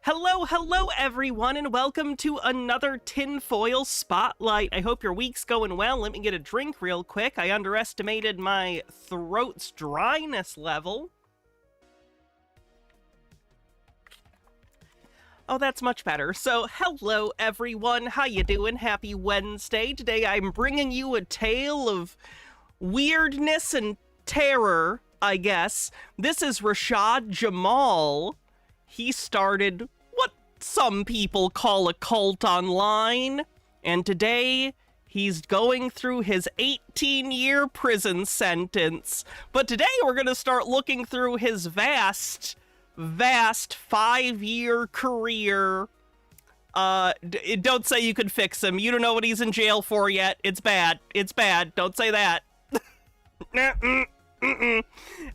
Hello everyone, and welcome to another Tinfoil Spotlight. I hope your week's going well. Let me get a drink real quick. I underestimated my throat's dryness level. Oh, that's much better. So, hello everyone, how you doing? Happy Wednesday. Today I'm bringing you a tale of weirdness and terror, I guess. This is Rashad Jamal. He started what some people call a cult online, and today he's going through his 18-year prison sentence. But today we're going to start looking through his vast 5-year career. Don't say you could fix him. You don't know what he's in jail for yet. It's bad. It's bad. Don't say that.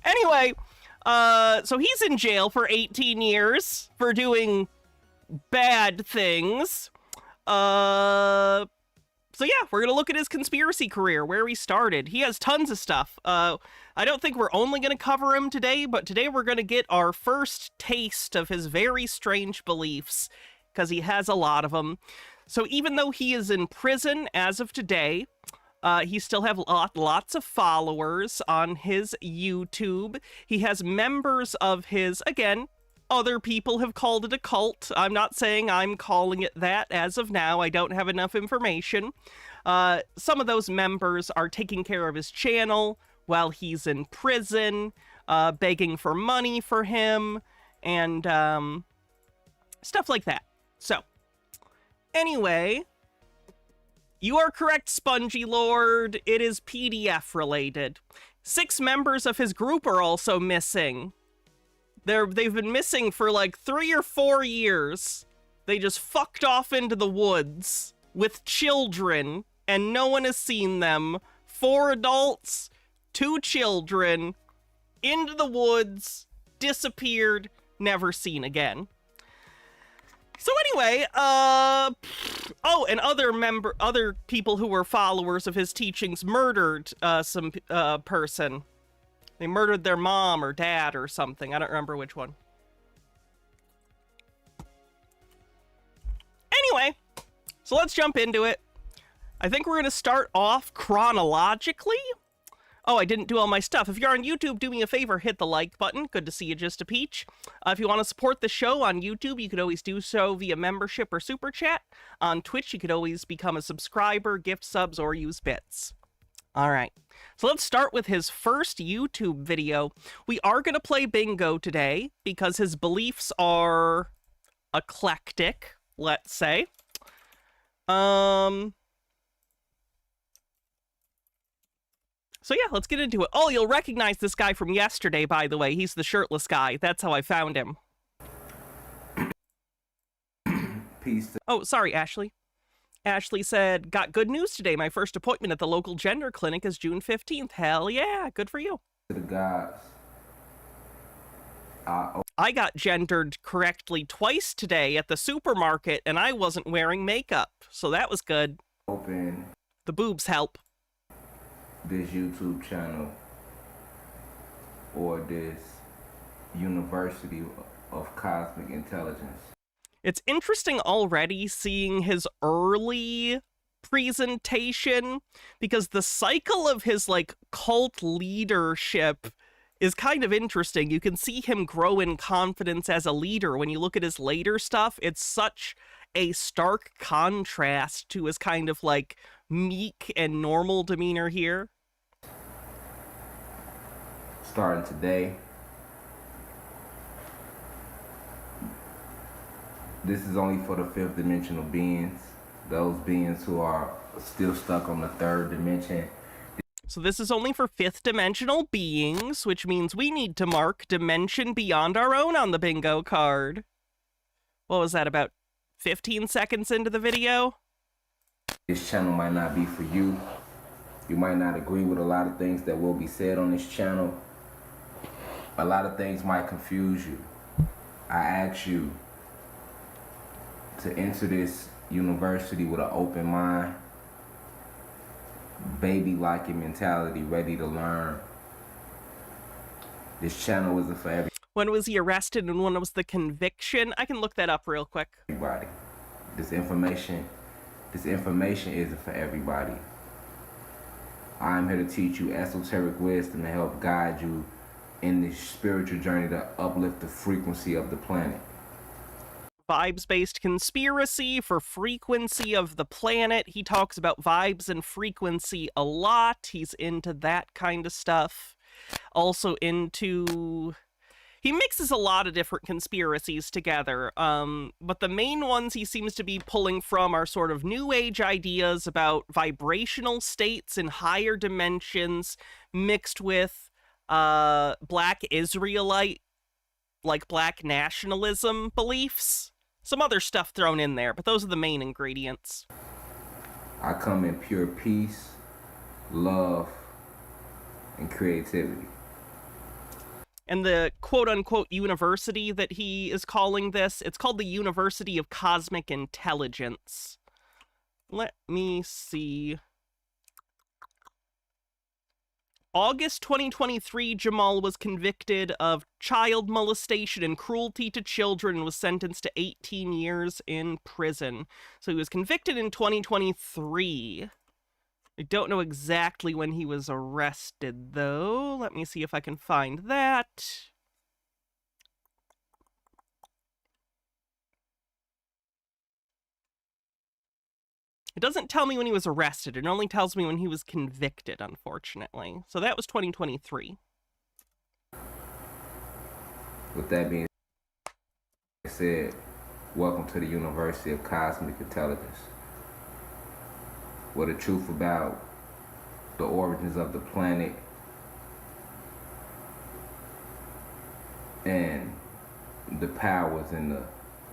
Anyway, so he's in jail for 18 years for doing bad things. So yeah, we're gonna look at his conspiracy career, where he started. He has tons of stuff. I don't think we're only gonna cover him today, but today we're gonna get our first taste of his very strange beliefs, because he has a lot of them. So even though he is in prison as of today, he still have lots of followers on his YouTube. He has members of his, again, other people have called it a cult. I'm not saying I'm calling it that as of now. I don't have enough information. Some of those members are taking care of his channel while he's in prison, begging for money for him, and stuff like that. So, anyway, you are correct, Spongy Lord. It is PDF related. 6 members of his group are also missing. They've been missing for like 3 or 4 years. They just fucked off into the woods with children, and no one has seen them. 4 adults, 2 children, into the woods, disappeared, never seen again. So anyway, oh, and other people who were followers of his teachings murdered some person. They murdered their mom or dad or something. I don't remember which one. Anyway, so let's jump into it. I think we're going to start off chronologically. Oh, I didn't do all my stuff. If you're on YouTube, do me a favor, hit the like button. Good to see you, Just a Peach. If you want to support the show on YouTube, you could always do so via membership or super chat. On Twitch, you could always become a subscriber, gift subs, or use bits. All right, so let's start with his first YouTube video. We are going to play bingo today because his beliefs are eclectic, let's say. So yeah, let's get into it. Oh, you'll recognize this guy from yesterday, by the way. He's the shirtless guy. That's how I found him. Peace. Oh, sorry, Ashley. Ashley said, got good news today. My first appointment at the local gender clinic is June 15th. Hell yeah, good for you. To the gods. I got gendered correctly twice today at the supermarket, and I wasn't wearing makeup, so that was good. Open The boobs help. this YouTube channel or this University of Cosmic Intelligence. It's interesting already seeing his early presentation, because the cycle of his, like, cult leadership is kind of interesting. You can see him grow in confidence as a leader. When you look at his later stuff, it's such a stark contrast to his kind of, like, meek and normal demeanor here. Starting today, this is only for the 5th dimensional beings, those beings who are still stuck on the 3rd dimension. So this is only for 5th dimensional beings, which means we need to mark dimension beyond our own on the bingo card. What was that, about 15 seconds into the video? This channel might not be for you. You might not agree with a lot of things that will be said on this channel. A lot of things might confuse you. I ask you to enter this university with an open mind, baby-like mentality, ready to learn. This channel isn't for every... When was he arrested and when was the conviction? I can look that up real quick. Everybody. This information isn't for everybody. I'm here to teach you esoteric wisdom to help guide you in this spiritual journey to uplift the frequency of the planet. Vibes-based conspiracy for frequency of the planet. He talks about vibes and frequency a lot. He's into that kind of stuff. Also into... He mixes a lot of different conspiracies together, but the main ones he seems to be pulling from are sort of New Age ideas about vibrational states in higher dimensions mixed with Black Israelite, like Black nationalism beliefs. Some other stuff thrown in there, but those are the main ingredients. I come in pure peace, love, and creativity. And the quote-unquote university that he is calling this, it's called the University of Cosmic Intelligence. Let me see. August 2023, Jamal was convicted of child molestation and cruelty to children and was sentenced to 18 years in prison. So he was convicted in 2023. I don't know exactly when he was arrested, though. Let me see if I can find that. It doesn't tell me when he was arrested. It only tells me when he was convicted, unfortunately. So that was 2023. With that being said, welcome to the University of Cosmic Intelligence, where the truth about the origins of the planet and the powers and the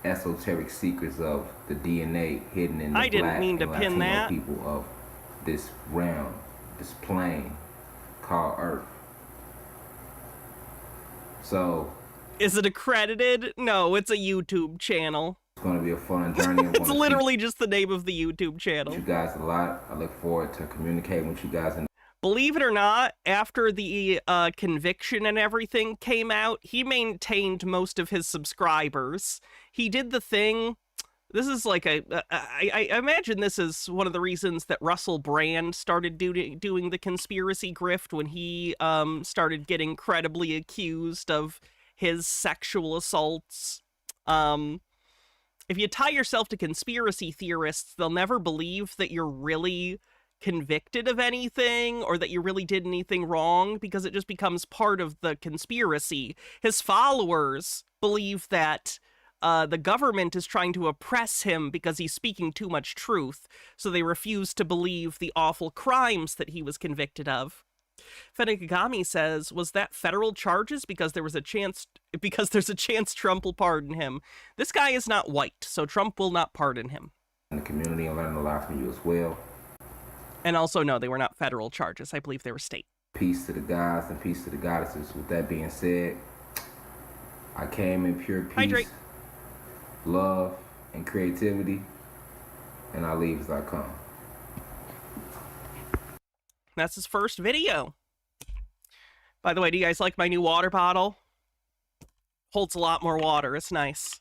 esoteric secrets of the DNA hidden in the Black and Latino people of this realm, this plane called Earth. So, is it accredited? No, it's a YouTube channel. It's going to be a fun journey. It's literally just the name of the YouTube channel. You guys a lot. I look forward to communicating with you guys. Believe it or not, after the conviction and everything came out, he maintained most of his subscribers. He did the thing. This is like I imagine this is one of the reasons that Russell Brand started doing the conspiracy grift when he started getting credibly accused of his sexual assaults. If you tie yourself to conspiracy theorists, they'll never believe that you're really convicted of anything or that you really did anything wrong because it just becomes part of the conspiracy. His followers believe that the government is trying to oppress him because he's speaking too much truth, so they refuse to believe the awful crimes that he was convicted of. Fenigami says, was that federal charges because there's a chance Trump will pardon him? This guy is not white, so Trump will not pardon him. In the community, I learned a lot from you as well. And also, no, they were not federal charges. I believe they were state. Peace to the gods and peace to the goddesses. With that being said, I came in pure peace, Hydrate. Love, and creativity, and I leave as I come. That's his first video. By the way, do you guys like my new water bottle? Holds a lot more water. It's nice.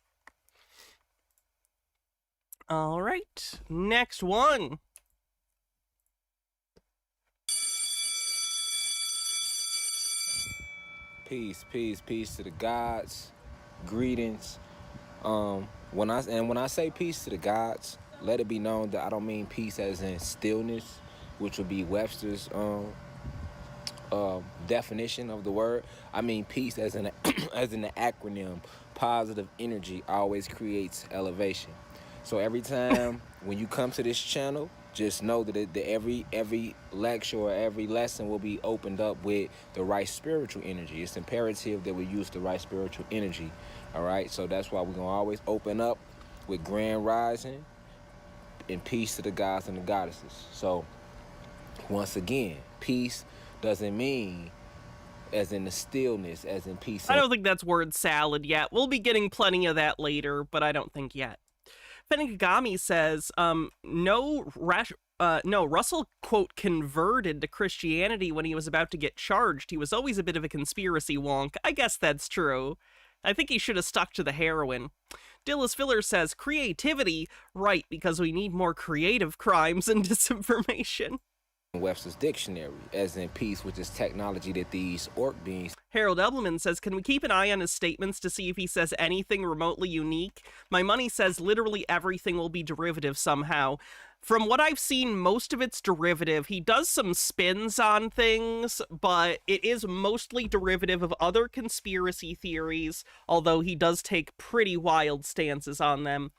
All right. Next one. Peace, peace, peace to the gods. Greetings. When I say peace to the gods, let it be known that I don't mean peace as in stillness, which would be Webster's definition of the word. I mean peace as in as in the acronym. Positive energy always creates elevation. So every time when you come to this channel, just know that every lecture or every lesson will be opened up with the right spiritual energy. It's imperative that we use the right spiritual energy. All right, so that's why we're gonna always open up with grand rising and peace to the gods and the goddesses. So once again, peace doesn't mean as in the stillness, as in peace. I don't think that's word salad yet. We'll be getting plenty of that later, but I don't think yet. Fenigami says, no no, Russell, quote, converted to Christianity when he was about to get charged. He was always a bit of a conspiracy wonk. I guess that's true. I think he should have stuck to the heroin. Dillis Filler says, creativity, right, because we need more creative crimes and disinformation. Webster's dictionary, as in peace, which is technology that these orc beings. Harold Ebelman says, can we keep an eye on his statements to see if he says anything remotely unique? My money says literally everything will be derivative somehow. From what I've seen, most of it's derivative. He does some spins on things, but it is mostly derivative of other conspiracy theories, although he does take pretty wild stances on them.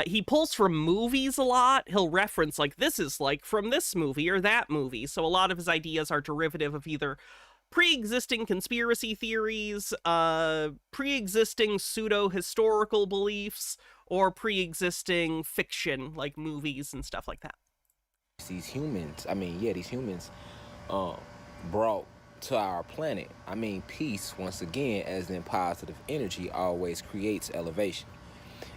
He pulls from movies a lot. He'll reference, like, this is, like, from this movie or that movie. So a lot of his ideas are derivative of either pre-existing conspiracy theories, pre-existing pseudo-historical beliefs, or pre-existing fiction, like movies and stuff like that. These humans, these humans brought to our planet. Peace, once again, as in positive energy, always creates elevation.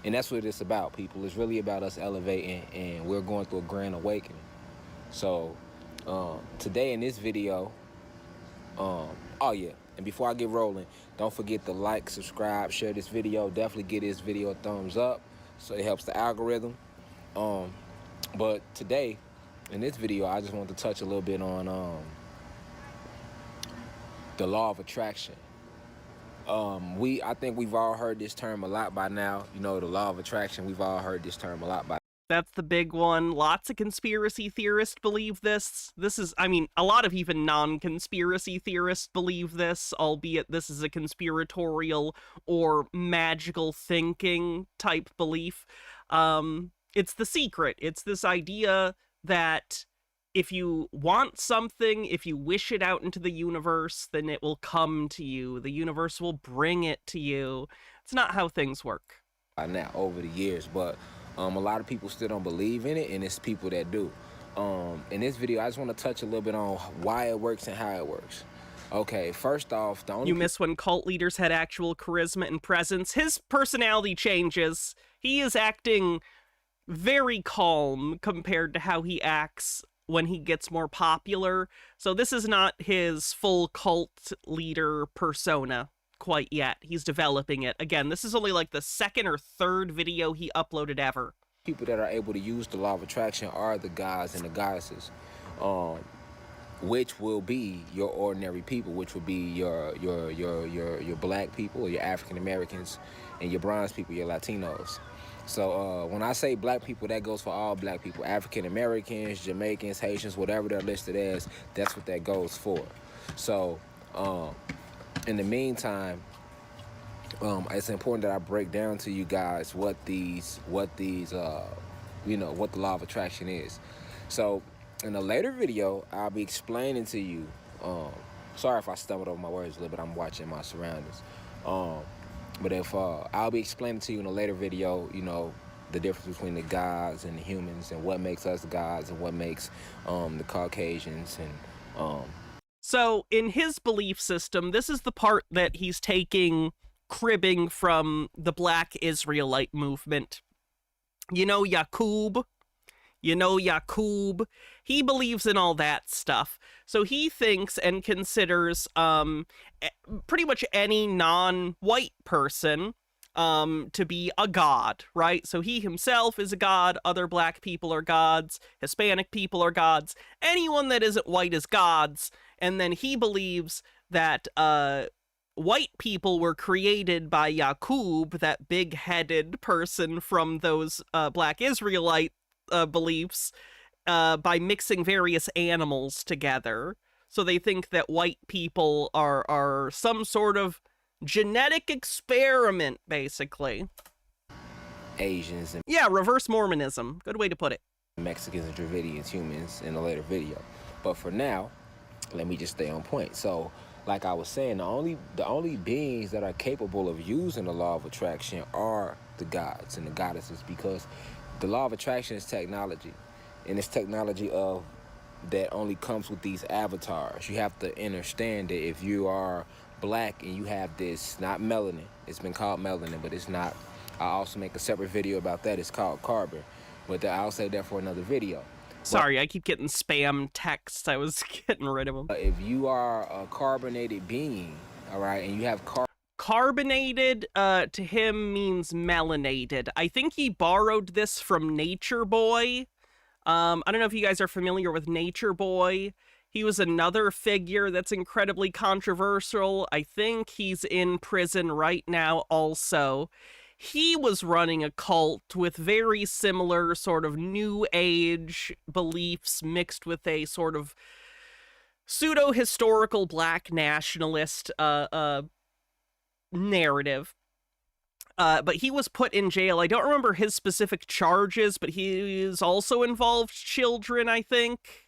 And that's what it's about, people. It's really about us elevating, and we're going through a grand awakening. So, today in this video, and before I get rolling, don't forget to like, subscribe, share this video. Definitely give this video a thumbs up so it helps the algorithm. But today, in this video, I just want to touch a little bit on the law of attraction. I think we've all heard this term a lot by now. You know, the law of attraction, we've all heard this term a lot by. That's the big one. Lots of conspiracy theorists believe this. A lot of even non-conspiracy theorists believe this, albeit this is a conspiratorial or magical thinking type belief. It's the secret. It's this idea that if you want something, if you wish it out into the universe, then it will come to you. The universe will bring it to you. It's not how things work. Now, over the years, but a lot of people still don't believe in it, and it's people that do. In this video, I just want to touch a little bit on why it works and how it works. Okay, first off, you miss when cult leaders had actual charisma and presence. His personality changes. He is acting very calm compared to how he acts when he gets more popular. So this is not his full cult leader persona quite yet. He's developing it. Again, this is only like the second or third video he uploaded ever. People that are able to use the law of attraction are the gods and the goddesses, which will be your ordinary people, which will be your black people, or your African Americans, and your bronze people, your Latinos. So when I say black people, that goes for all black people. African Americans, Jamaicans, Haitians, whatever they're listed as, that's what that goes for. So in the meantime, it's important that I break down to you guys what the law of attraction is. So in a later video, I'll be explaining to you, sorry if I stumbled over my words a little bit, I'm watching my surroundings. But if I'll be explaining to you in a later video, the difference between the gods and the humans, and what makes us gods and what makes the Caucasians and So in his belief system, this is the part that he's cribbing from the Black Israelite movement. Yaqub. He believes in all that stuff. So he thinks and considers pretty much any non-white person to be a god, right? So he himself is a god, other black people are gods, Hispanic people are gods, anyone that isn't white is gods, and then he believes that white people were created by Yaqub, that big-headed person from those Black Israelite beliefs, by mixing various animals together. So they think that white people are some sort of genetic experiment, basically. Asians and reverse Mormonism. Good way to put it. Mexicans and Dravidians, humans, in a later video. But for now, let me just stay on point. So, like I was saying, the only beings that are capable of using the law of attraction are the gods and the goddesses, because the law of attraction is technology, and it's technology that only comes with these avatars. You have to understand that if you are black and you have this, not melanin, it's been called melanin, but it's not I also make a separate video about that. It's called Carbon, but I'll save that for another video. Sorry, I keep getting spam texts. I was getting rid of them. If you are a carbonated being, all right, and you have carbonated, to him means melanated. I think he borrowed this from Nature Boy. I don't know if you guys are familiar with Nature Boy. He was another figure that's incredibly controversial. I think he's in prison right now also. He was running a cult with very similar sort of new age beliefs mixed with a sort of pseudo-historical black nationalist narrative. But he was put in jail. I don't remember his specific charges, but he is also involved children, I think.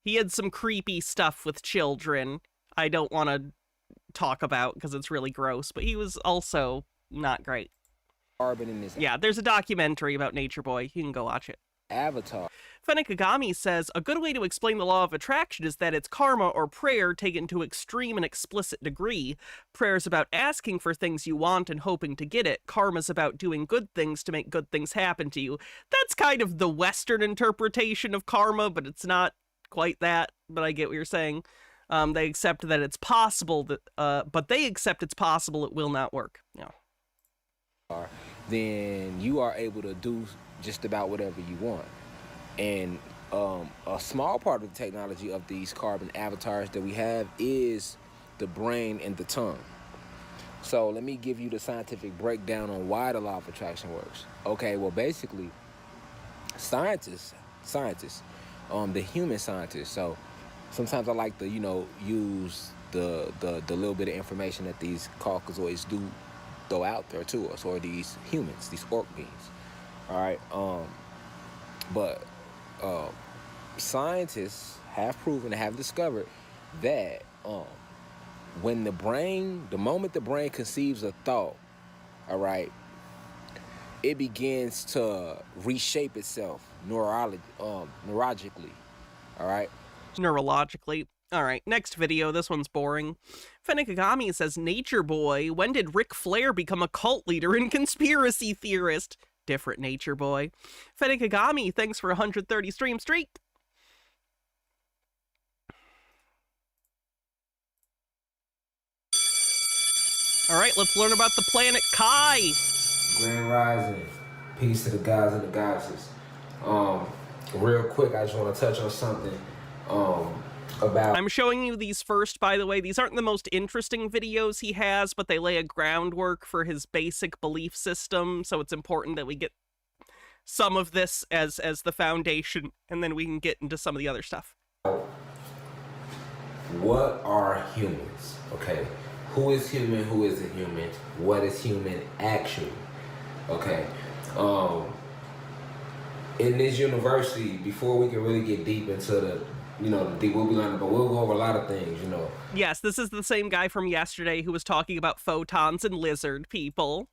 He had some creepy stuff with children I don't want to talk about because it's really gross, but he was also not great. Carbon in this. Yeah, there's a documentary about Nature Boy. You can go watch it. Avatar. Fenekagami says, a good way to explain the law of attraction is that it's karma or prayer taken to extreme and explicit degree. Prayer is about asking for things you want and hoping to get it. Karma's about doing good things to make good things happen to you. That's kind of the Western interpretation of karma, but it's not quite that, but I get what you're saying. They accept that it's possible, that, but they accept it's possible it will not work. Yeah. Then you are able to do just about whatever you want. And a small part of the technology of these carbon avatars that we have is the brain and the tongue. So let me give you the scientific breakdown on why the law of attraction works. Okay, well, basically, scientists, the human scientists. So sometimes I like to, use the little bit of information that these Caucasoids do throw out there to us, or these humans, these orc beings. All right, but scientists have proven, have discovered that when the moment the brain conceives a thought, all right, it begins to reshape itself neurologically, all right? Neurologically. All right, next video. This one's boring. Fenekagami says, Nature Boy, when did Ric Flair become a cult leader and conspiracy theorist? Different Nature Boy. Fenekagami, thanks for 130 stream streak. All right, let's learn about the planet Kai. Grand Rising. Peace to the gods and the goddesses. Real quick, I just want to touch on something about... I'm showing you these first, by the way. These aren't the most interesting videos he has, but they lay a groundwork for his basic belief system, so it's important that we get some of this as the foundation, and then we can get into some of the other stuff. What are humans? Okay. Who is human? Who isn't human? What is human actually? Okay. In this university, before we can really get deep into the we'll be learning, but we'll go over a lot of things, Yes, this is the same guy from yesterday who was talking about photons and lizard people.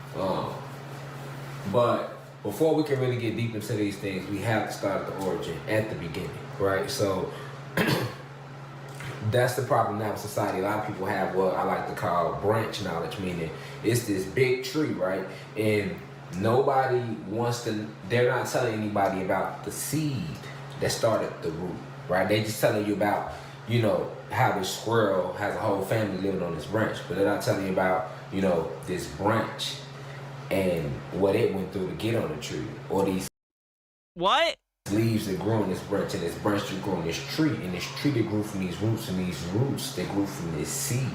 But before we can really get deep into these things, we have to start at the origin, at the beginning, right? So that's the problem now in society. A lot of people have what I like to call branch knowledge, meaning it's this big tree, right? And nobody wants to, they're not telling anybody about the seed that started the root, right? They just telling you about, how this squirrel has a whole family living on this branch, but they're not telling you about, this branch and what it went through to get on the tree, or these leaves that grew on this branch, and this branch that grew on this tree, and this tree that grew from these roots, and these roots that grew from this seed.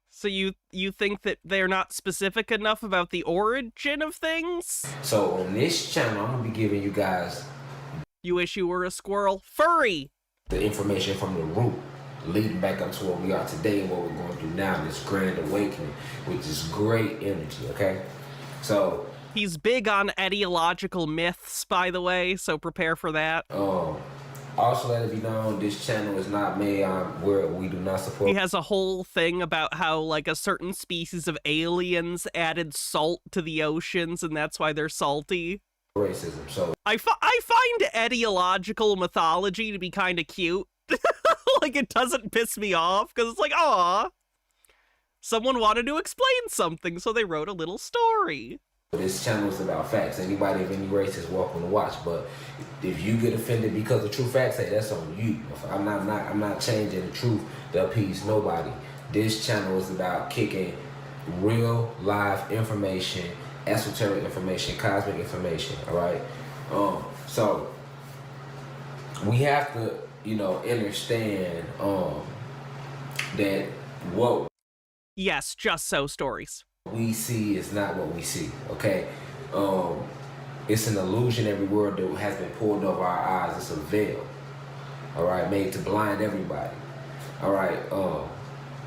So you think that they're not specific enough about the origin of things? So on this channel, I'm gonna be giving you guys... You wish you were a squirrel. Furry! The information from the root, leading back up to where we are today and what we're going through now, this grand awakening, with this great energy, okay? So... He's big on ideological myths, by the way, so prepare for that. Also, let it be known, this channel is not made where we do not support... He has a whole thing about how, like, a certain species of aliens added salt to the oceans, and that's why they're salty. Racism, so... I find ideological mythology to be kind of cute. Like, it doesn't piss me off, because it's like, aw, someone wanted to explain something, so they wrote a little story. This channel is about facts. Anybody of any race is welcome to watch. But if you get offended because of true facts, hey, that's on you. I'm not changing the truth to appease nobody. This channel is about kicking real live information, esoteric information, cosmic information. All right. So we have to, understand that what Yes, just so stories. we see is not what we see. Okay. It's an illusionary world that has been pulled over our eyes. It's a veil. All right, made to blind everybody. All right.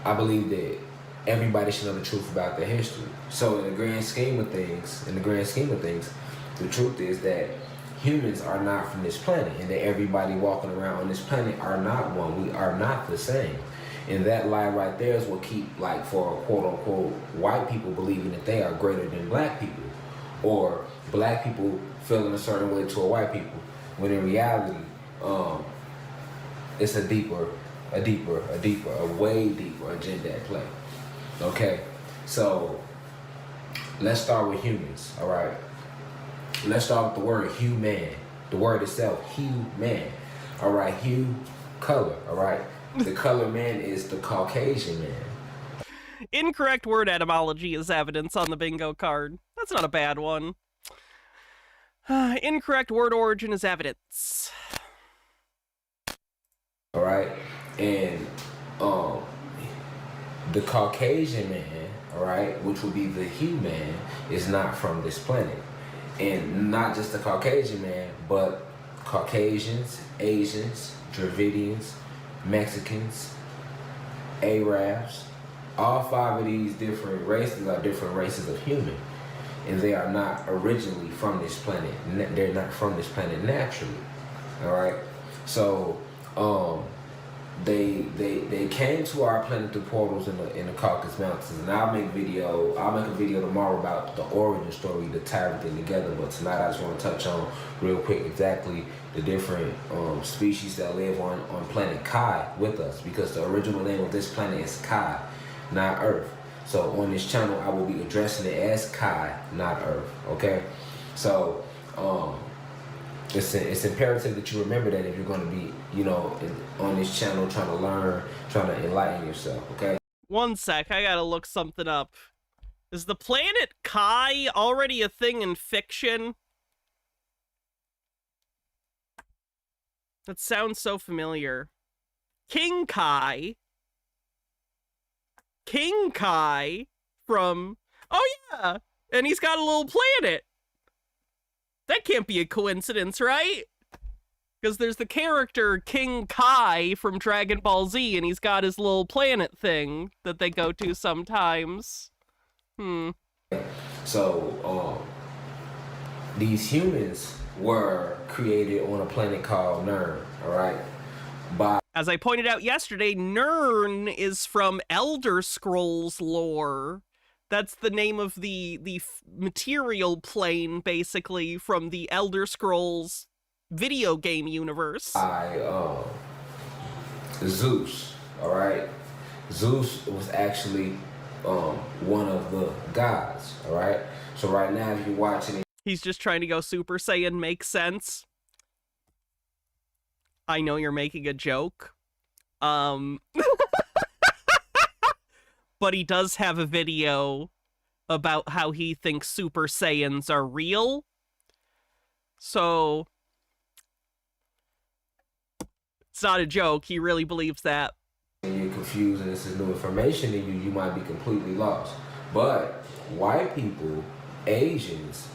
I believe that everybody should know the truth about their history. So in the grand scheme of things, the truth is that humans are not from this planet, and that everybody walking around on this planet are not one. We are not the same. And that lie right there is what keep, like, for quote unquote white people believing that they are greater than black people, or black people feeling a certain way to a white people, when in reality, it's a way deeper agenda at play. Okay, so let's start with humans. All right, let's start with the word human. The word itself, human. All right, hue, color. All right, the color man is the Caucasian man. Incorrect word etymology is evidence on the bingo card. That's not a bad one. Incorrect word origin is evidence. All right, and the Caucasian man, all right, which would be the human, is not from this planet. And not just the Caucasian man, but Caucasians, Asians, Dravidians, Mexicans, Arabs. All 5 of these different races are different races of human. And they are not originally from this planet. They're not from this planet naturally. All right? So, they came to our planet through portals in the Caucasus Mountains. And I'll make a video tomorrow about the origin story to tie everything together. But tonight I just want to touch on real quick exactly the different species that live on planet Kai with us, because the original name of this planet is Kai, not Earth. So on this channel I will be addressing it as Kai, not Earth. Okay, so it's imperative that you remember that if you're going to be, on this channel trying to learn, trying to enlighten yourself. Okay. One sec, I gotta look something up. Is the planet Kai already a thing in fiction? That sounds so familiar. King Kai. King Kai from... Oh yeah! And he's got a little planet! That can't be a coincidence, right? Because there's the character King Kai from Dragon Ball Z, and he's got his little planet thing that they go to sometimes. So, these humans were created on a planet called Nern, all right? As I pointed out yesterday, Nern is from Elder Scrolls lore. That's the name of the material plane, basically, from the Elder Scrolls video game universe. Zeus, all right? Zeus was actually one of the gods, all right? So right now, if you're watching it, he's just trying to go Super Saiyan makes sense. I know you're making a joke. But he does have a video about how he thinks Super Saiyans are real. So it's not a joke. He really believes that. and you're confused and this is new information to you, you might be completely lost. But white people, Asians,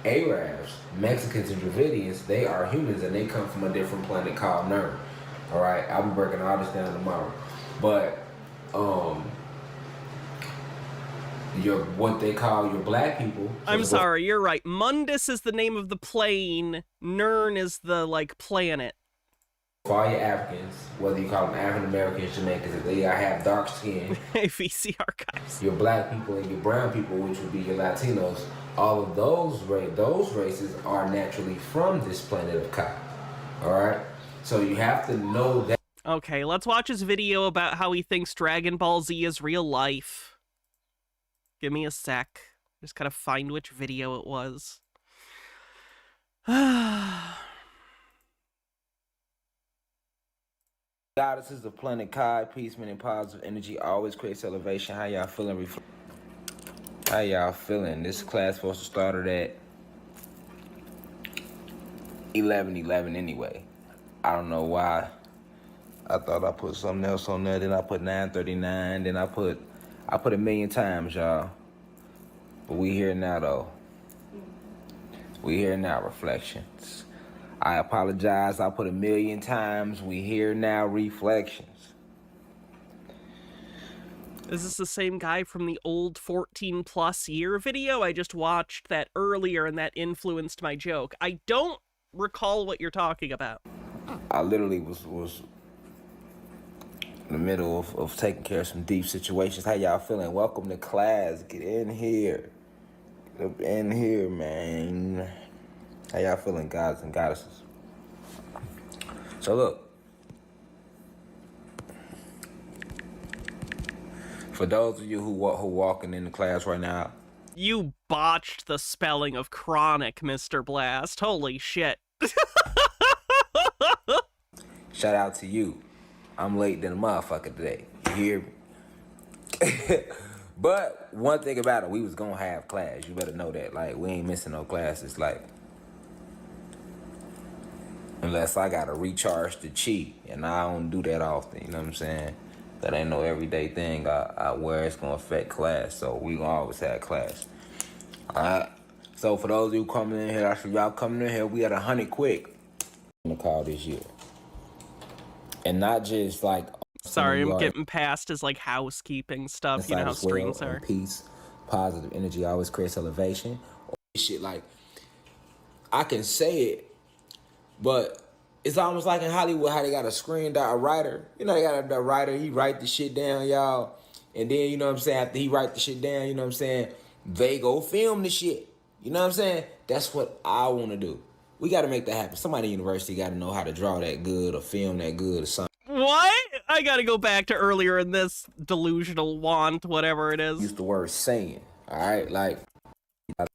Arabs, Mexicans, and Dravidians, they are humans and they come from a different planet called Nern. All right, I'll be breaking all this down tomorrow. But what they call your black people. I'm sorry, you're right. Mundus is the name of the plane. Nern is the planet. For all your Africans, whether you call them African Americans, Jamaicans, if they have dark skin, VC archives. your black people and your brown people, which would be your Latinos, all of those races are naturally from this planet of Ka. All right, so you have to know that. Okay, let's watch his video about how he thinks Dragon Ball Z is real life. Give me a sec. Just gotta find which video it was. Goddesses of planet Kai, peace, meaning positive energy, always creates elevation. How y'all feeling? How y'all feeling? This class supposed to start at 11:11 anyway. I don't know why. I thought I put something else on there. Then I put 9:39. Then I put a million times, y'all. But we here now though. We here now, reflections. I apologize. I put a million times. We here now, reflections. Is this the same guy from the old 14+ year video? I just watched that earlier and that influenced my joke. I don't recall what you're talking about. I literally was in the middle of taking care of some deep situations. How y'all feeling? Welcome to class. Get in here. Get up in here, man. How y'all feeling, gods and goddesses? So look, for those of you who walking in the class right now, You botched the spelling of chronic, Mr. Blast. Holy shit. shout out to you. I'm late than a motherfucker today. You hear me? But one thing about it, we was gonna have class. You better know that. Like, we ain't missing no classes. Like, unless I gotta recharge the chi, and I don't do that often. You know what I'm saying? That ain't no everyday thing where it's gonna affect class. So we gonna always have class. All right. So for those of you coming in here, after y'all coming in here, we had 100 quick in the call this year, and not just like. Sorry, I'm getting past his like housekeeping stuff. You know how streams are. Peace, positive energy always creates elevation. Shit, like, I can say it, but it's almost like in Hollywood how they got a writer. You know, they got a writer, he write the shit down, y'all. And then, you know what I'm saying, after he write the shit down, you know what I'm saying, they go film the shit. You know what I'm saying? That's what I want to do. We got to make that happen. Somebody at university got to know how to draw that good or film that good or something. What? I gotta go back to earlier in this delusional want, whatever it is. Use the word saying, all right? Like, come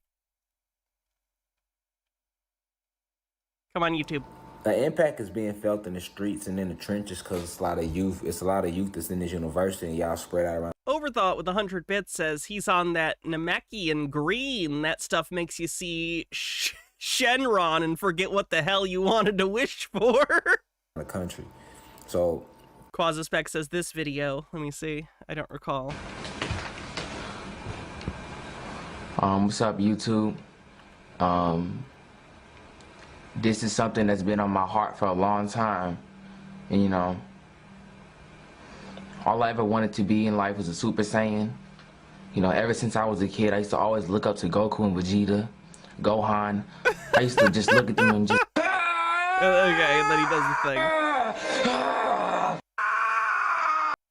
on, YouTube. the impact is being felt in the streets and in the trenches because it's a lot of youth. It's a lot of youth that's in this university, and y'all spread out around. Overthought with 100 bits says he's on that Namekian green. That stuff makes you see Shenron and forget what the hell you wanted to wish for. The country. So Quasispec says this video. Let me see. I don't recall. What's up, YouTube? This is something that's been on my heart for a long time. And, you know, all I ever wanted to be in life was a Super Saiyan. You know, ever since I was a kid, I used to always look up to Goku and Vegeta, Gohan. I used to just look at them and just... Okay, and then he does the thing.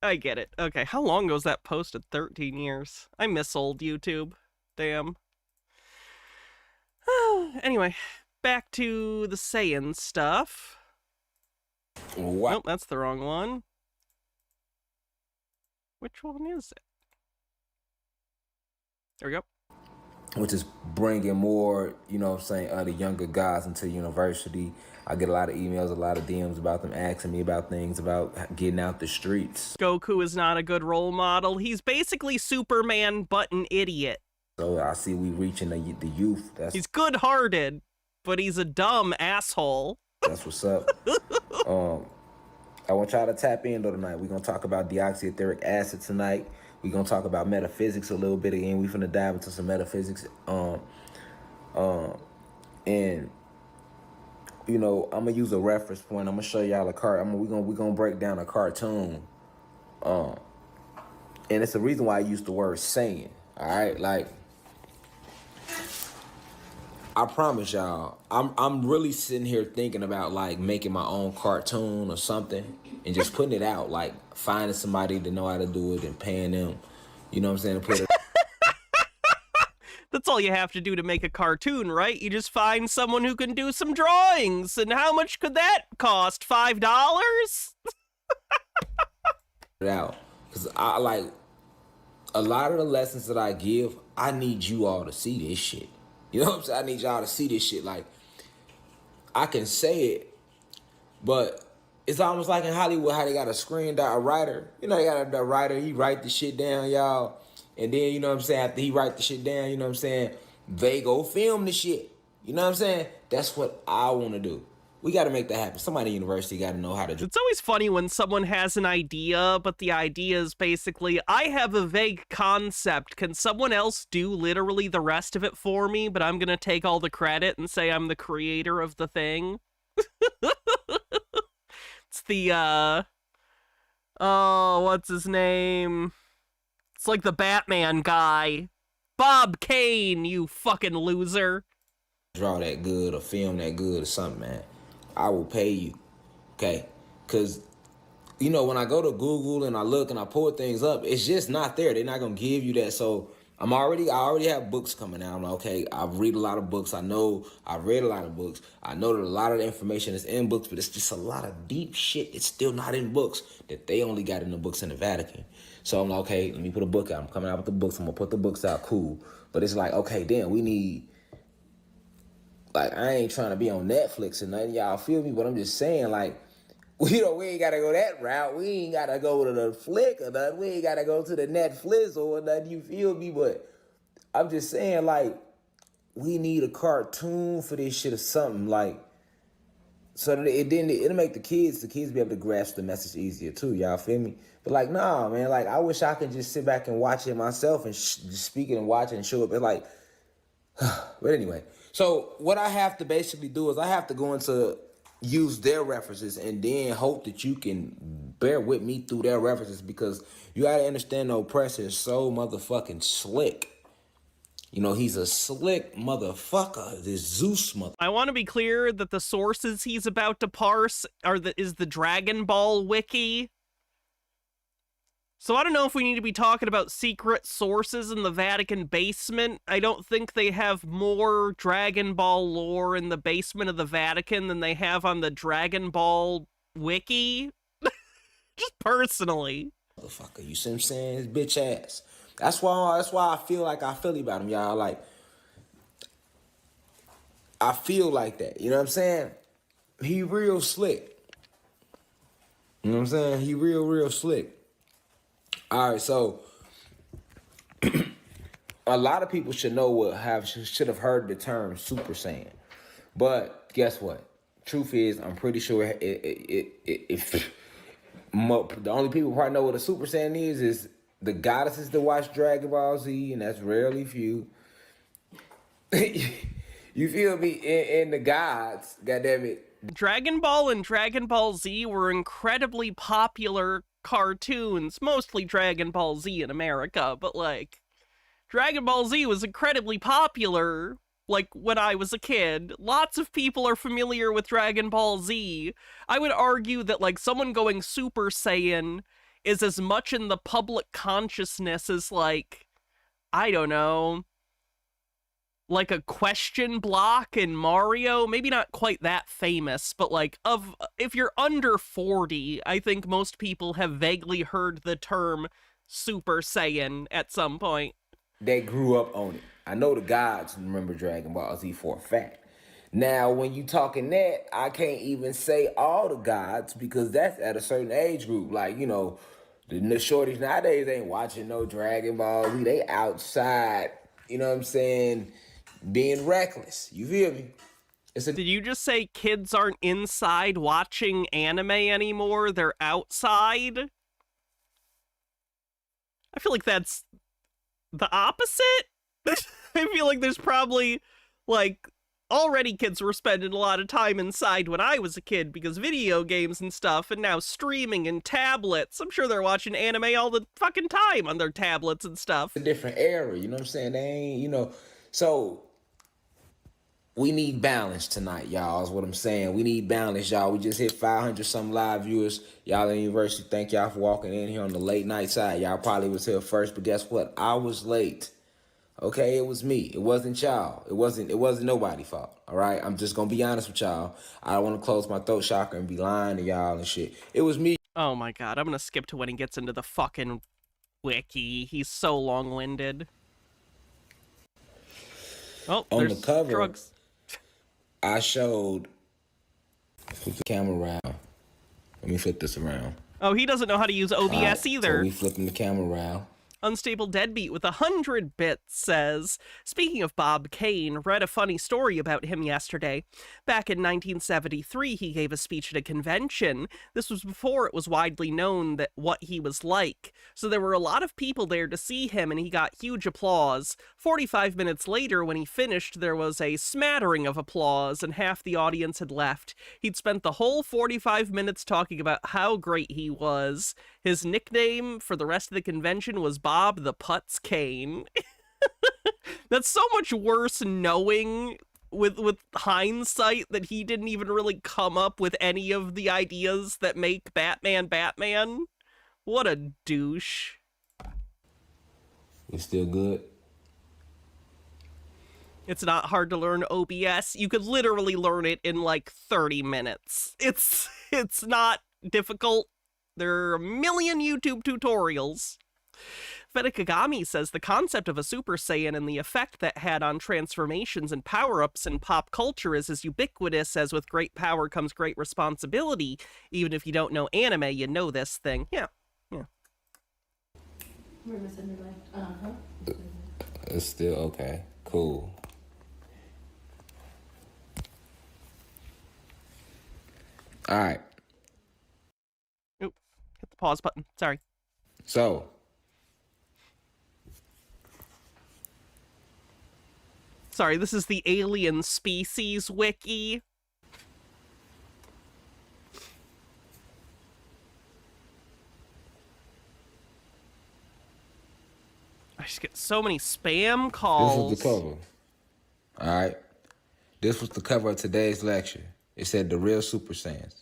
I get it. Okay, how long ago was that posted? 13 years. I miss old YouTube. Damn. Anyway, back to the Saiyans stuff. what? Nope, that's the wrong one. Which one is it? There we go. Which is bringing more, you know what I'm saying, the younger guys into university. I get a lot of emails, a lot of DMs about them asking me about things, about getting out the streets. Goku is not a good role model. He's basically Superman, but an idiot. So I see we reaching the youth. He's good-hearted, but he's a dumb asshole. That's what's up. I want y'all to tap in though tonight. We're gonna talk about deoxyetheric acid tonight. We're gonna talk about metaphysics a little bit again. We're finna dive into some metaphysics. And you know, I'm gonna use a reference point. I'm gonna show y'all a card. We're gonna break down a cartoon. And it's the reason why I use the word saying. All right, like, I promise y'all, I'm really sitting here thinking about like making my own cartoon or something and just putting it out, like finding somebody to know how to do it and paying them, you know what I'm saying, to put it. That's all you have to do to make a cartoon, right? You just find someone who can do some drawings. And how much could that cost? $5? Out, because I like a lot of the lessons that I give, I need you all to see this shit. You know what I'm saying? I need y'all to see this shit. Like, I can say it, but it's almost like in Hollywood how they got a writer. You know, they got a writer, he write the shit down, y'all. And then, you know what I'm saying, after he write the shit down, you know what I'm saying, they go film the shit. You know what I'm saying? That's what I want to do. We got to make that happen. Somebody at university got to know how to do. It's always funny when someone has an idea, but the idea is basically, I have a vague concept. Can someone else do literally the rest of it for me? But I'm going to take all the credit and say I'm the creator of the thing. It's the, oh, what's his name? It's like the Batman guy. Bob Kane, you fucking loser. Draw that good or film that good or something, man. I will pay you, okay? Because, you know, when I go to Google and I look and I pull things up, it's just not there. They're not going to give you that. So I already have books coming out. I'm like, okay, I read a lot of books. I know I've read a lot of books. I know that a lot of the information is in books, but it's just a lot of deep shit. It's still not in books that they only got in the books in the Vatican. So I'm like, okay, let me put a book out. I'm coming out with the books. I'm going to put the books out. Cool. But it's like, okay, damn, we need... Like, I ain't trying to be on Netflix or nothing, y'all feel me? But I'm just saying, like, we ain't got to go that route. We ain't got to go to the flick or nothing. We ain't got to go to the Netflix or nothing, you feel me? But I'm just saying, like, we need a cartoon for this shit or something, like, so that it'll make the kids be able to grasp the message easier too, y'all feel me? But like, nah, man, like, I wish I could just sit back and watch it myself and just speak it and watch it and show up. It's like, but anyway. So what I have to basically do is I have to go into use their references and then hope that you can bear with me through their references, because you gotta understand the oppressor is so motherfucking slick. You know, he's a slick motherfucker, this Zeus mother. I want to be clear that the sources he's about to parse is the Dragon Ball wiki. So I don't know if we need to be talking about secret sources in the Vatican basement. I don't think they have more Dragon Ball lore in the basement of the Vatican than they have on the Dragon Ball wiki. Just personally. Motherfucker, you see what I'm saying? His bitch ass. That's why I feel like I feel about him, y'all. Like, I feel like that. You know what I'm saying? He real slick. You know what I'm saying? He real slick. All right, so a lot of people should should have heard the term Super Saiyan, but guess what? Truth is, I'm pretty sure the only people who probably know what a Super Saiyan is the goddesses that watch Dragon Ball Z, and that's rarely few. You feel me? And the gods, goddammit. Dragon Ball and Dragon Ball Z were incredibly popular cartoons, mostly Dragon Ball Z in America, but like, Dragon Ball Z was incredibly popular, like, when I was a kid. Lots of people are familiar with Dragon Ball Z. I would argue that, like, someone going Super Saiyan is as much in the public consciousness as, like, I don't know, like a question block in Mario. Maybe not quite that famous, but like, if you're under 40, I think most people have vaguely heard the term Super Saiyan at some point. They grew up on it. I know the gods remember Dragon Ball Z for a fact. Now, when you talking that, I can't even say all the gods, because that's at a certain age group. Like, you know, the shorties nowadays ain't watching no Dragon Ball Z. They outside, you know what I'm saying, being reckless. You feel me? Did you just say kids aren't inside watching anime anymore? They're outside? I feel like that's the opposite. I feel like there's probably, like, already kids were spending a lot of time inside when I was a kid because video games and stuff, and now streaming and tablets. I'm sure they're watching anime all the fucking time on their tablets and stuff. A different era, you know what I'm saying? They ain't, you know, so we need balance tonight, y'all, is what I'm saying. We need balance, y'all. We just hit 500 some live viewers. Y'all in university, thank y'all for walking in here on the late night side. Y'all probably was here first, but guess what? I was late. Okay, it was me. It wasn't y'all. It wasn't nobody's fault. All right, I'm just gonna be honest with y'all. I don't want to close my throat chakra and be lying to y'all and shit. It was me. Oh my god, I'm gonna skip to when he gets into the fucking wiki. He's so long-winded. Oh, On there's the cover, drugs. I showed. Flip the camera around. Let me flip this around. Oh, he doesn't know how to use OBS Alright, either. So we flipping the camera around. Unstable Deadbeat with 100 bits says, speaking of Bob Kane, read a funny story about him yesterday. Back in 1973, he gave a speech at a convention. This was before it was widely known that what he was like. So there were a lot of people there to see him, and he got huge applause. 45 minutes later, when he finished, there was a smattering of applause, and half the audience had left. He'd spent the whole 45 minutes talking about how great he was. His nickname for the rest of the convention was Bob the Putz Kane. That's so much worse knowing with hindsight that he didn't even really come up with any of the ideas that make Batman Batman. What a douche. It's still good. It's not hard to learn OBS. You could literally learn it in like 30 minutes. It's not difficult. There are a million YouTube tutorials. Fedekagami says the concept of a Super Saiyan and the effect that had on transformations and power-ups in pop culture is as ubiquitous as with great power comes great responsibility. Even if you don't know anime, you know this thing. Yeah. It's still okay. Cool. All right. Oop, hit the pause button. Sorry. So, Sorry, this is the Alien Species Wiki. I just get so many spam calls. this was the cover. All right. This was the cover of today's lecture. It said the real Super Saiyans.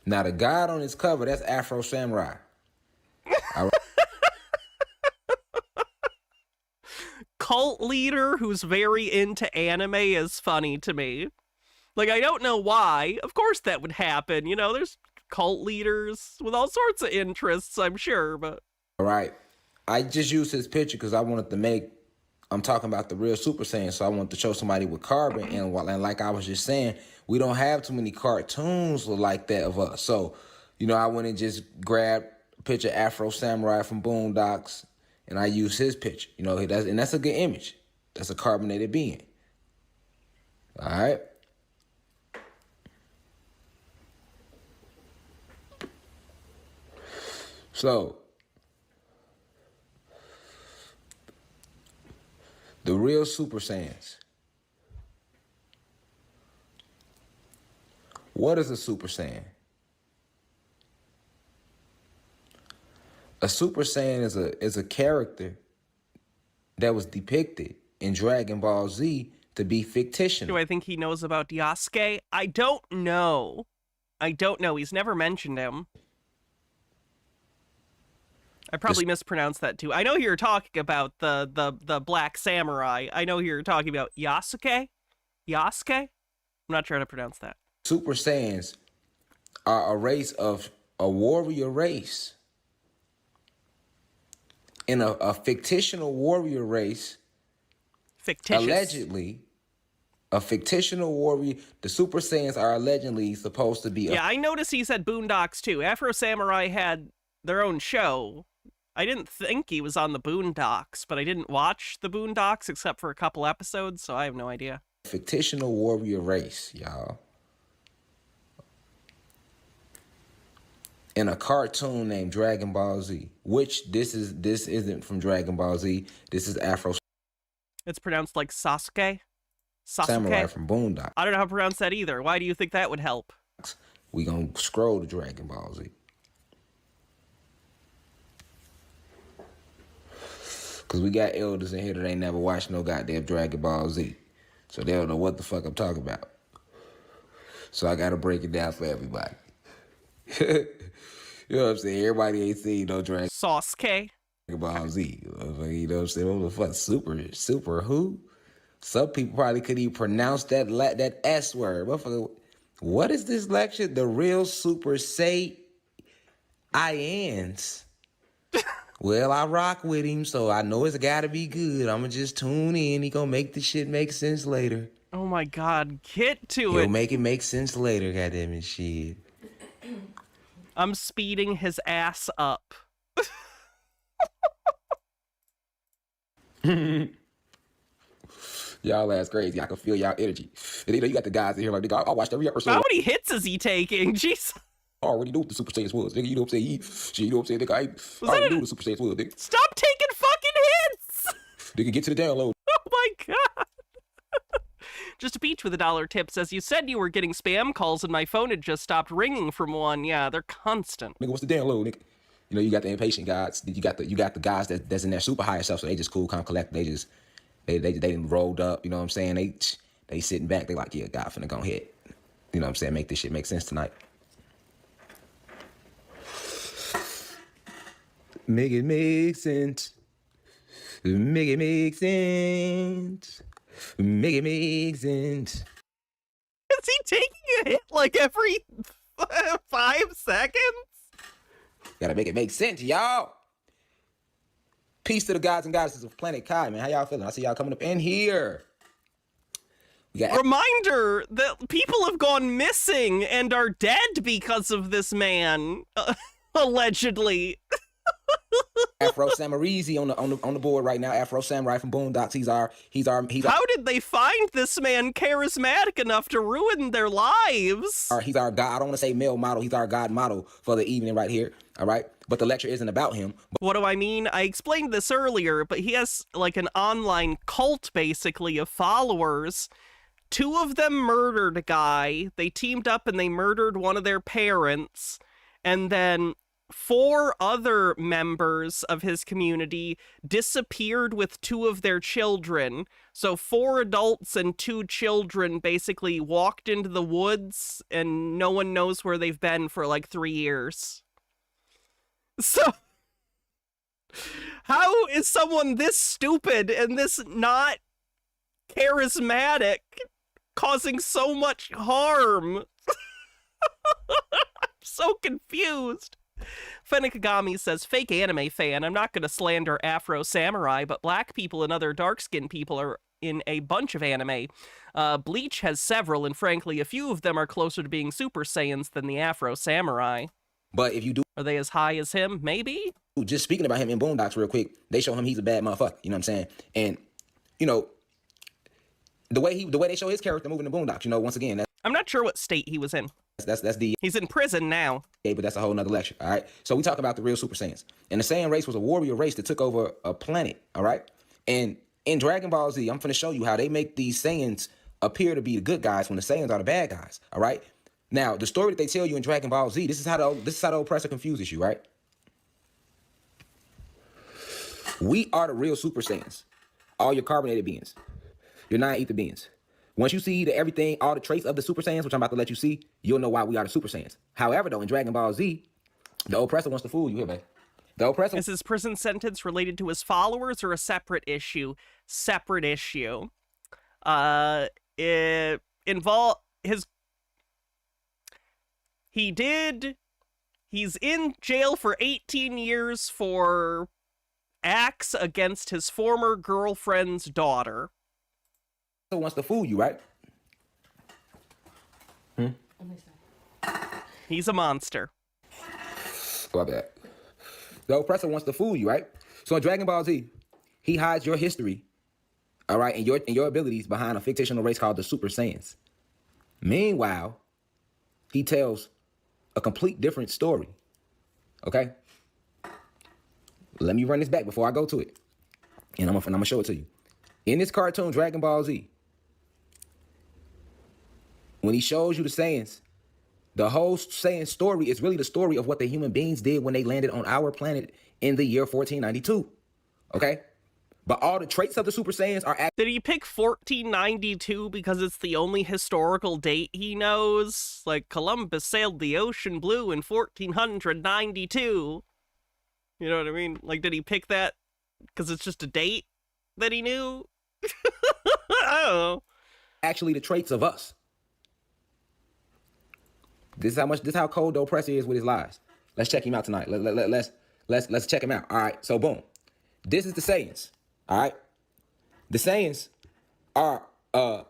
Now, the god on this cover, that's Afro Samurai. All right. Cult leader who's very into anime is funny to me. Like, I don't know why. Of course that would happen. You know, there's cult leaders with all sorts of interests, I'm sure, but... All right. I just used his picture because I wanted to make... I'm talking about the real Super Saiyan, so I wanted to show somebody with carbon. And like I was just saying, we don't have too many cartoons like that of us. So, you know, I went and just grabbed a picture of Afro Samurai from Boondocks, and I used his picture. You know, that's a good image. That's a carbonated being. All right. So, the real Super Saiyans. What is a Super Saiyan? A Super Saiyan is a character that was depicted in Dragon Ball Z to be fictitious. Do I think he knows about Yasuke? I don't know. He's never mentioned him. I probably mispronounced that too. I know you're talking about the Black Samurai. I know you're talking about Yasuke. Yasuke? I'm not sure how to pronounce that. Super Saiyans are a warrior race. In a fictional warrior race. Fictitious. Allegedly, a fictional warrior. The Super Saiyans are allegedly supposed to be... Yeah, I noticed he said Boondocks too. Afro Samurai had their own show. I didn't think he was on the Boondocks, but I didn't watch the Boondocks except for a couple episodes, so I have no idea. Fictional warrior race, y'all. In a cartoon named Dragon Ball Z, which this isn't from Dragon Ball Z. This is Afro It's pronounced like Sasuke. Samurai from Boondock. I don't know how to pronounce that either. Why do you think that would help? We gonna scroll to Dragon Ball Z. Because we got elders in here that ain't never watched no goddamn Dragon Ball Z. So they don't know what the fuck I'm talking about. So I gotta break it down for everybody. You know what I'm saying? Everybody ain't seen no Dragon Ball Z. You know what I'm saying? What the fuck? Super who? Some people probably couldn't even pronounce that S word. What is this lecture? The real Super Saiyans. Well, I rock with him, so I know it's gotta be good. I'ma just tune in. He gonna make the shit make sense later. Oh my god, get to He'll it. make it make sense later, goddammit, shit. I'm speeding his ass up. Y'all ass crazy. I can feel y'all energy. And you got the guys in here like, nigga, I watched every episode. How many hits is he taking? Jeez. I already knew what the Super Saiyans was, nigga. You know what I'm saying? You know what I'm saying, nigga? I already knew what the Super Saiyans was, nigga. Stop taking fucking hits! Nigga, get to the download. Oh my god. Just a Peach with $1 tip says, you said you were getting spam calls and my phone had just stopped ringing from one. Yeah, they're constant. Nigga, what's the download, nigga? You know, you got the impatient guys. You got the guys that's in there super high and stuff, so they just cool, calm, collect. They just they done rolled up, you know what I'm saying? They sitting back, they like, yeah, God finna go ahead. You know what I'm saying? Make this shit make sense tonight. Make it make sense. Make it make sense. Make it make sense. Is he taking a hit like every 5 seconds? Gotta make it make sense, y'all. Peace to the gods and goddesses of Planet Kai, man. How y'all feeling? I see y'all coming up in here. We got Reminder that people have gone missing and are dead because of this man, allegedly. Afro Samarizi on the board right now. Afro Samurai from Boondocks. He's our How did they find this man charismatic enough to ruin their lives? he's our god. I don't want to say male model. He's our god model for the evening right here. All right. But the lecture isn't about him. What do I mean? I explained this earlier, but he has like an online cult basically of followers. 2 of them murdered a guy. They teamed up and they murdered one of their parents. And then 4 other members of his community disappeared with 2 of their children. So 4 adults and 2 children basically walked into the woods and no one knows where they've been for like 3 years. So how is someone this stupid and this not charismatic causing so much harm? I'm so confused. Fennikagami says, fake anime fan. I'm not going to slander Afro Samurai, but black people and other dark-skinned people are in a bunch of anime. Bleach has several, and frankly, a few of them are closer to being Super Saiyans than the Afro Samurai. But if you do, Are they as high as him? Maybe? just speaking about him in Boondocks real quick, they show him he's a bad motherfucker. You know what I'm saying? And you know the way they show his character moving the Boondocks. You know, once again, I'm not sure what state he was in. that's the He's in prison now. but that's a whole nother lecture. All right. So we talk about the real Super Saiyans, and the Saiyan race was a warrior race that took over a planet. All right. And in Dragon Ball Z, I'm finna show you how they make these Saiyans appear to be the good guys when the Saiyans are the bad guys. All right. Now, the story that they tell you in Dragon Ball Z, this is how the oppressor confuses you, right? We are the real Super Saiyans. All your carbonated beings, your non-ether beings. Once you see everything, all the traits of the Super Saiyans, which I'm about to let you see, you'll know why we are the Super Saiyans. However, though, in Dragon Ball Z, the oppressor wants to fool you here, man. The oppressor. Is his prison sentence related to his followers or a separate issue? Separate issue. It involve his. He's in jail for 18 years for acts against his former girlfriend's daughter. Wants to fool you, right? He's a monster. About that. The oppressor wants to fool you, right? So in Dragon Ball Z, he hides your history, all right, and your abilities behind a fictional race called the Super Saiyans. Meanwhile, he tells a complete different story. Okay? Let me run this back before I go to it. And I'm gonna show it to you. In this cartoon, Dragon Ball Z, when he shows you the Saiyans, the whole Saiyan story is really the story of what the human beings did when they landed on our planet in the year 1492. Okay? But all the traits of the Super Saiyans are Did he pick 1492 because it's the only historical date he knows? Like, Columbus sailed the ocean blue in 1492. You know what I mean? Like, did he pick that because it's just a date that he knew? I don't know. actually the traits of us. This is how cold the oppressor is with his lies. Let's check him out tonight. Let's Let's check them out. All right, so boom. This is the Saiyans. All right. The Saiyans are a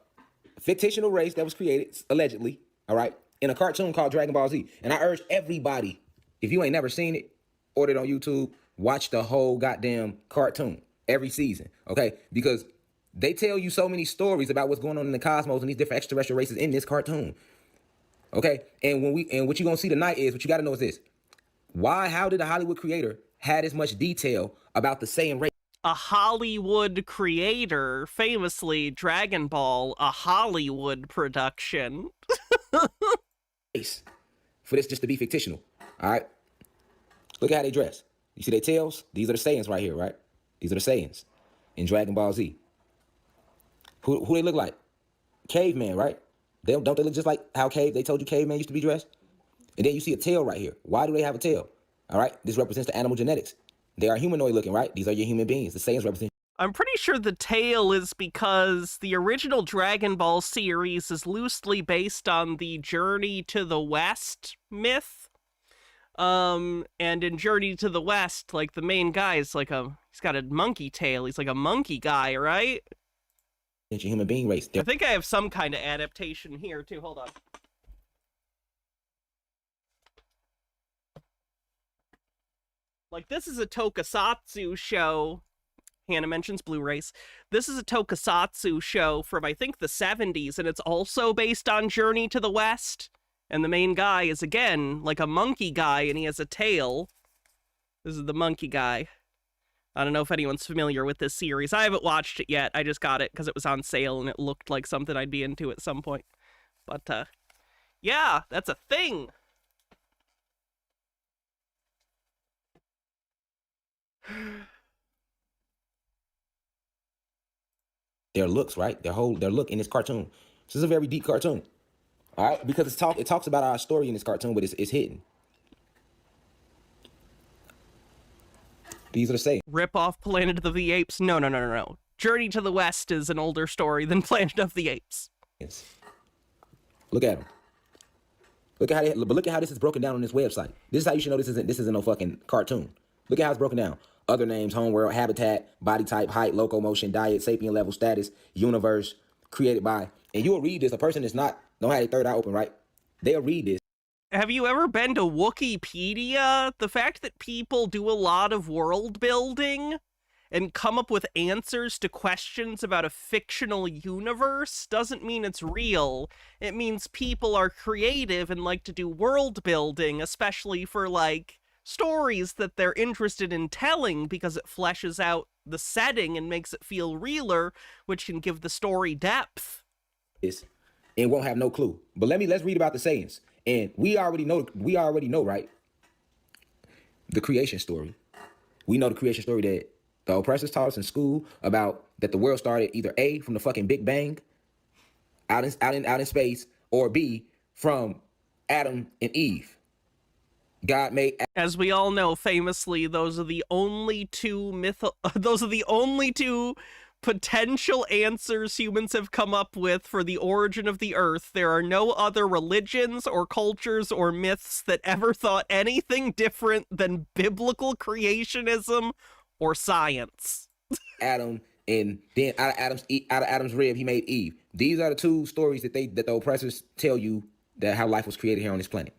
fictional race that was created, allegedly, all right, in a cartoon called Dragon Ball Z. And I urge everybody, if you ain't never seen it, order it on YouTube, watch the whole goddamn cartoon every season, okay? Because they tell you so many stories about what's going on in the cosmos and these different extraterrestrial races in this cartoon. Okay? And what you're gonna see tonight is, what you gotta know is this. How did the Hollywood creator had as much detail about the Saiyan race? A Hollywood creator, famously Dragon Ball, a Hollywood production. For this just to be fictional. All right? Look at how they dress. You see their tails? These are the Saiyans right here, right? These are the Saiyans in Dragon Ball Z. Who they look like? Caveman, right? Don't they look just like how they told you caveman used to be dressed? And then you see a tail right here. Why do they have a tail? All right? This represents the animal genetics. They are humanoid looking, right? These are your human beings. The Saiyans represent. I'm pretty sure the tail is because the original Dragon Ball series is loosely based on the Journey to the West myth. And in Journey to the West, like, the main guy is like he's got a monkey tail. He's like a monkey guy, right? It's your human being race. I think I have some kind of adaptation here, too. Hold on. Like, this is a tokusatsu show. Hannah mentions Blu-rays. This is a tokusatsu show from, I think, the 70s, and it's also based on Journey to the West. And the main guy is, again, like a monkey guy, and he has a tail. This is the monkey guy. I don't know if anyone's familiar with this series. I haven't watched it yet. I just got it because it was on sale, and it looked like something I'd be into at some point. But, yeah, that's a thing. Their looks, right? Their look in this cartoon. This is a very deep cartoon. All right? Because it talks about our story in this cartoon, but it's hidden. These are the same. Rip off Planet of the Apes? No. Journey to the West is an older story than Planet of the Apes. Look at them. Look at how this is broken down on this website. This is how you should know this isn't no fucking cartoon. Look at how it's broken down. Other names: homeworld, habitat, body type, height, locomotion, diet, sapient level, status, universe, created by. And you'll read this. A person that's don't have their third eye open, right? They'll read this. Have you ever been to Wikipedia? The fact that people do a lot of world building and come up with answers to questions about a fictional universe doesn't mean it's real. It means people are creative and like to do world building, especially for, like, stories that they're interested in telling because it fleshes out the setting and makes it feel realer, which can give the story depth. And won't have no clue. But let's read about the Saiyans. And we already know, right? The creation story. We know the creation story that the oppressors taught us in school about that the world started either A, from the fucking Big Bang out in space, or B, from Adam and Eve. God made. As we all know, famously, those are the only two potential answers humans have come up with for the origin of the Earth. There are no other religions or cultures or myths that ever thought anything different than biblical creationism or science. Adam, and then out of Adam's rib, he made Eve. These are the two stories that the oppressors tell you that how life was created here on this planet.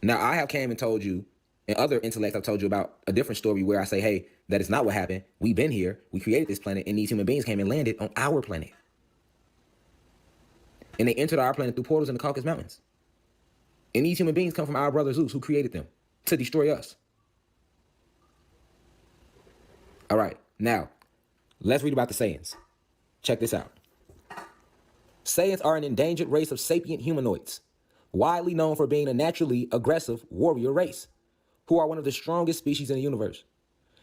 Now, I have came and told you, and other intellects I've told you about a different story where I say, hey, that is not what happened. We've been here. We created this planet, and these human beings came and landed on our planet. And they entered our planet through portals in the Caucasus Mountains. And these human beings come from our brother Zeus, who created them to destroy us. All right, now, let's read about the Saiyans. Check this out. Saiyans are an endangered race of sapient humanoids, widely known for being a naturally aggressive warrior race, who are one of the strongest species in the universe.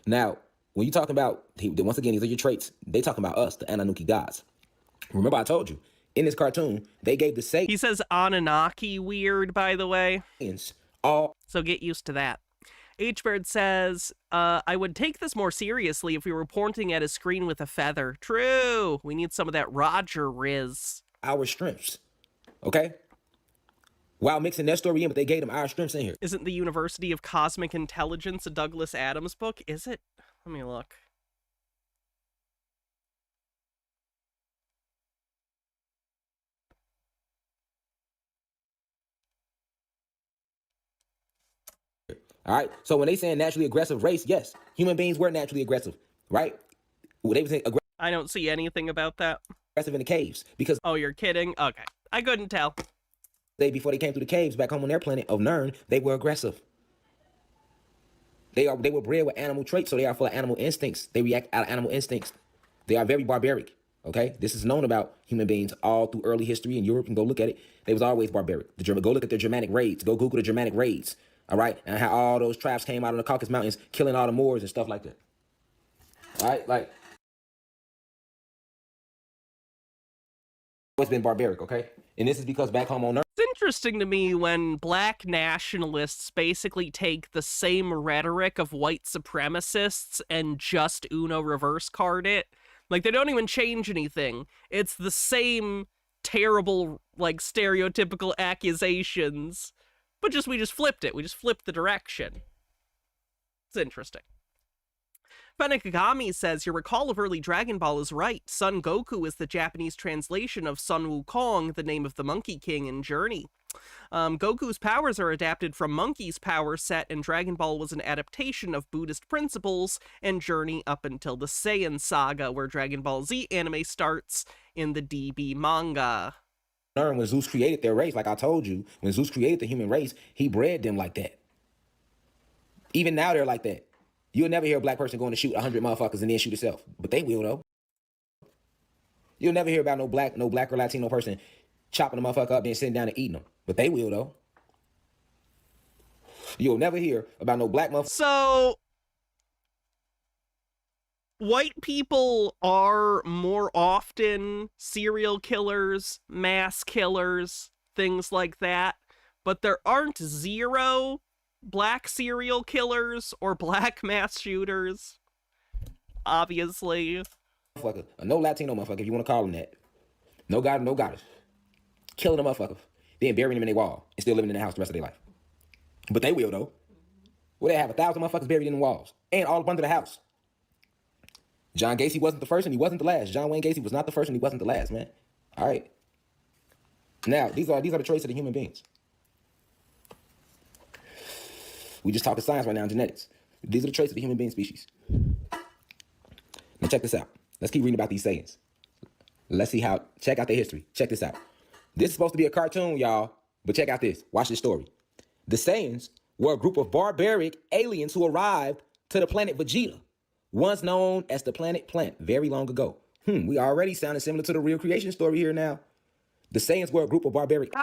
Now, when you're talking about, once again, these are your traits, they talking about us, the Anunnaki gods. Remember I told you, in this cartoon, they gave the Saiyans... He says Anunnaki weird, by the way. So get used to that. H-Bird says, I would take this more seriously if we were pointing at a screen with a feather. True. We need some of that Roger Riz. Our strengths, okay? while mixing their story in, but they gave them our strengths in here. Isn't The University of Cosmic Intelligence a Douglas Adams book? Is it? Let me look. All right. So when they saying naturally aggressive race, yes, human beings were naturally aggressive, right? Well, they was I don't see anything about that. aggressive in the caves because Oh, you're kidding? Okay. I couldn't tell. before they came through the caves back home on their planet of Nern, they were aggressive. They were bred with animal traits, so they are full of animal instincts. They react out of animal instincts. They are very barbaric. Okay, this is known about human beings all through early history in Europe. You can go look at it. They was always barbaric. Go look at their Germanic raids. Go Google the Germanic raids. All right, and how all those tribes came out of the Caucasus Mountains, killing all the Moors and stuff like that. All right, like it's been barbaric. Okay, and this is because back home on Earth. It's interesting to me when black nationalists basically take the same rhetoric of white supremacists and just Uno reverse card it. Like, they don't even change anything. It's the same terrible, like, stereotypical accusations, but we just flipped it. We just flipped the direction. It's interesting. Fenekagami says, your recall of early Dragon Ball is right. Son Goku is the Japanese translation of Sun Wukong, the name of the Monkey King in Journey. Goku's powers are adapted from Monkey's power set, and Dragon Ball was an adaptation of Buddhist principles and Journey up until the Saiyan saga, where Dragon Ball Z anime starts in the DB manga. When Zeus created their race, like I told you, when Zeus created the human race, he bred them like that. Even now they're like that. You'll never hear a black person going to shoot 100 motherfuckers and then shoot itself, but they will though. You'll never hear about no black or Latino person chopping a motherfucker up, then sitting down and eating them, but they will though. You'll never hear about no black motherfucker. So, white people are more often serial killers, mass killers, things like that, but there aren't zero black serial killers or black mass shooters, obviously. No Latino motherfucker, if you want to call them that. No God, no goddess. Killing a motherfucker, then burying them in their wall and still living in the house the rest of their life. But they will though. Well, they have 1,000 motherfuckers buried in the walls and all up under the house. John Gacy wasn't the first and he wasn't the last. John Wayne Gacy was not the first and he wasn't the last, man. All right. Now, these are the traits of the human beings. We just talking science right now and genetics. These are the traits of the human being species. Now check this out. Let's keep reading about these Saiyans. Let's see how, check out their history. Check this out. This is supposed to be a cartoon, y'all, but check out this. Watch this story. The Saiyans were a group of barbaric aliens who arrived to the planet Vegeta, once known as the planet Plant, very long ago. We already sounded similar to the real creation story here now. The Saiyans were a group of barbaric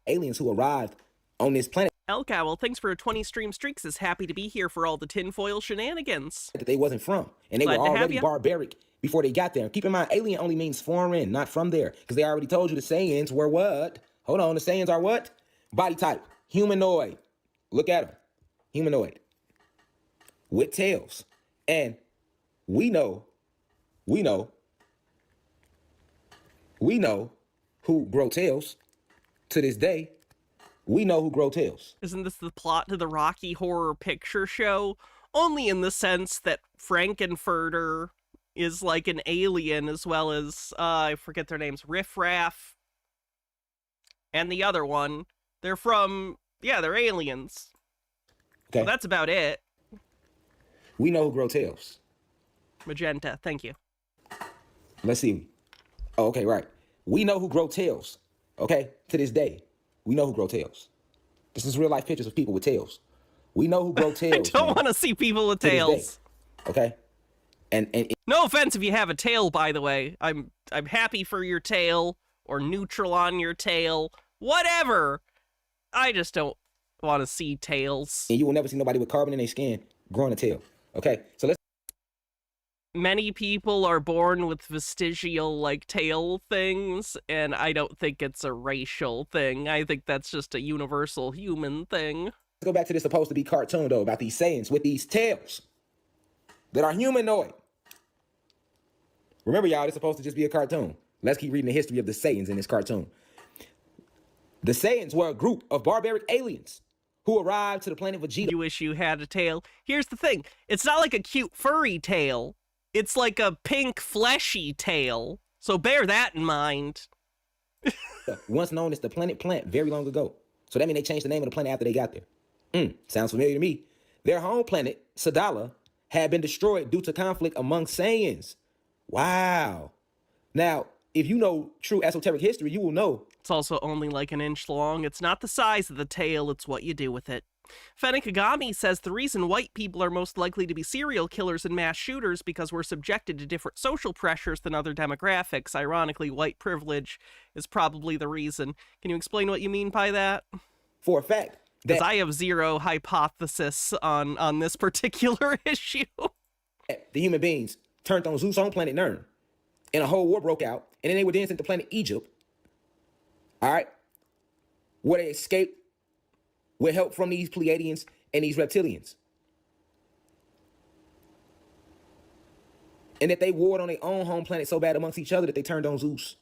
aliens who arrived on this planet. Elcowl, thanks for a 20 stream streaks, is happy to be here for all the tinfoil shenanigans. That they wasn't from, and they were already barbaric before they got there. Keep in mind, alien only means foreign, not from there, because they already told you the Saiyans were what? Hold on, the Saiyans are what? Body type, humanoid. Look at them, humanoid, with tails, and we know who grow tails to this day. We know who grow tails. Isn't this the plot to the Rocky Horror Picture Show? Only in the sense that Frankenfurter is like an alien, as well as, I forget their names, Riff Raff and the other one. They're aliens. Okay. So that's about it. We know who grow tails. Magenta, thank you. Let's see. Oh, okay, right. We know who grow tails. Okay, to this day. We know who grow tails. This is real life pictures of people with tails. We know who grow tails. I don't want to see people with tails. Okay? And no offense if you have a tail, by the way. I'm happy for your tail, or neutral on your tail, whatever. I just don't want to see tails. And you will never see nobody with carbon in their skin growing a tail. Okay? So let's. Many people are born with vestigial, like, tail things, and I don't think it's a racial thing. I think that's just a universal human thing. Let's go back to this supposed to be cartoon, though, about these Saiyans with these tails that are humanoid. Remember, y'all, it's supposed to just be a cartoon. Let's keep reading the history of the Saiyans in this cartoon. The Saiyans were a group of barbaric aliens who arrived to the planet Vegeta. You wish you had a tail. Here's the thing. It's not like a cute furry tail. It's like a pink fleshy tail. So bear that in mind. Once known as the planet Plant very long ago. So that means they changed the name of the planet after they got there. Sounds familiar to me. Their home planet, Sadala, had been destroyed due to conflict among Saiyans. Wow. Now, if you know true esoteric history, you will know. It's also only like an inch long. It's not the size of the tail, it's what you do with it. Fenekagami says the reason white people are most likely to be serial killers and mass shooters because we're subjected to different social pressures than other demographics. Ironically, white privilege is probably the reason. Can you explain what you mean by that? For a fact. Because I have zero hypothesis on this particular issue. The human beings turned on Zeus' home planet Nern, and a whole war broke out, and then they were then sent to planet Egypt, all right, where they escaped with help from these Pleiadians and these reptilians. And that they warred on their own home planet so bad amongst each other that they turned on Zeus.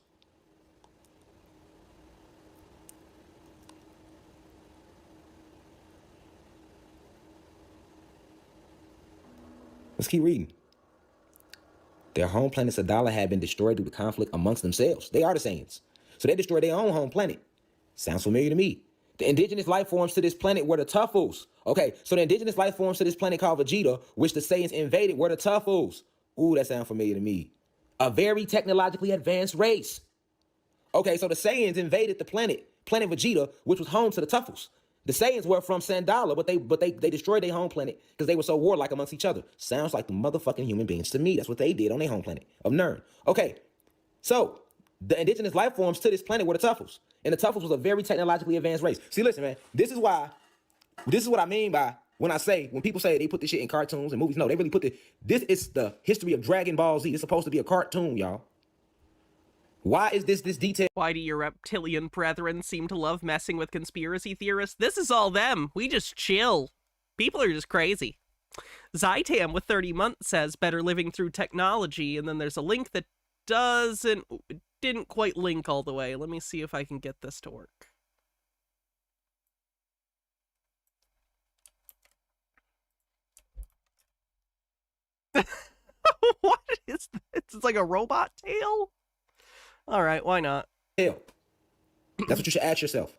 Let's keep reading. Their home planet Sadala had been destroyed due to conflict amongst themselves. They are the Saiyans. So they destroyed their own home planet. Sounds familiar to me. The indigenous life forms to this planet were the Tuffles. Okay, so the indigenous life forms to this planet called Vegeta, which the Saiyans invaded, were the Tuffles. Ooh, that sounds familiar to me. A very technologically advanced race. Okay, so the Saiyans invaded the planet Vegeta, which was home to the Tuffles. The Saiyans were from Sandala, but they destroyed their home planet because they were so warlike amongst each other. Sounds like the motherfucking human beings to me. That's what they did on their home planet of Nern. Okay, so the indigenous life forms to this planet were the Tuffles. And the Tuffles was a very technologically advanced race. See, listen, man, this is what I mean by when people say they put this shit in cartoons and movies. No, they really this is the history of Dragon Ball Z. It's supposed to be a cartoon, y'all. Why is this detail? Why do your reptilian brethren seem to love messing with conspiracy theorists? This is all them. We just chill. People are just crazy. Zytam with 30 months says better living through technology, and then there's a link that didn't quite link all the way. Let me see if I can get this to work. What is this? It's like a robot tail? All right, why not? Hell, that's what you should ask yourself.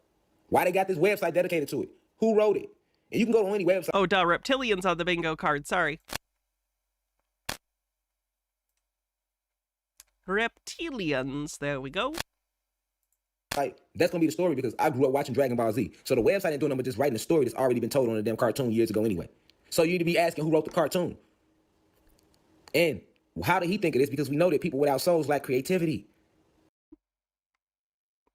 Why they got this website dedicated to it? Who wrote it? And you can go to any website. Oh, duh, reptilians on the bingo card. Sorry. Reptilians. There we go. Like, that's gonna be the story because I grew up watching Dragon Ball Z. So the website ain't doing nothing but just writing a story that's already been told on a damn cartoon years ago anyway. So you need to be asking who wrote the cartoon. And how did he think of this? Because we know that people without souls lack creativity.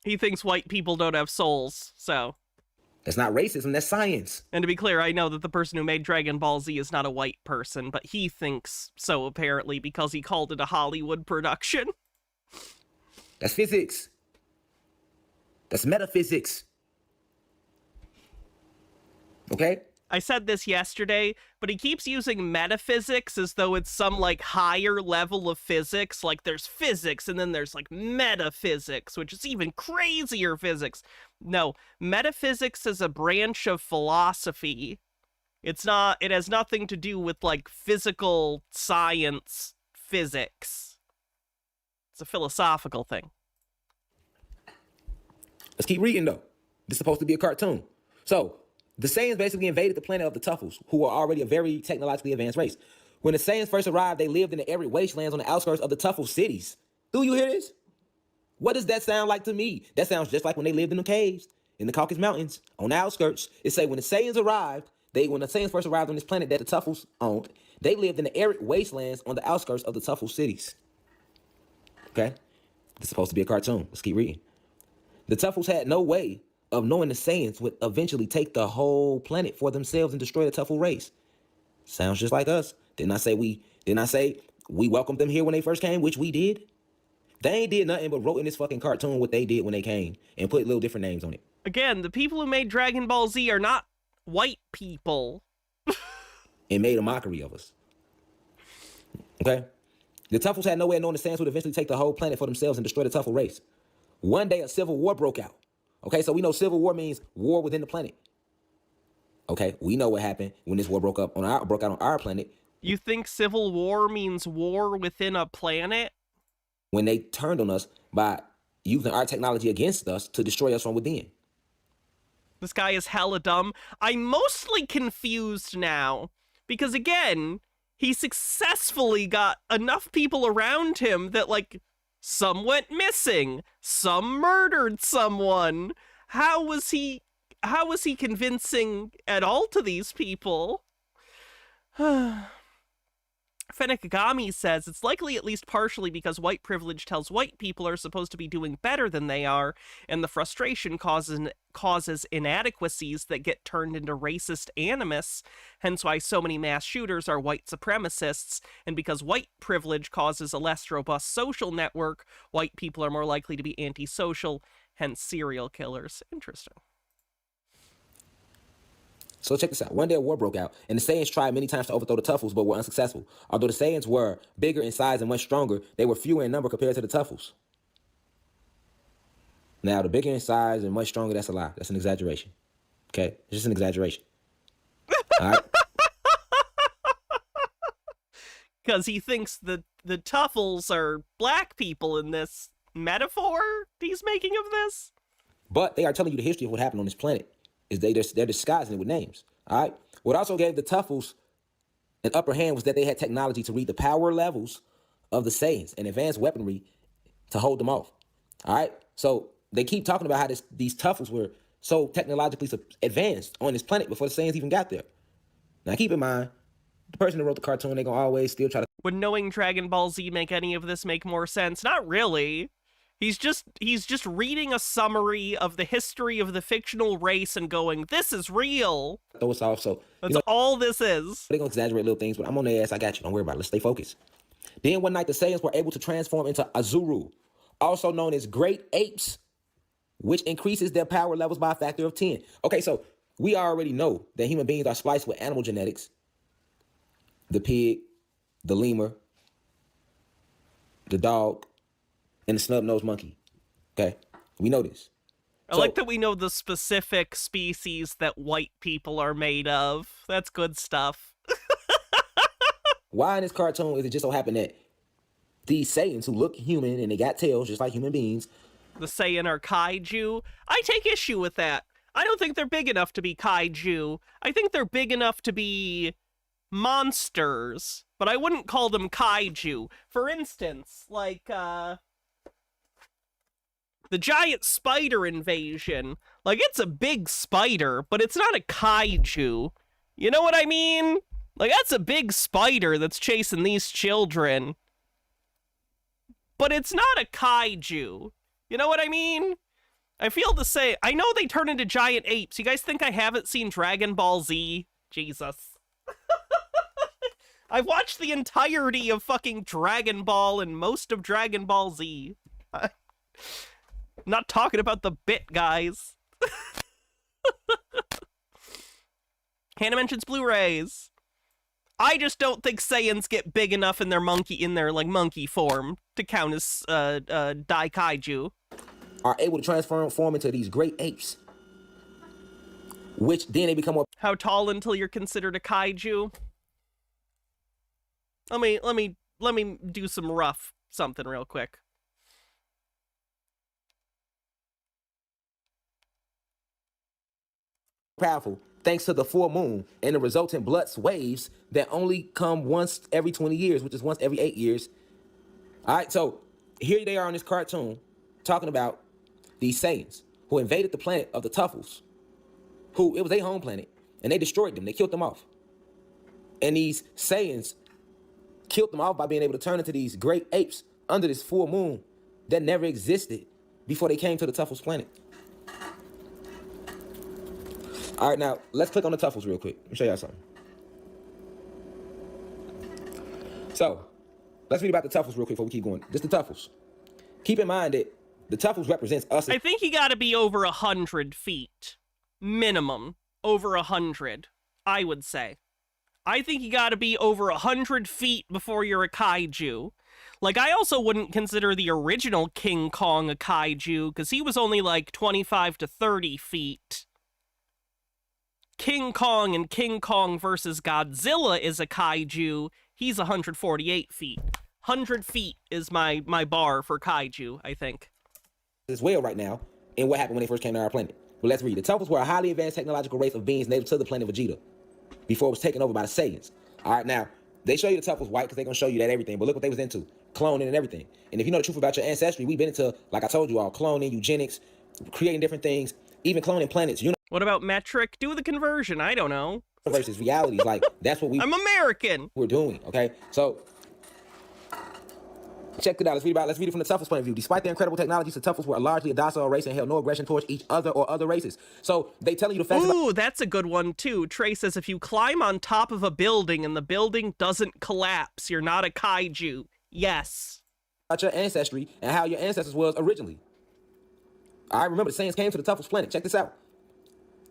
He thinks white people don't have souls, so. That's not racism, that's science. And to be clear, I know that the person who made Dragon Ball Z is not a white person, but he thinks so apparently because he called it a Hollywood production. That's physics. That's metaphysics. Okay? I said this yesterday, but he keeps using metaphysics as though it's some, like, higher level of physics. Like, there's physics, and then there's, like, metaphysics, which is even crazier physics. No, metaphysics is a branch of philosophy. It has nothing to do with, like, physical science physics. It's a philosophical thing. Let's keep reading, though. This is supposed to be a cartoon. So, the Saiyans basically invaded the planet of the Tuffles, who were already a very technologically advanced race. When the Saiyans first arrived, they lived in the arid wastelands on the outskirts of the Tuffle cities. Do you hear this? What does that sound like to me? That sounds just like when they lived in the caves, in the Caucasus Mountains, on the outskirts. It say when the Saiyans arrived, when the Saiyans first arrived on this planet that the Tuffles owned, they lived in the arid wastelands on the outskirts of the Tuffle cities. Okay? This is supposed to be a cartoon. Let's keep reading. The Tuffles had no way of knowing the Saiyans would eventually take the whole planet for themselves and destroy the Tuffle race. Sounds just like us. Didn't I say we welcomed them here when they first came, which we did? They ain't did nothing but wrote in this fucking cartoon what they did when they came and put little different names on it. Again, the people who made Dragon Ball Z are not white people. And made a mockery of us. Okay? The Tuffles had no way of knowing the Saiyans would eventually take the whole planet for themselves and destroy the Tuffle race. One day, a civil war broke out. Okay, so we know civil war means war within the planet. Okay, we know what happened when this war broke out on our planet. You think civil war means war within a planet? When they turned on us by using our technology against us to destroy us from within. This guy is hella dumb. I'm mostly confused now, because again, he successfully got enough people around him that, like, some went missing, some murdered someone. How was he convincing at all to these people? Fenekagami says it's likely at least partially because white privilege tells white people are supposed to be doing better than they are, and the frustration causes inadequacies that get turned into racist animus, hence why so many mass shooters are white supremacists, and because white privilege causes a less robust social network, white people are more likely to be antisocial, hence serial killers. Interesting. So check this out. One day a war broke out, and the Saiyans tried many times to overthrow the Tuffles, but were unsuccessful. Although the Saiyans were bigger in size and much stronger, they were fewer in number compared to the Tuffles. Now, the bigger in size and much stronger, that's a lie. That's an exaggeration. Okay? It's just an exaggeration. All right? Because he thinks the Tuffles are black people in this metaphor he's making of this? But they are telling you the history of what happened on this planet. Is they're disguising it with names. All right. What also gave the Tuffles an upper hand was that they had technology to read the power levels of the Saiyans and advanced weaponry to hold them off. All right. So they keep talking about how these Tuffles were so technologically advanced on this planet before the Saiyans even got there. Now keep in mind, the person that wrote the cartoon, they're gonna always still try to. Would knowing Dragon Ball Z make any of this make more sense? Not really. He's just reading a summary of the history of the fictional race and going, this is real. Throw us off. So that's all this is. They're gonna exaggerate little things, but I'm on their ass. I got you. Don't worry about it. Let's stay focused. Then one night the Saiyans were able to transform into Azuru, also known as great apes, which increases their power levels by a factor of 10. Okay, so we already know that human beings are spliced with animal genetics. The pig, the lemur, the dog, and the snub-nosed monkey. Okay? We know this. I like that we know the specific species that white people are made of. That's good stuff. Why in this cartoon is it just so happen that these Saiyans who look human and they got tails just like human beings. The Saiyan are kaiju? I take issue with that. I don't think they're big enough to be kaiju. I think they're big enough to be monsters, but I wouldn't call them kaiju. For instance, like, the giant spider invasion. Like, it's a big spider, but it's not a kaiju. You know what I mean? Like, that's a big spider that's chasing these children. But it's not a kaiju. You know what I mean? I feel the same. I know they turn into giant apes. You guys think I haven't seen Dragon Ball Z? Jesus. I've watched the entirety of fucking Dragon Ball and most of Dragon Ball Z. Not talking about the bit, guys. Hannah mentions Blu-rays. I just don't think Saiyans get big enough in their monkey form to count as Daikaiju. Are able to transform into these great apes, which then they become more. How tall until you're considered a kaiju? Let me do some rough something real quick. Powerful thanks to the full moon and the resultant blood waves that only come once every 20 years, which is once every 8 years. All right, so here they are on this cartoon talking about these Saiyans who invaded the planet of the Tuffles, who it was their home planet, and they destroyed them. They killed them off. And these Saiyans killed them off by being able to turn into these great apes under this full moon that never existed before they came to the Tuffles planet. All right, now, let's click on the Tuffles real quick. Let me show y'all something. So, let's read about the Tuffles real quick before we keep going. Just the Tuffles. Keep in mind that the Tuffles represents us. I think you gotta be over 100 feet. Minimum. Over 100, I would say. I think you gotta be over 100 feet before you're a kaiju. Like, I also wouldn't consider the original King Kong a kaiju, because he was only like 25 to 30 feet. King Kong and King Kong versus Godzilla is a kaiju. He's 148 feet. 100 feet is my bar for kaiju, I think. As well right now, and what happened when they first came to our planet. Well, let's read. The Tuffles were a highly advanced technological race of beings native to the planet Vegeta before it was taken over by the Saiyans. All right, now, they show you the Tuffles white because they're going to show you that everything, but look what they was into. Cloning and everything. And if you know the truth about your ancestry, we've been into, like I told you all, cloning, eugenics, creating different things, even cloning planets. What about metric? Do the conversion. I don't know. Versus realities. Like, that's what I'm American. we're doing, okay? So, check it out. Let's read it from the Tuffles point of view. Despite their incredible technologies, the Tuffles were largely a docile race and held no aggression towards each other or other races. So, they telling you the facts. Ooh, that's a good one, too. Trey says if you climb on top of a building and the building doesn't collapse, you're not a kaiju. Yes. About your ancestry and how your ancestors was originally. I remember the Saiyans came to the Tuffles planet. Check this out.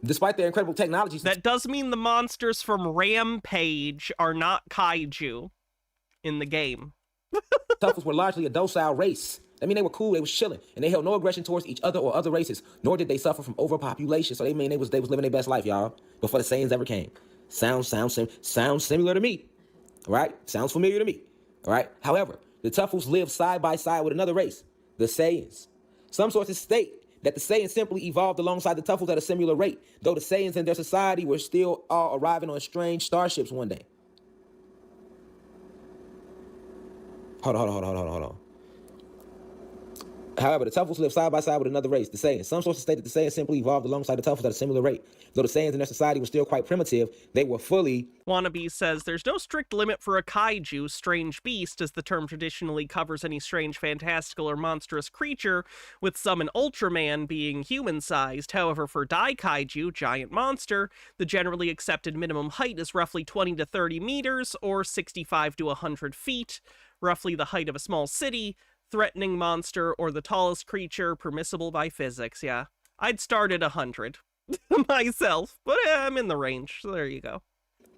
Despite their incredible technologies, That does mean the monsters from Rampage are not kaiju in the game. Tuffles were largely a docile race. I mean, they were cool, they was chilling, and they held no aggression towards each other or other races, nor did they suffer from overpopulation. So they was living their best life, y'all, before the Saiyans ever came. Sounds similar to me, all right? Sounds familiar to me, all right? However, the Tuffles lived side by side with another race, the Saiyans. Some sources state that the Saiyans simply evolved alongside the Tuffles at a similar rate, though the Saiyans and their society were still all arriving on strange starships one day. Hold on. However, the Tuffles lived side by side with another race, the Saiyans. Some sources state that the Saiyans simply evolved alongside the Tuffles at a similar rate. Though the Saiyans and their society were still quite primitive, they were fully... Wannabe says, there's no strict limit for a kaiju, strange beast, as the term traditionally covers any strange, fantastical, or monstrous creature, with some an Ultraman being human-sized. However, for Daikaiju, giant monster, the generally accepted minimum height is roughly 20 to 30 meters, or 65 to 100 feet, roughly the height of a small city, threatening monster, or the tallest creature permissible by physics. Yeah, I'd start at 100 myself, but I'm in the range, so there you go.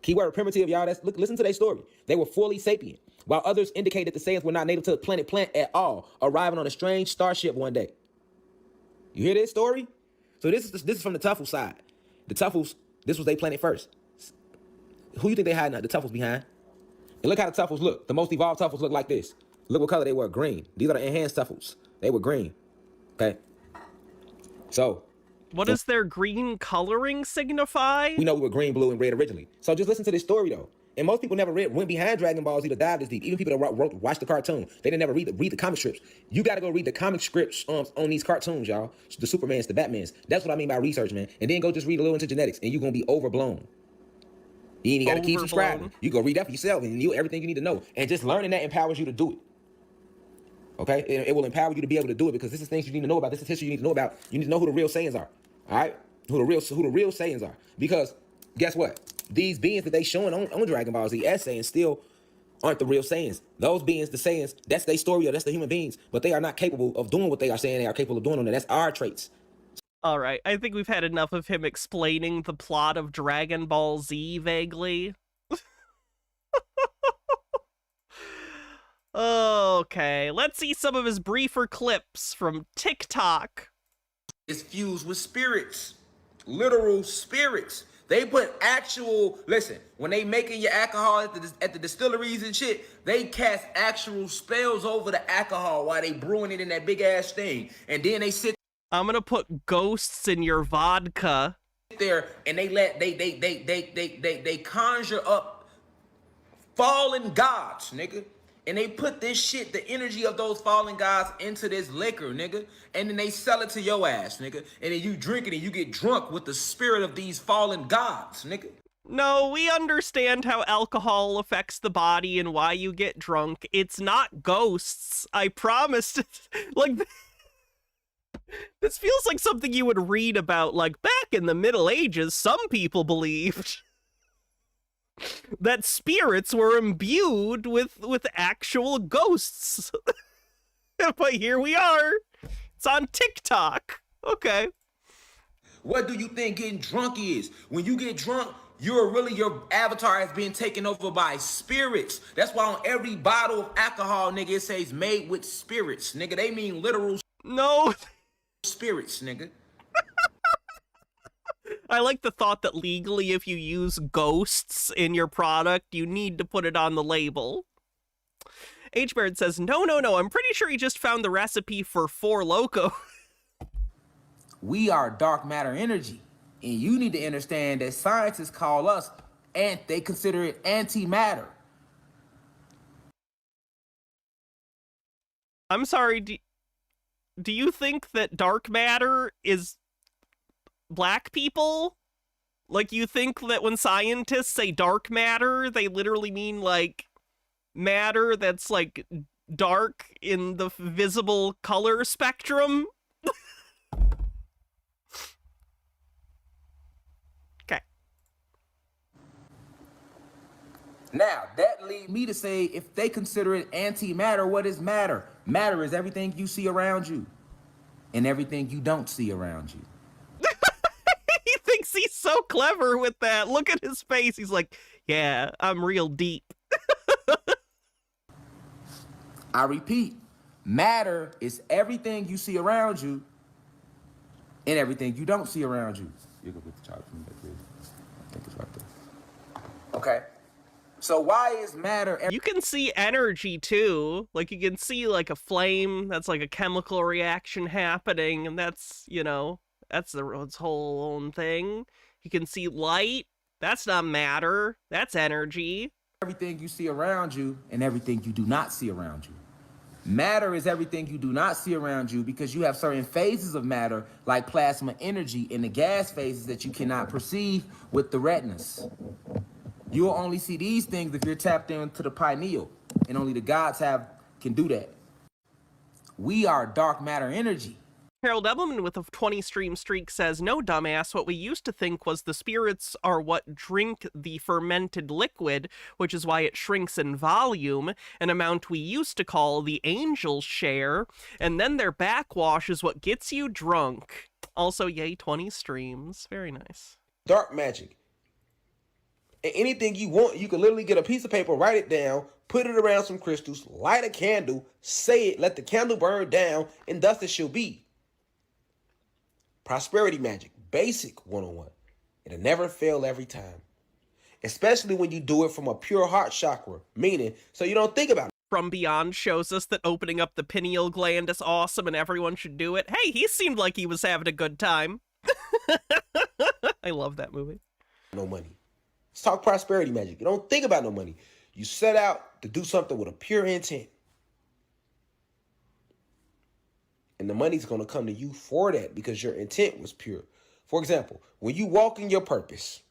Keyword primitive, y'all. Listen to their story. They were fully sapient, while others indicated the Saiyans were not native to the planet Plant at all, arriving on a strange starship one day. You hear this story? So this is from the Tuffle side. The Tuffles, this was their planet first. Who you think they hiding the Tuffles behind? And look how the Tuffles look. The most evolved Tuffles look like this. Look what color they were, green. These are the enhanced Tuffles. They were green. Okay? So... What does their green coloring signify? We know we were green, blue, and red originally. So just listen to this story, though. And most people never went behind Dragon Ball Z to dive this deep. Even people that watched the cartoon, they didn't never read the comic strips. You got to go read the comic strips on these cartoons, y'all. The Supermans, the Batmans. That's what I mean by research, man. And then go just read a little into genetics, and you're going to be overblown. You ain't got to keep subscribing. You go read that for yourself, and everything you need to know. And just learning that empowers you to do it. Okay? It will empower you to be able to do it, because this is things you need to know about. This is history you need to know about. You need to know who the real Saiyans are. All right, who the real Saiyans are, because guess what? These beings that they showing on Dragon Ball Z as Saiyans still aren't the real Saiyans. Those beings, the Saiyans, that's their story, or that's the human beings, but they are not capable of doing what they are saying they are capable of doing on that. That's our traits. All right, I think we've had enough of him explaining the plot of Dragon Ball Z vaguely. Okay, let's see some of his briefer clips from TikTok. It's fused with spirits, literal spirits. They put actual, listen, when they making your alcohol at the distilleries and shit, they cast actual spells over the alcohol while they brewing it in that big ass thing. And then they sit I'm gonna put ghosts in your vodka. there and they conjure up fallen gods, nigga. And they put this shit, the energy of those fallen gods, into this liquor, nigga. And then they sell it to your ass, nigga. And then you drink it and you get drunk with the spirit of these fallen gods, nigga. No, we understand how alcohol affects the body and why you get drunk. It's not ghosts. I promise. Like, this feels like something you would read about, like, back in the Middle Ages, some people believed that spirits were imbued with actual ghosts. But here we are. It's on TikTok. Okay. What do you think getting drunk is? When you get drunk, your avatar is being taken over by spirits. That's why on every bottle of alcohol, nigga, it says made with spirits, nigga. They mean literal No. spirits, nigga. I like the thought that legally, if you use ghosts in your product, you need to put it on the label. H-Bird says, no, I'm pretty sure he just found the recipe for Four Loko. We are dark matter energy. And you need to understand that scientists call us, and they consider it antimatter. I'm sorry, do you think that dark matter is black people? Like, you think that when scientists say dark matter, they literally mean, like, matter that's, like, dark in the visible color spectrum? Okay. Now, that leads me to say, if they consider it antimatter, what is matter? Matter is everything you see around you and everything you don't see around you. He thinks he's so clever with that. Look at his face. He's like, yeah, I'm real deep. I repeat, matter is everything you see around you and everything you don't see around you. You can put the charge from back there. I think it's right there. Okay. So why is matter? You can see energy too. Like, you can see like a flame. That's like a chemical reaction happening. And that's, you know, that's its whole own thing. You can see light. That's not matter. That's energy. Everything you see around you and everything you do not see around you. Matter is everything you do not see around you because you have certain phases of matter like plasma energy in the gas phases that you cannot perceive with the retinas. You'll only see these things if you're tapped into the pineal, and only the gods can do that. We are dark matter energy. Harold Edelman with a 20 stream streak says, no, dumbass, what we used to think was the spirits are what drink the fermented liquid, which is why it shrinks in volume, an amount we used to call the angel's share, and then their backwash is what gets you drunk. Also, yay, 20 streams. Very nice. Dark magic. And anything you want, you can literally get a piece of paper, write it down, put it around some crystals, light a candle, say it, let the candle burn down, and thus it shall be. Prosperity magic, basic 101. It'll never fail every time. Especially when you do it from a pure heart chakra, meaning so you don't think about it. From Beyond shows us that opening up the pineal gland is awesome and everyone should do it. Hey, he seemed like he was having a good time. I love that movie. No money. Let's talk prosperity magic. You don't think about no money. You set out to do something with a pure intent. And the money's going to come to you for that because your intent was pure. For example, when you walk in your purpose,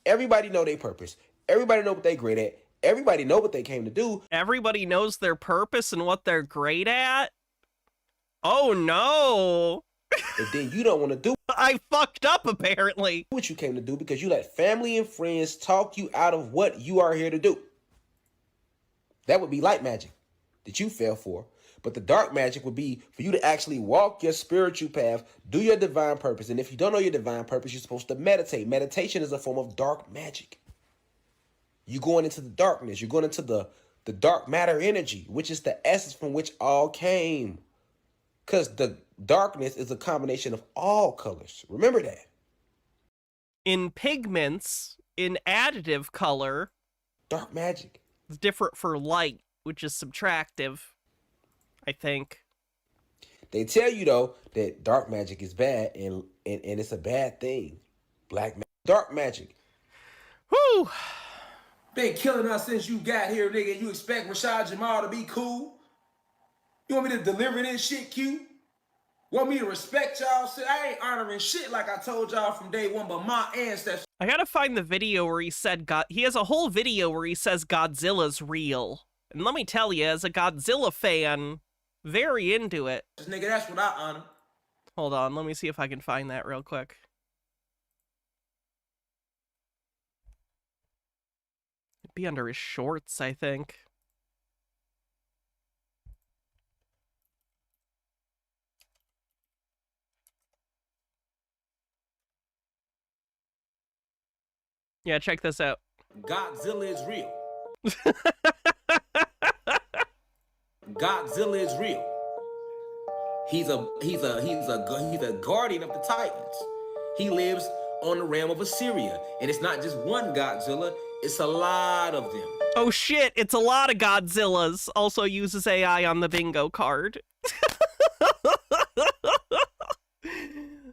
everybody know their purpose. Everybody know what they great at. Everybody know what they came to do. Everybody knows their purpose and what they're great at? Oh no! But then you don't want to do I fucked up apparently. what you came to do because you let family and friends talk you out of what you are here to do. That would be light magic that you fell for. But the dark magic would be for you to actually walk your spiritual path, do your divine purpose. And if you don't know your divine purpose, you're supposed to meditate. Meditation is a form of dark magic. You're going into the darkness. You're going into the dark matter energy, which is the essence from which all came. Because the darkness is a combination of all colors. Remember that. In pigments, in additive color, Dark magic. it's different for light, which is subtractive, I think. They tell you, though, that dark magic is bad and it's a bad thing. Black magic. Dark magic. Whew! Been killing us since you got here, nigga. You expect Rashad Jamal to be cool? You want me to deliver this shit, Q? Want me to respect y'all? Shit, I ain't honoring shit like I told y'all from day one, but my ancestors. I gotta find the video where he said he has a whole video where he says Godzilla's real. And let me tell you, as a Godzilla fan, very into it. Nigga, that's what I honor. Hold on, let me see if I can find that real quick. It'd be under his shorts, I think. Yeah, check this out. Godzilla is real. Godzilla is real. He's a guardian of the Titans. He lives on the realm of Assyria, and it's not just one Godzilla, it's a lot of them. Oh shit, it's a lot of Godzillas. Also uses AI on the bingo card.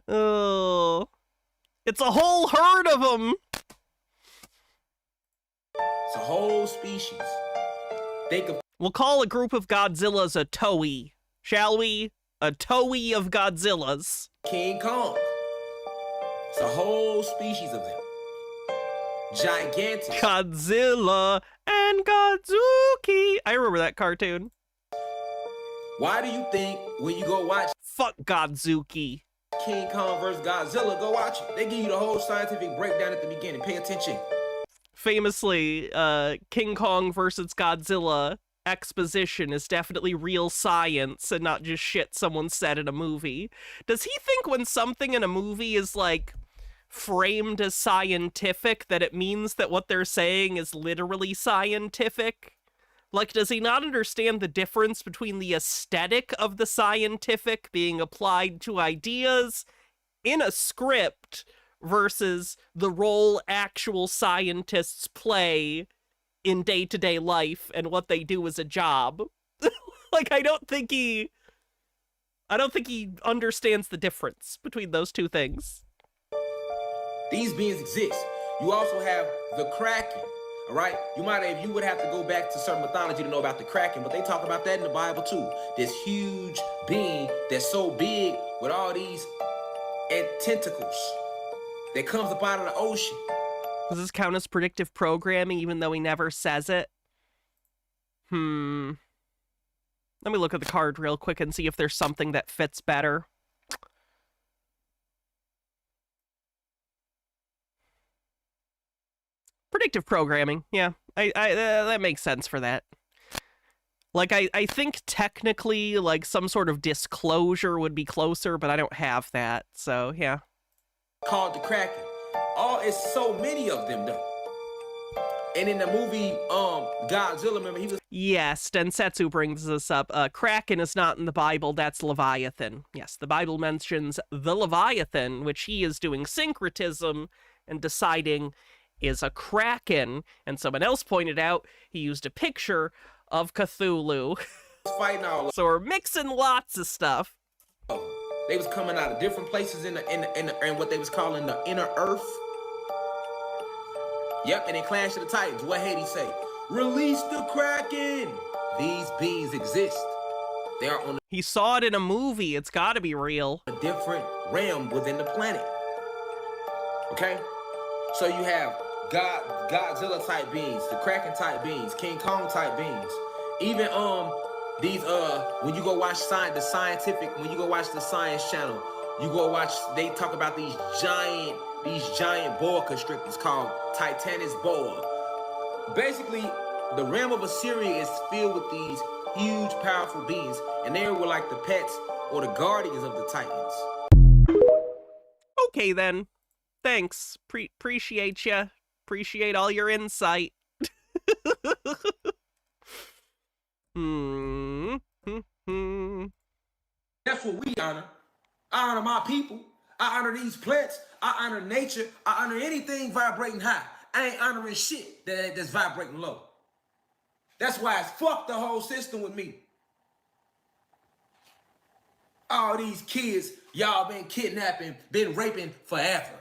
Oh. It's a whole herd of them. It's a whole species. Think of We'll call a group of Godzillas a Toei, shall we? A Toei of Godzillas. King Kong. It's a whole species of them. Gigantic. Godzilla and Godzuki. I remember that cartoon. Why do you think when you go watch Fuck Godzuki. King Kong versus Godzilla, go watch it? They give you the whole scientific breakdown at the beginning. Pay attention. Famously, King Kong versus Godzilla exposition is definitely real science and not just shit someone said in a movie. Does he think when something in a movie is, like, framed as scientific that it means that what they're saying is literally scientific? Like, does he not understand the difference between the aesthetic of the scientific being applied to ideas in a script versus the role actual scientists play in day-to-day life and what they do as a job? Like, I don't think he understands the difference between those two things. These beings exist. You also have the Kraken, all right? You would have to go back to certain mythology to know about the Kraken, but they talk about that in the Bible too. This huge being that's so big with all these tentacles that comes up out of the ocean. Does this count as predictive programming even though he never says it? Let me look at the card real quick and see if there's something that fits better. Predictive programming, yeah. I that makes sense for that. Like, I think technically, like, some sort of disclosure would be closer, but I don't have that, so, yeah. Called the Kraken. It's so many of them, though. And in the movie, Godzilla, remember, he was... Yes, Densetsu brings this up. Kraken is not in the Bible, that's Leviathan. Yes, the Bible mentions the Leviathan, which he is doing syncretism and deciding is a Kraken. And someone else pointed out he used a picture of Cthulhu. Fighting all So we're mixing lots of stuff. They was coming out of different places in what they was calling the inner earth. Yep, and they clashed to the Titans. What Hades say? Release the Kraken! These beings exist. They are on He saw it in a movie. It's gotta be real. a different realm within the planet. Okay? So you have Godzilla type beings, the Kraken type beings, King Kong type beings. Even these when you go watch when you go watch the Science Channel, you go watch, they talk about these giant boa constrictors called Titanus boa. Basically, the realm of Assyria is filled with these huge, powerful beings, and they were like the pets or the guardians of the Titans. Okay, then. Thanks. Appreciate ya. Appreciate all your insight. That's what we honor. I honor my people. I honor these plants. I honor nature. I honor anything vibrating high. I ain't honoring shit that's vibrating low. That's why it's fuck the whole system with me. All these kids, y'all been kidnapping, been raping forever.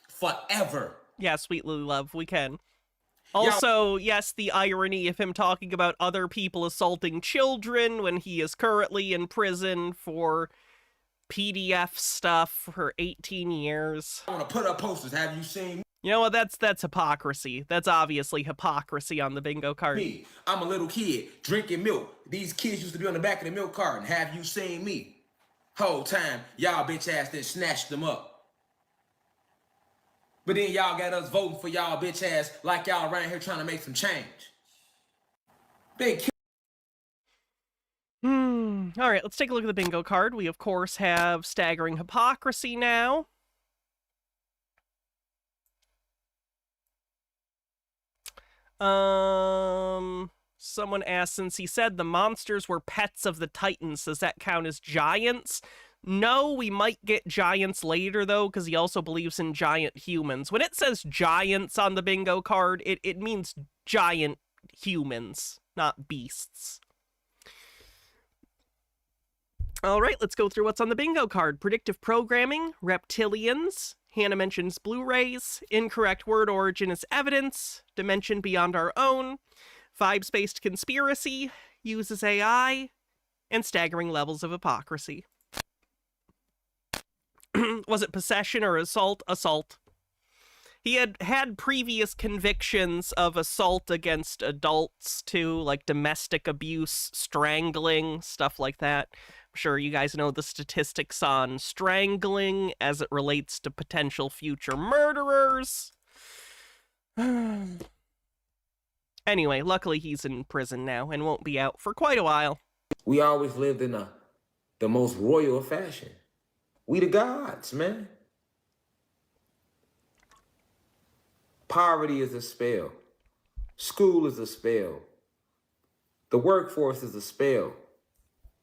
Forever. Yeah, sweet Lily Love, we can. Also, yes, the irony of him talking about other people assaulting children when he is currently in prison for PDF stuff for 18 years. I want to put up posters. Have you seen You know what? That's hypocrisy. That's obviously hypocrisy on the bingo card. me? I'm a little kid drinking milk. These kids used to be on the back of the milk carton. Have you seen me? Whole time, y'all bitch ass then snatched them up. But then y'all got us voting for y'all bitch ass like y'all around here trying to make some change. Big All right, let's take a look at the bingo card. We, of course, have staggering hypocrisy now. Someone asked, since he said the monsters were pets of the Titans, does that count as giants? No, we might get giants later, though, because he also believes in giant humans. When it says giants on the bingo card, it means giant humans, not beasts. All right, let's go through what's on the bingo card. Predictive programming, reptilians, Hannah mentions Blu-rays, incorrect word origin is evidence, dimension beyond our own, vibes-based conspiracy, uses AI, and staggering levels of hypocrisy. Was it possession or assault? Assault. He had previous convictions of assault against adults, too, like domestic abuse, strangling, stuff like that. I'm sure you guys know the statistics on strangling as it relates to potential future murderers. Anyway, luckily he's in prison now and won't be out for quite a while. We always lived in the most royal fashion. We the gods, man. Poverty is a spell. School is a spell. The workforce is a spell.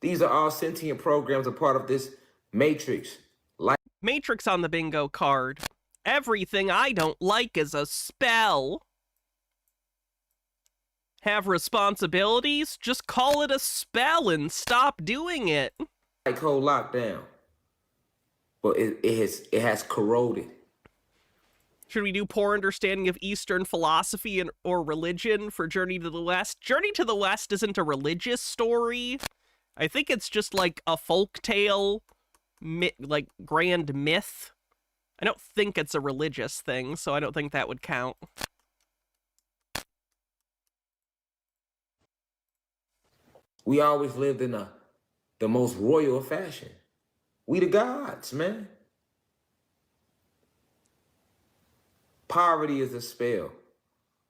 These are all sentient programs, a part of this matrix. Matrix on the bingo card. Everything I don't like is a spell. Have responsibilities? Just call it a spell and stop doing it. Like whole lockdown. But it has corroded. Should we do poor understanding of Eastern philosophy or religion for Journey to the West? Journey to the West isn't a religious story. I think it's just like a folk tale, like grand myth. I don't think it's a religious thing, so I don't think that would count. We always lived in the most royal fashion. We the gods, man. Poverty is a spell.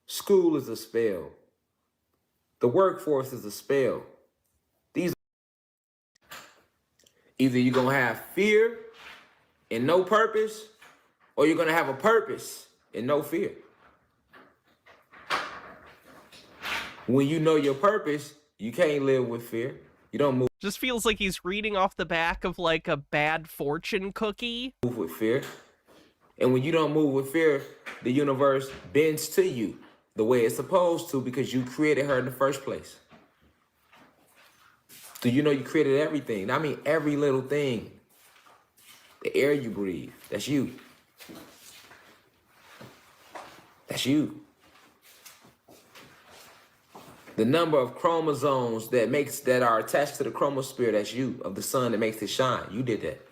School is a spell. The workforce is a spell. Either you're going to have fear and no purpose, or you're going to have a purpose and no fear. When you know your purpose, you can't live with fear. You don't move Just feels like he's reading off the back of like a bad fortune cookie. with fear. And when you don't move with fear, the universe bends to you the way it's supposed to because you created her in the first place. So you know you created everything. I mean, every little thing. The air you breathe, that's you. That's you. The number of chromosomes that are attached to the chromosphere, that's you, of the sun that makes it shine. You did that.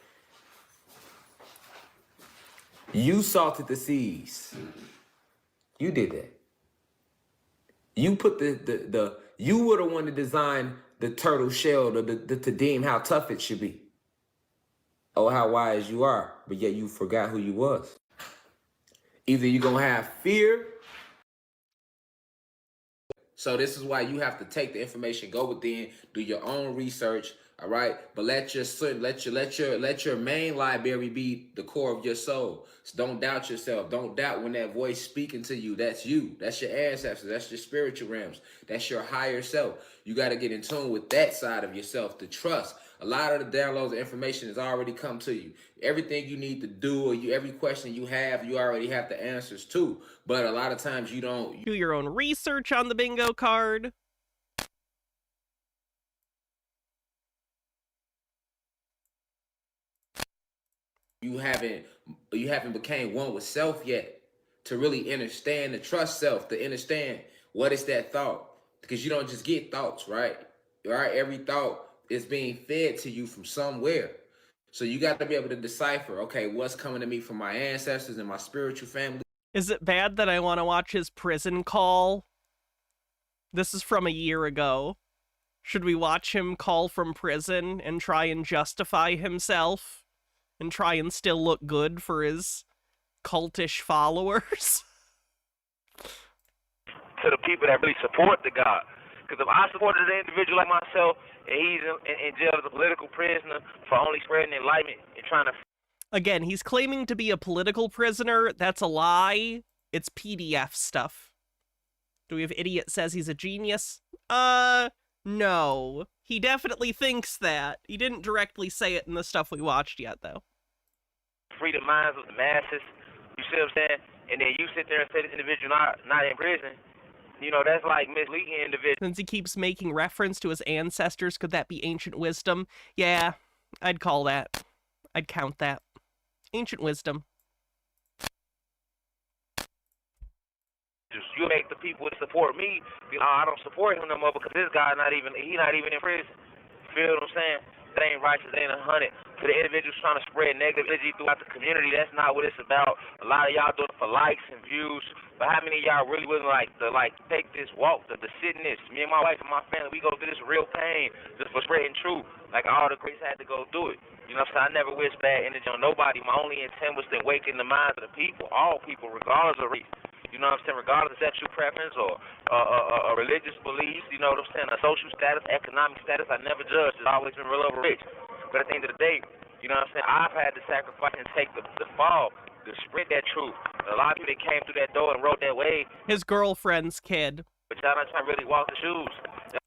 You salted the seas. You did that. You put you were the one to design the turtle shell to deem how tough it should be. Oh, how wise you are, but yet you forgot who you was. Either you're going to have fear. So this is why you have to take the information, go within, do your own research, all right? But let your main library be the core of your soul. So don't doubt yourself. Don't doubt when that voice speaking to you. That's you. That's your ancestors. That's your spiritual realms. That's your higher self. You got to get in tune with that side of yourself, to trust. A lot of the downloads of information has already come to you. Everything you need to do, or every question you have, you already have the answers to. But a lot of times you don't. Do your own research on the bingo card. You haven't became one with self yet to really understand, to trust self, to understand what is that thought. Because you don't just get thoughts, right? Right? Every thought is being fed to you from somewhere. So you got to be able to decipher, okay, what's coming to me from my ancestors and my spiritual family. Is it bad that I want to watch his prison call? This is from a year ago. Should we watch him call from prison and try and justify himself? And try and still look good for his cultish followers? To the people that really support the God. Because if I supported an individual like myself, and he's in jail as a political prisoner for only spreading enlightenment and trying to... Again, he's claiming to be a political prisoner. That's a lie. It's PDF stuff. Do we have idiot says he's a genius? No. He definitely thinks that. He didn't directly say it in the stuff we watched yet, though. Free the minds of the masses. You see what I'm saying? And then you sit there and say this individual not in prison. You know, that's like misleading individuals. Since he keeps making reference to his ancestors, could that be ancient wisdom? Yeah, I'd call that. I'd count that. Ancient wisdom. You make the people that support me be like, oh, I don't support him no more because this guy not even in prison. Feel what I'm saying? That ain't righteous, that ain't 100. To the individuals trying to spread negative energy throughout the community, that's not what it's about. A lot of y'all do it for likes and views, but how many of y'all really willing to take this walk, to sit in this? Me and my wife and my family, we go through this real pain just for spreading truth. Like all the greats had to go through it. You know what I'm saying? I never wish bad energy on nobody. My only intent was to awaken the minds of the people, all people, regardless of race. You know what I'm saying? Regardless of sexual preference or religious beliefs, you know what I'm saying? A social status, economic status, I never judged. It's always been real over rich. But at the end of the day, you know what I'm saying? I've had to sacrifice and take the fall to spread that truth. A lot of people that came through that door and rode that wave. His girlfriend's kid. But y'all not trying to really walk the shoes.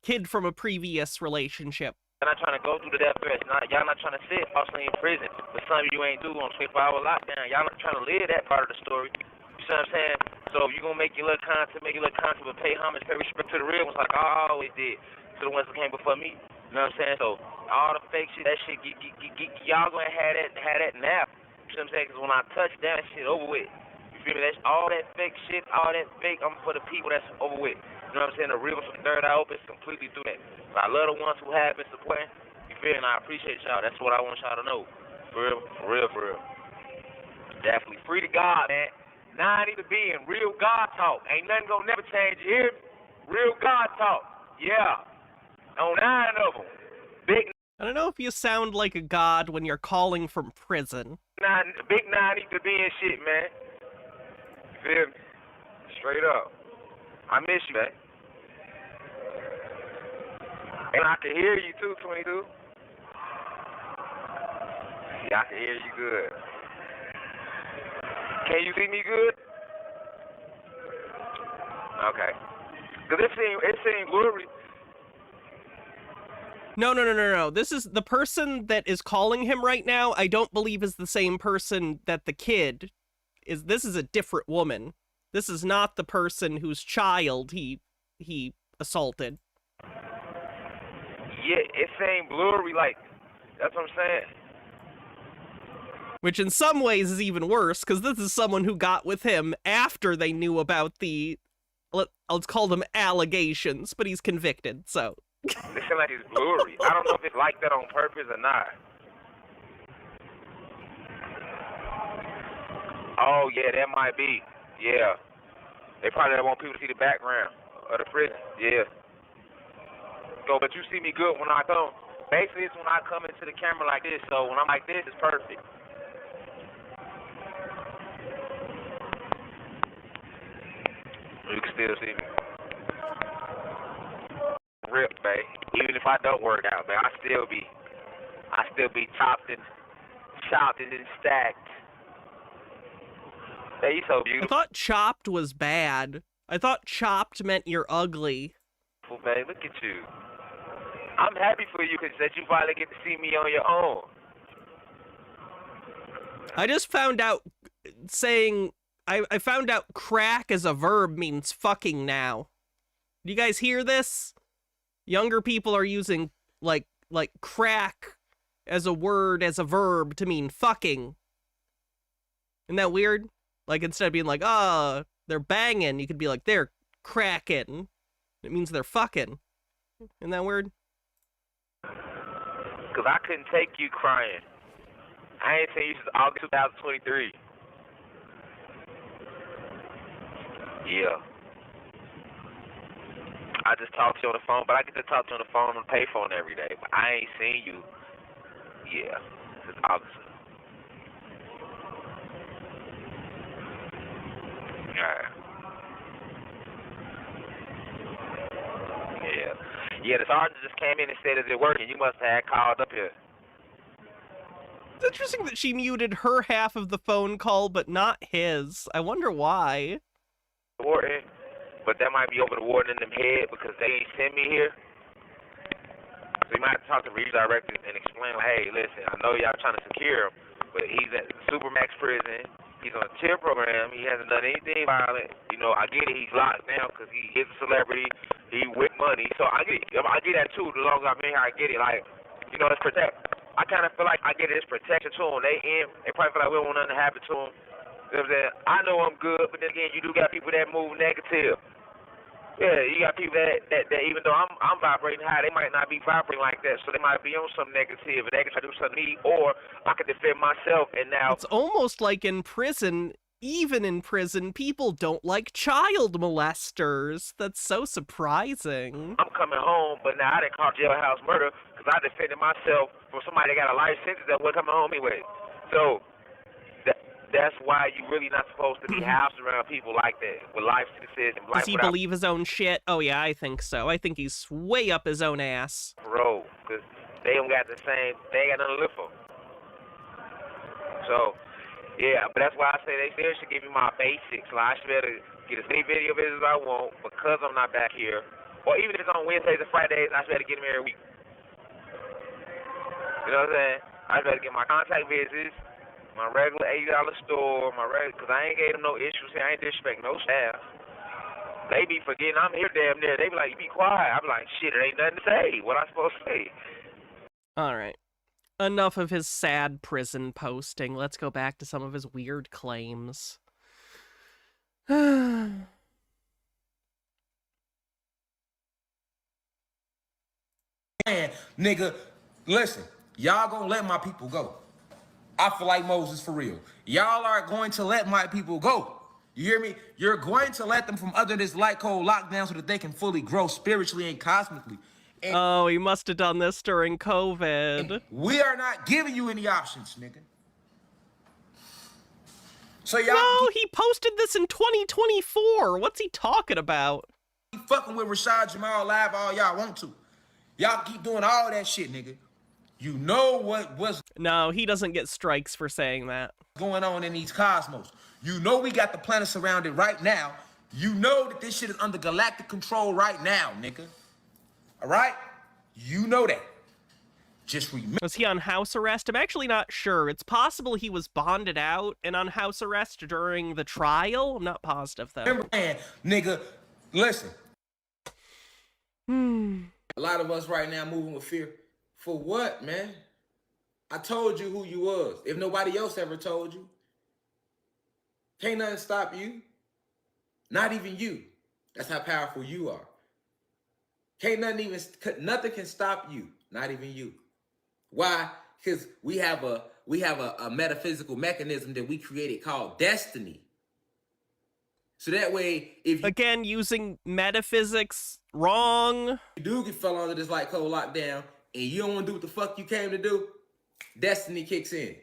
Kid from a previous relationship. Y'all not trying to go through the death threats. Y'all not trying to sit also in prison. But some of you ain't do on 24-hour lockdown. Y'all not trying to live that part of the story. You see what I'm saying? So if you're going to make your little content, but pay homage, pay respect to the real ones like I always did to the ones that came before me. You know what I'm saying? So all the fake shit, that shit, y'all going to have that nap. You see what I'm saying? Because when I touch down, that shit over with. You feel me? That's all that fake shit, all that fake, I'm for the people that's over with. You know what I'm saying? The real ones from Third Eye Open is completely through that. But I love the ones who have been supporting. You feel me? And I appreciate y'all. That's what I want y'all to know. For real, for real, for real. Definitely. Free to God, man. Now I need to be in real God talk. Ain't nothing gonna never change here. Real God talk. Yeah. On 9 of them. Big I don't know if you sound like a god when you're calling from prison. Big 9 need to be in shit, man. Feel me? Straight up. I miss you, man. And I can hear you too, 22. Yeah, I can hear you good. Can you see me good? Okay. Because it seemed blurry. No. This is the person that is calling him right now. I don't believe is the same person that the kid is. This is a different woman. This is not the person whose child he assaulted. Yeah, it seemed blurry. Like that's what I'm saying. Which in some ways is even worse, because this is someone who got with him after they knew about the, let's call them allegations, but he's convicted, so. It seems like it's blurry. I don't know if it's like that on purpose or not. Oh, yeah, that might be. Yeah. They probably don't want people to see the background of the prison. Yeah. So, but you see me good when I come. Basically, it's when I come into the camera like this, so when I'm like this, it's perfect. You can still see me. Rip, babe. Even if I don't work out, babe, I still be chopped and stacked. Hey, you so beautiful. I thought chopped was bad. I thought chopped meant you're ugly. Babe, look at you. I'm happy for you because that you finally get to see me on your own. I just found out saying I found out crack as a verb means fucking now. Do you guys hear this? Younger people are using like crack as a word, as a verb to mean fucking. Isn't that weird? Like instead of being like, oh, they're banging, you could be like, they're cracking. It means they're fucking. Isn't that weird? Because I couldn't take you crying. I ain't seen you since August 2023. Yeah. I just talk to you on the phone, but I get to talk to you on the phone on the payphone every day. But I ain't seen you, yeah, since August. Yeah, the sergeant just came in and said, is it working? You must have called up here. It's interesting that she muted her half of the phone call, but not his. I wonder why. Warden, but that might be over the warden in them head because they ain't send me here. So you might have to talk to redirectors and explain, like, hey, listen, I know y'all trying to secure him, but he's at Supermax prison. He's on a tier program. He hasn't done anything violent. You know, I get it. He's locked down because he is a celebrity. He with money. So I get it. I get that too. The longer I've been here, I get it. Like, you know, it's protect. I kind of feel like I get it. It's protection to them. They probably feel like we don't want nothing to happen to them. You know what I'm saying? I know I'm good, but then again, you do got people that move negative. Yeah, you got people that even though I'm vibrating high, they might not be vibrating like that, so they might be on some negative, and they can try to do something to me, or I can defend myself, and now... It's almost like in prison, even in prison, people don't like child molesters. That's so surprising. I'm coming home, but now I didn't call jailhouse murder, because I defended myself from somebody that got a life sentence that wasn't coming home anyway. So... That's why you really not supposed to be housed around people like that with life sentences and life. Does he believe his own shit? Oh yeah, I think so. I think he's way up his own ass. Bro, because they don't got the same. They ain't got nothing to live for. So, yeah, but that's why I say they still should give me my basics. Like I should be able to get as many video visits as I want because I'm not back here. Or even if it's on Wednesdays and Fridays, I should be able to get them every week. You know what I'm saying? I should be able to get my contact visits. My regular $80 store, because I ain't gave them no issues here. I ain't disrespect no staff. They be forgetting I'm here damn near. They be like, you be quiet. I be like, shit, it ain't nothing to say. What I supposed to say? All right. Enough of his sad prison posting. Let's go back to some of his weird claims. Man, nigga, listen, y'all gonna let my people go. I feel like Moses for real. Y'all are going to let my people go. You hear me? You're going to let them from under this light cold lockdown so that they can fully grow spiritually and cosmically. And oh, he must have done this during COVID. we are not giving you any options, nigga. So y'all No, he posted this in 2024. What's he talking about? keep fucking with Rashad Jamal live all y'all want to. Y'all keep doing all that shit, nigga. You know what's No, he doesn't get strikes for saying that. going on in these cosmos. You know we got the planet surrounded right now. You know that this shit is under galactic control right now, nigga. All right? You know that. Just remember. Was he on house arrest? I'm actually not sure. It's possible he was bonded out and on house arrest during the trial. I'm not positive, though. Remember, man, nigga, listen. A lot of us right now moving with fear. For what, man? I told you who you was. If nobody else ever told you, can't nothing stop you. Not even you. That's how powerful you are. Nothing can stop you. Not even you. Why? Because we have a metaphysical mechanism that we created called destiny. So that way, if you Again, using metaphysics wrong. do get fell under this light cold lockdown and you don't want to do what the fuck you came to do, destiny kicks in.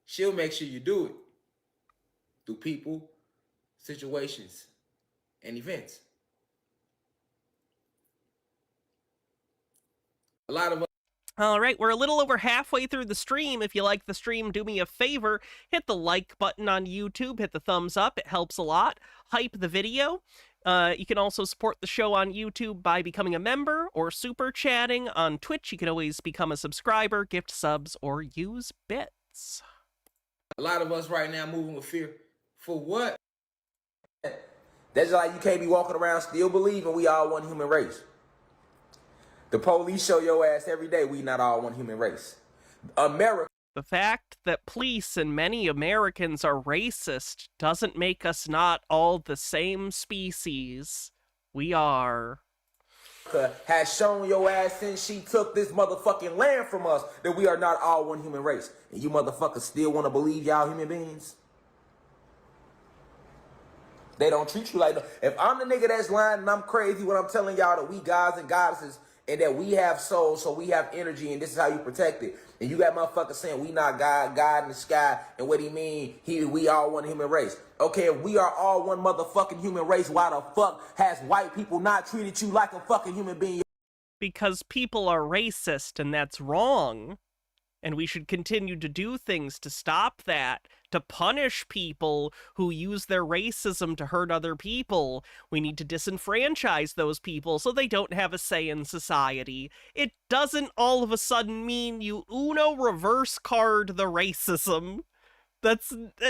She'll make sure you do it through people, situations, and events. A lot of us. All right, we're a little over halfway through the stream. If you like the stream, do me a favor. Hit the like button on YouTube. Hit the thumbs up. It helps a lot. Hype the video. You can also support the show on YouTube by becoming a member or super chatting. On Twitch, you can always become a subscriber, gift subs, or use bits. A lot of us right now moving with fear. For what? That's like you can't be walking around still believing we all one human race. The police show your ass every day we not all one human race. America. The fact that police and many Americans are racist doesn't make us not all the same species. We are. Has shown your ass since she took this motherfucking land from us that we are not all one human race. And you motherfuckers still want to believe y'all human beings? They don't treat you like no. If I'm the nigga that's lying and I'm crazy when I'm telling y'all that we gods and goddesses and that we have souls, so we have energy, and this is how you protect it. And you got motherfuckers saying we not God in the sky, and what he mean? We all one human race. Okay, if we are all one motherfucking human race, why the fuck has white people not treated you like a fucking human being? Because people are racist, and that's wrong. And we should continue to do things to stop that, to punish people who use their racism to hurt other people. We need to disenfranchise those people so they don't have a say in society. It doesn't all of a sudden mean you Uno reverse card the racism. That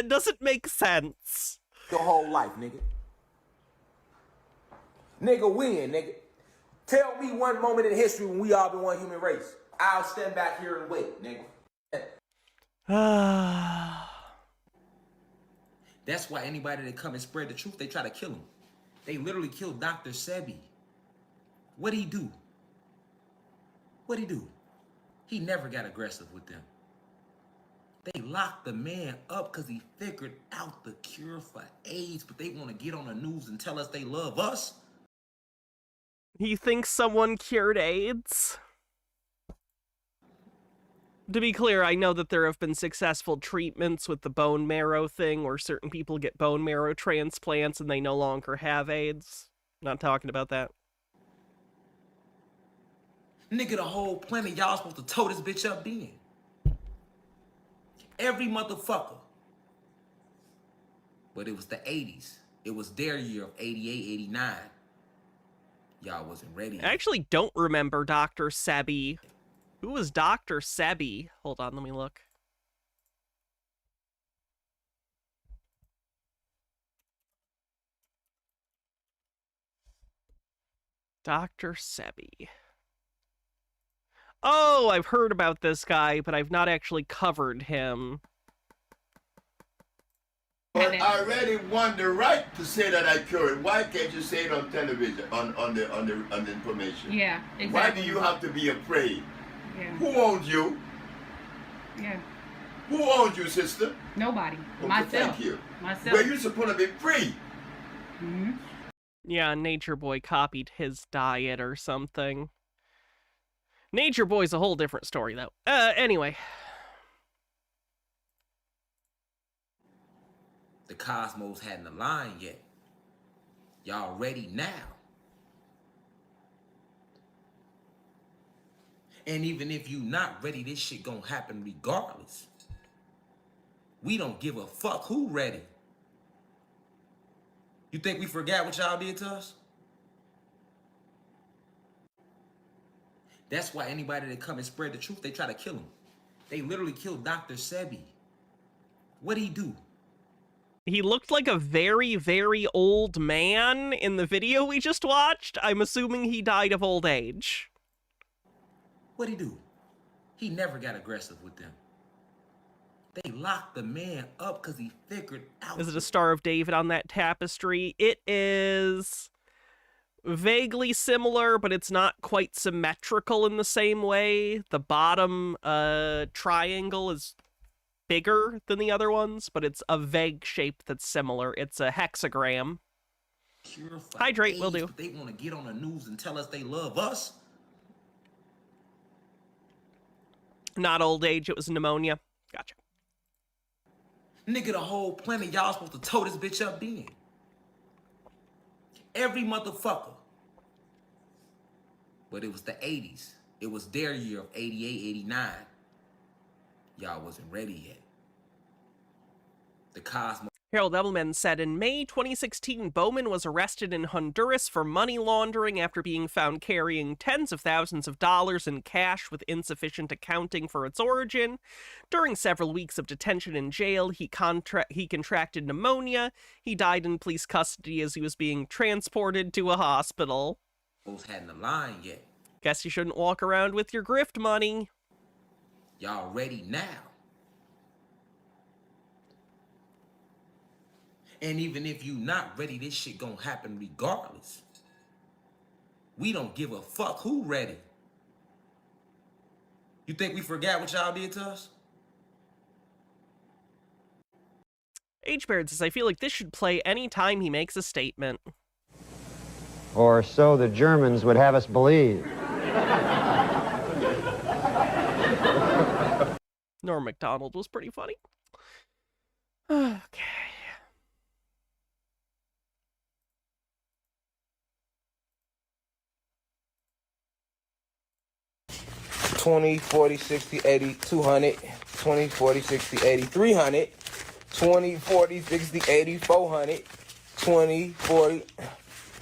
doesn't make sense. Your whole life, nigga. Nigga, win, nigga. Tell me one moment in history when we all been one human race. I'll stand back here and wait, nigga. That's why anybody that come and spread the truth, they try to kill him. They literally killed Dr. Sebi. What'd he do? What'd he do? He never got aggressive with them. They locked the man up because he figured out the cure for AIDS, but they want to get on the news and tell us they love us? He thinks someone cured AIDS? To be clear, I know that there have been successful treatments with the bone marrow thing where certain people get bone marrow transplants and they no longer have AIDS. Not talking about that. Nigga, the whole planet, y'all supposed to tow this bitch up then. Every motherfucker. But it was the 80s. It was their year of 88, 89. Y'all wasn't ready. I actually don't remember Dr. Sebi. Who was Dr. Sebi? Hold on, let me look. Dr. Sebi. Oh, I've heard about this guy, but I've not actually covered him. But I already won the right to say that I cured. Why can't you say it on television, on the information? Yeah, exactly. Why do you have to be afraid? Yeah. Who owns you? Yeah. Who owns you, sister? Nobody. Okay, Myself. Thank you. Myself. Well, you're supposed to be free. Mm-hmm. Yeah, Nature Boy copied his diet or something. Nature Boy's a whole different story, though. Anyway. The cosmos hadn't aligned yet. Y'all ready now. And even if you not ready, this shit gonna happen regardless. We don't give a fuck who ready. You think we forgot what y'all did to us? That's why anybody that come and spread the truth, they try to kill him. They literally killed Dr. Sebi. What'd he do? He looked like a very, very old man in the video we just watched. I'm assuming he died of old age. What'd he do? He never got aggressive with them. They locked the man up because he figured out... Is it a Star of David on that tapestry? It is vaguely similar, but it's not quite symmetrical in the same way. The bottom triangle is bigger than the other ones, but it's a vague shape that's similar. It's a hexagram. Hydrate will do. But they want to get on the news and tell us they love us? Not old age, it was pneumonia. Gotcha. Nigga, the whole planet, y'all supposed to tow this bitch up then. Every motherfucker. But it was the 80s. It was their year of 88, 89. Y'all wasn't ready yet. The cosmos... Harold Edelman said in May 2016, Bowman was arrested in Honduras for money laundering after being found carrying tens of thousands of dollars in cash with insufficient accounting for its origin. During several weeks of detention in jail, he contracted pneumonia. He died in police custody as he was being transported to a hospital. Hadn't aligned yet. Guess you shouldn't walk around with your grift money. Y'all ready now. And even if you not ready, this shit gonna happen regardless. We don't give a fuck who ready. You think we forgot what y'all did to us? H-Baird says, I feel like this should play any time he makes a statement. Or so the Germans would have us believe. Norm Macdonald was pretty funny. Okay. 20, 40, 60, 80, 200, 20, 40, 60, 80, 300, 20, 40, 60, 80, 400, 20, 40,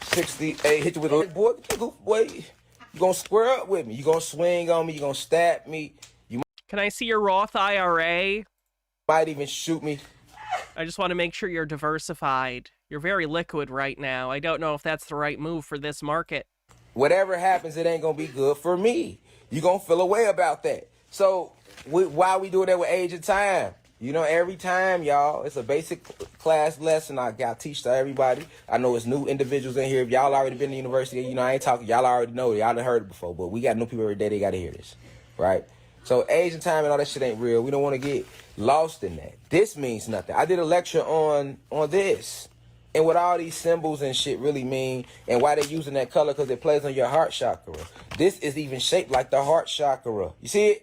60, 80, hit you with a boy, you gonna square up with me. You gonna swing on me, you gonna stab me. You Can I see your Roth IRA? might even shoot me. I just want to make sure you're diversified. You're very liquid right now. I don't know if that's the right move for this market. Whatever happens, it ain't gonna be good for me. You gonna feel a way about that. So why we doing that with age and time? You know, every time, y'all, it's a basic class lesson I got to teach to everybody. I know it's new individuals in here. If y'all already been to university, you know, I ain't talking, y'all already know it. Y'all done heard it before, but we got new people every day, they got to hear this, right? So age and time and all that shit ain't real. We don't want to get lost in that. This means nothing. I did a lecture on this and what all these symbols and shit really mean and why they're using that color, because it plays on your heart chakra. This is even shaped like the heart chakra. You see it?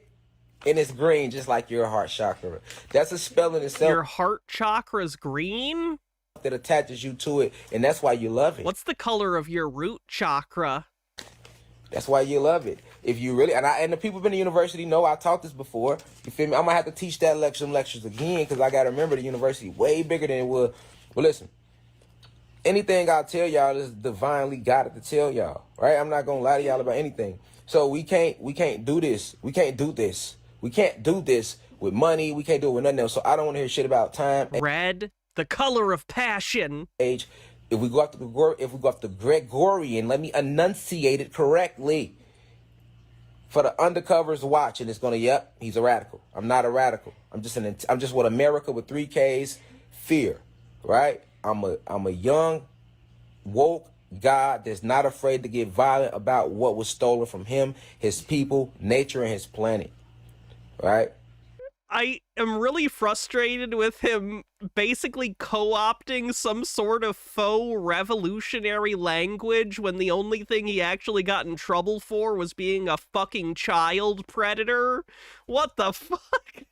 And it's green, just like your heart chakra. That's a spell in itself. Your heart chakra's green? That attaches you to it, and that's why you love it. What's the color of your root chakra? That's why you love it. If you really, and the people who've been to university know I taught this before. You feel me? I'm gonna have to teach that lectures again, because I gotta remember the university way bigger than it was. Well, listen, anything I'll tell y'all is divinely guided to tell y'all, right? I'm not gonna lie to y'all about anything. So we can't do this. We can't do this. We can't do this with money. We can't do it with nothing else. So I don't want to hear shit about time. Red, the color of passion. Age. If we go off the Gregorian, let me enunciate it correctly. For the undercovers watching, it's gonna, yep, he's a radical. I'm not a radical. I'm just what America with 3 Ks, fear, right? I'm a young, woke God that's not afraid to get violent about what was stolen from him, his people, nature, and his planet. Right? I am really frustrated with him basically co-opting some sort of faux revolutionary language when the only thing he actually got in trouble for was being a fucking child predator. What the fuck?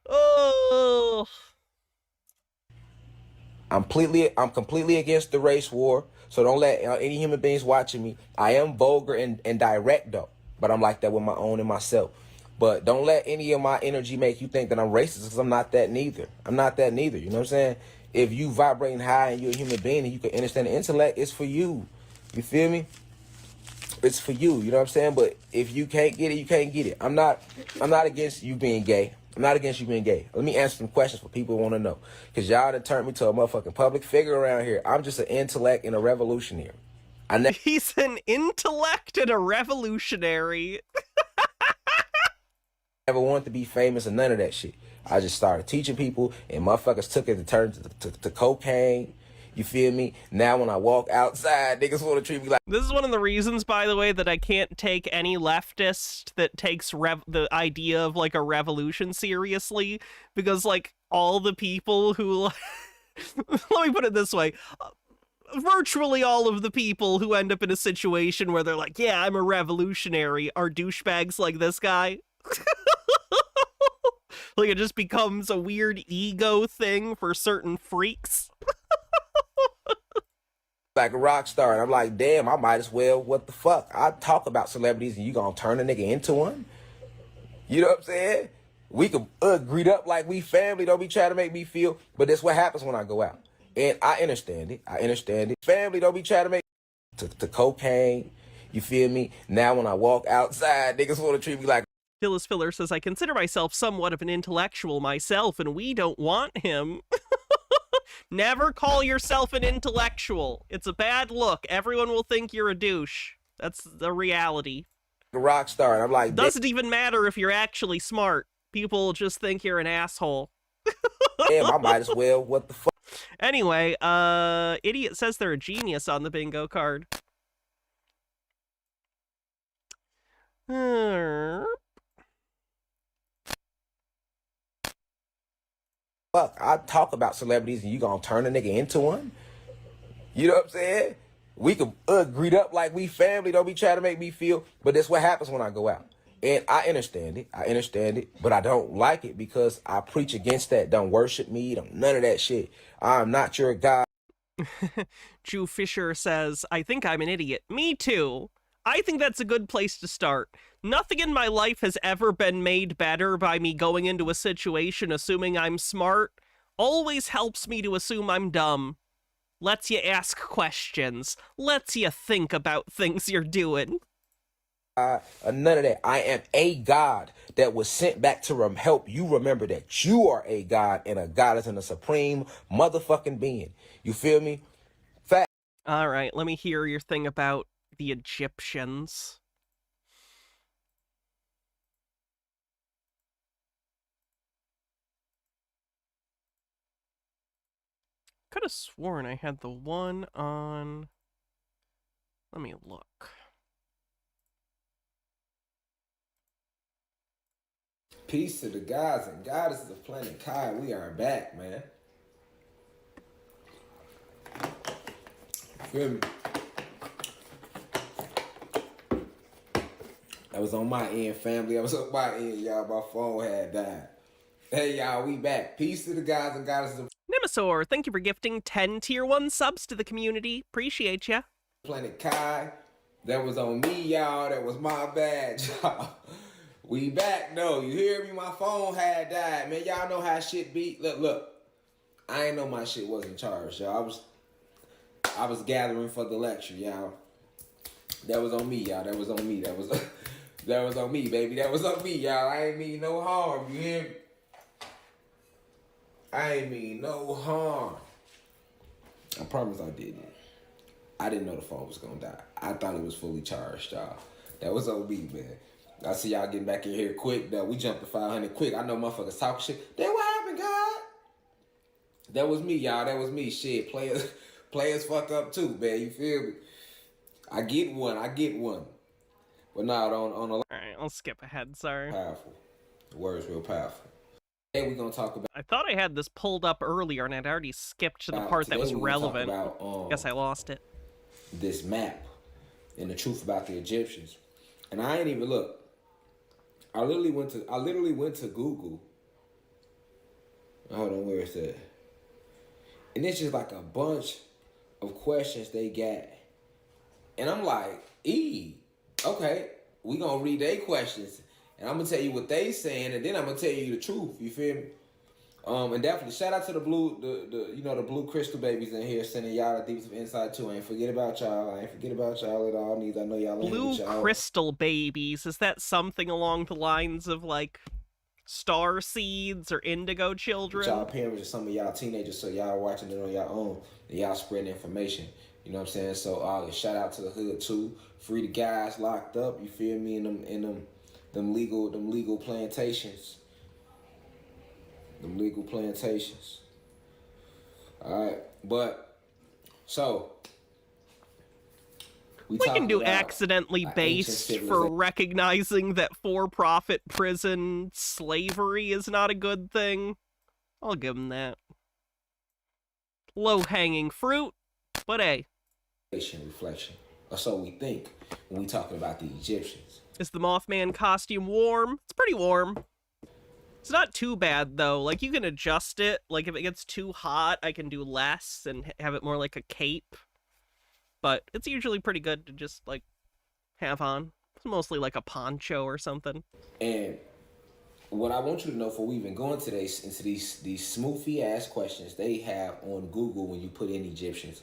Oh. I'm completely against the race war. So don't let any human beings watching me. I am vulgar and direct though, but I'm like that with my own and myself. But don't let any of my energy make you think that I'm racist, because I'm not that neither. I'm not that neither. You know what I'm saying? If you vibrating high and you're a human being and you can understand the intellect, it's for you. You feel me? It's for you. You know what I'm saying? But if you can't get it, you can't get it. I'm not against you being gay. I'm not against you being gay. Let me answer some questions for people who want to know. Because y'all done turned me to a motherfucking public figure around here. I'm just an intellect and a revolutionary. He's an intellect and a revolutionary. Never wanted to be famous or none of that shit. I just started teaching people, and motherfuckers took it to turn to cocaine. You feel me? Now when I walk outside, niggas want to treat me like... This is one of the reasons, by the way, that I can't take any leftist that takes the idea of, like, a revolution seriously. Because, like, all the people who... Let me put it this way. Virtually all of the people who end up in a situation where they're like, yeah, I'm a revolutionary, are douchebags like this guy. Like, it just becomes a weird ego thing for certain freaks. Like a rock star, and I'm like, damn, I might as well, what the fuck? I talk about celebrities and you gonna turn a nigga into one? You know what I'm saying? We can greet up like we family, don't be trying to make me feel, but that's what happens when I go out. And I understand it. Family don't be trying to make to cocaine, you feel me? Now when I walk outside, niggas want to treat me like... Phyllis Filler says, I consider myself somewhat of an intellectual myself, and we don't want him. Never call yourself an intellectual. It's a bad look. Everyone will think you're a douche. That's the reality. A rock star, and I'm like... Doesn't even matter if you're actually smart. People just think you're an asshole. Damn, I might as well. What the fuck? Anyway, Idiot says they're a genius on the bingo card. Fuck, I talk about celebrities and you gonna turn a nigga into one? You know what I'm saying? We can greet up like we family, don't be trying to make me feel, but that's what happens when I go out. And I understand it, but I don't like it because I preach against that. Don't worship me, none of that shit. I'm not your God. Jew Fisher says, I think I'm an idiot. Me too. I think that's a good place to start. Nothing in my life has ever been made better by me going into a situation assuming I'm smart. Always helps me to assume I'm dumb. Lets you ask questions. Lets you think about things you're doing. None of that. I am a God that was sent back to help you remember that you are a God and a goddess and a supreme motherfucking being. You feel me? Fact. All right, let me hear your thing about the Egyptians. Could have sworn I had the one on... Let me look. Peace to the gods and goddesses of planet Kai. We are back, man. Feel me? That was on my end, family. That was on my end, y'all. My phone had died. Hey, y'all, we back. Peace to the gods and goddesses of Nemesaur, thank you for gifting 10 Tier 1 subs to the community. Appreciate ya. planet Kai. That was on me, y'all. That was my bad, y'all. We back, though. You hear me? My phone had died, man. Y'all know how shit be. Look. I ain't know my shit wasn't charged, y'all. I was gathering for the lecture, y'all. That was on me, y'all. That was on me. That was on me, baby. That was on me, y'all. I ain't mean no harm. You hear me? I ain't mean no harm. I promise I didn't. I didn't know the phone was gonna die. I thought it was fully charged, y'all. That was on me, man. I see y'all getting back in here quick. Though. We jumped to 500 quick. I know motherfuckers talking shit. Then what happened, God? That was me, y'all. That was me. Shit, players fuck up too, man. You feel me? I get one. But not on a... Alright, I'll skip ahead, sorry. Powerful. The word's real powerful. Today we're gonna talk about... I thought I had this pulled up earlier and I'd already skipped to the part that was relevant. Guess I lost it. This map and the truth about the Egyptians. And I ain't even look. I literally went to Google. Hold on, where is that? And it's just like a bunch of questions they got. And I'm like, okay, we gonna read their questions. And I'm gonna tell you what they saying, and then I'm gonna tell you the truth. You feel me? And definitely shout out to the blue crystal babies in here, sending y'all the deeps of insight too. I ain't forget about y'all. At all. Needs I know y'all. Blue crystal babies. Is that something along the lines of like star seeds or indigo children? Y'all parents or some of y'all teenagers, so y'all watching it on your own and y'all spreading information. You know what I'm saying? So shout out to the hood too. Free the guys locked up. You feel me? In them legal plantations. Them legal plantations. All right, but so we can do accidentally based for recognizing that for-profit prison slavery is not a good thing. I'll give them that. Low-hanging fruit, but hey. Reflection, or so we think when we talking about the Egyptians. Is the Mothman costume warm? It's pretty warm. It's not too bad, though. Like, you can adjust it. Like, if it gets too hot, I can do less and have it more like a cape. But it's usually pretty good to just, like, have on. It's mostly like a poncho or something. And what I want you to know before we even go into these smoothy-ass questions they have on Google when you put in Egyptians.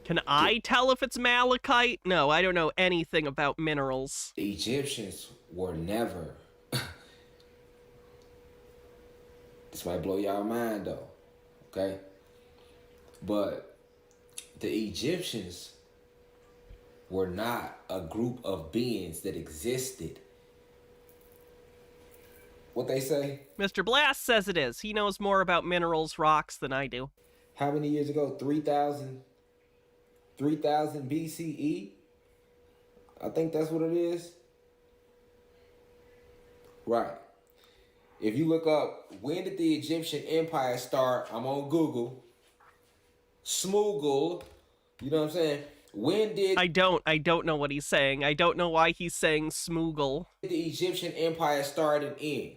Can I tell if it's malachite? No, I don't know anything about minerals. The Egyptians were never... This might blow y'all mind, though. Okay? But the Egyptians were not a group of beings that existed. What they say? Mr. Blast says it is. He knows more about minerals, rocks than I do. How many years ago? 3,000 BCE? I think that's what it is. Right. If you look up, when did the Egyptian Empire start? I'm on Google. Smoogle. You know what I'm saying? When did... I don't know what he's saying. I don't know why he's saying smoogle. The Egyptian Empire started in,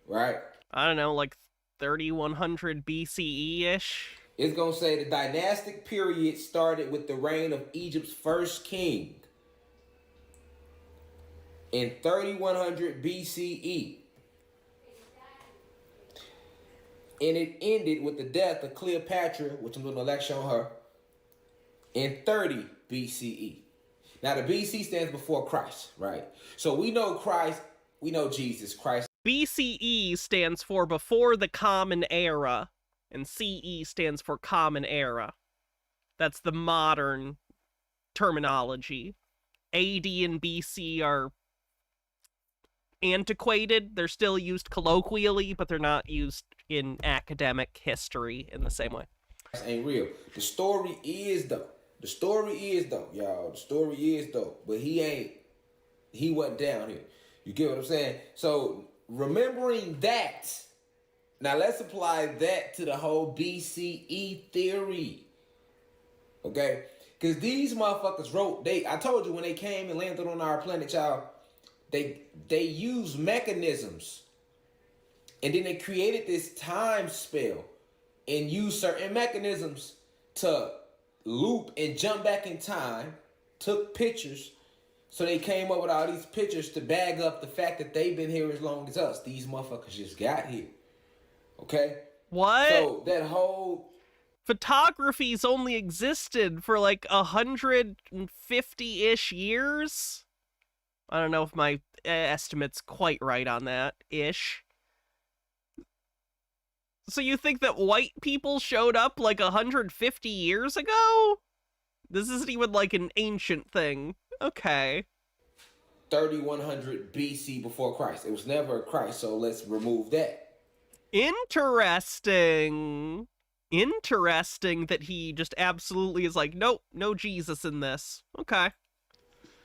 right? I don't know, like 3100 BCE-ish? It's gonna say the dynastic period started with the reign of Egypt's first king in 3100 BCE. And it ended with the death of Cleopatra, which I'm doing an lecture on her, in 30 BCE. Now the BC stands before Christ, right? So we know Christ, we know Jesus Christ. BCE stands for before the Common Era, and CE stands for Common Era. That's the modern terminology. AD and BC are antiquated. They're still used colloquially, but they're not used in academic history in the same way. Ain't real. The story is though, y'all. The story is though, but he wasn't down here. You get what I'm saying? So remembering that, now let's apply that to the whole BCE theory. Okay? Because these motherfuckers wrote, I told you when they came and landed on our planet, y'all, they used mechanisms. And then they created this time spell and used certain mechanisms to loop and jump back in time, took pictures. So they came up with all these pictures to bag up the fact that they've been here as long as us. These motherfuckers just got here. Okay? What? So that whole... Photography's only existed for like 150-ish years? I don't know if my estimate's quite right on that, ish. So you think that white people showed up like 150 years ago? This isn't even like an ancient thing. Okay. 3100 BC before Christ. It was never Christ, so let's remove that. Interesting. Interesting that he just absolutely is like, nope, no Jesus in this. Okay.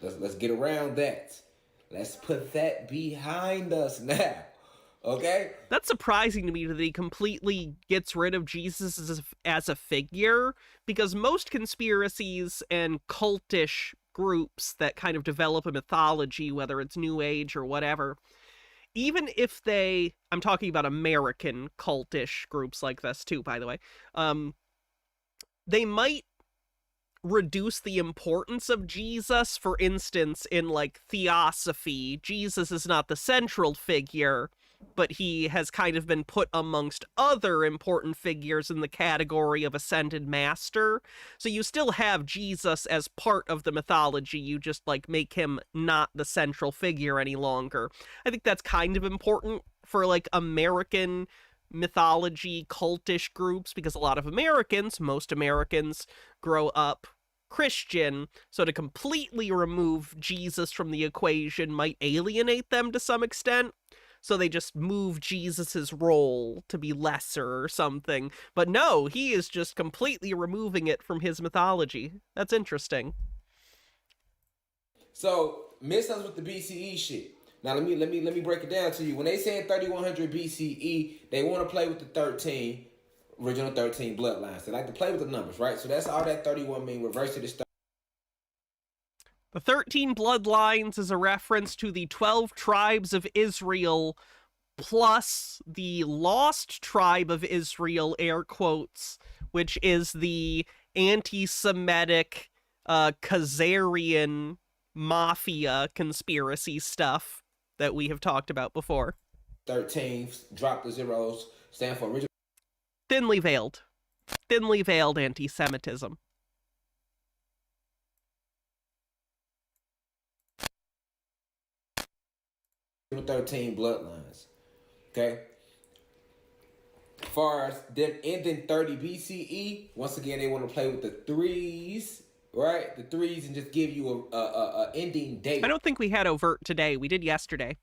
Let's get around that. Let's put that behind us now. Okay? That's surprising to me that he completely gets rid of Jesus as a figure, because most conspiracies and cultish groups that kind of develop a mythology, whether it's New Age or whatever, even if I'm talking about American cultish groups like this too, by the way, they might reduce the importance of Jesus. For instance, in like theosophy, Jesus is not the central figure, but he has kind of been put amongst other important figures in the category of ascended master. So you still have Jesus as part of the mythology, you just like make him not the central figure any longer. I think that's kind of important for like American mythology cultish groups, because a lot of most Americans grow up Christian, so to completely remove Jesus from the equation might alienate them to some extent. So they just move Jesus's role to be lesser or something. But no, he is just completely removing it from his mythology. That's interesting. So miss us with the BCE shit. Now let me break it down to you. When they say 3100 BCE, they want to play with the original 13 bloodlines. They like to play with the numbers, right? So that's all that 31 mean. Reverse to the The 13 bloodlines is a reference to the 12 tribes of Israel plus the lost tribe of Israel, air quotes, which is the anti-Semitic Khazarian mafia conspiracy stuff that we have talked about before. 13, drop the zeros, stand for original. Thinly veiled anti-Semitism. 13 bloodlines. Okay? As far as them ending 30 BCE, once again, they want to play with the threes, right? The threes, and just give you a ending date. I don't think we had overt today. We did yesterday.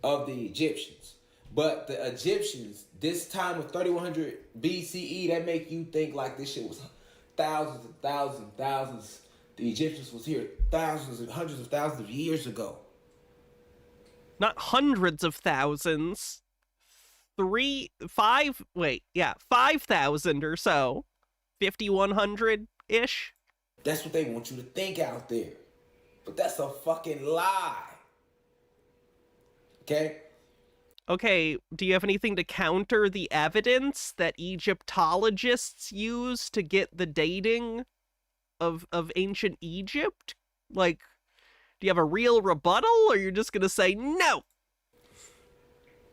Of the Egyptians. But the Egyptians, this time of 3100 BCE, that make you think like this shit was thousands and thousands and thousands. The Egyptians was here thousands and hundreds of thousands of years ago. Not hundreds of thousands. 5,000 or so. 5,100-ish. That's what they want you to think out there. But that's a fucking lie. Okay? Okay, do you have anything to counter the evidence that Egyptologists use to get the dating of ancient Egypt? Like, do you have a real rebuttal, or you're just gonna say no?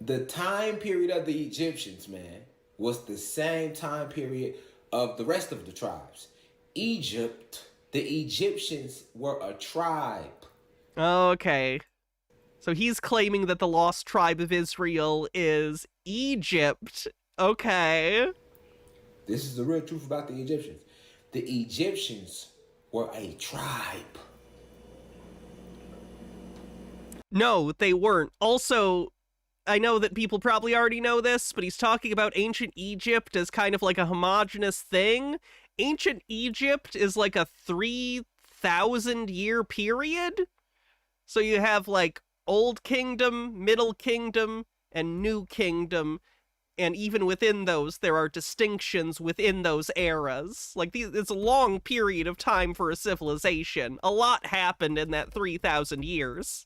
The time period of the Egyptians, man, was the same time period of the rest of the tribes. Egypt, the Egyptians were a tribe. Okay. So he's claiming that the lost tribe of Israel is Egypt. Okay. This is the real truth about the Egyptians. The Egyptians were a tribe. No, they weren't. Also, I know that people probably already know this, but he's talking about ancient Egypt as kind of like a homogenous thing. Ancient Egypt is like a 3,000-year period. So you have like Old Kingdom, Middle Kingdom, and New Kingdom. And even within those, there are distinctions within those eras. Like, it's a long period of time for a civilization. A lot happened in that 3,000 years.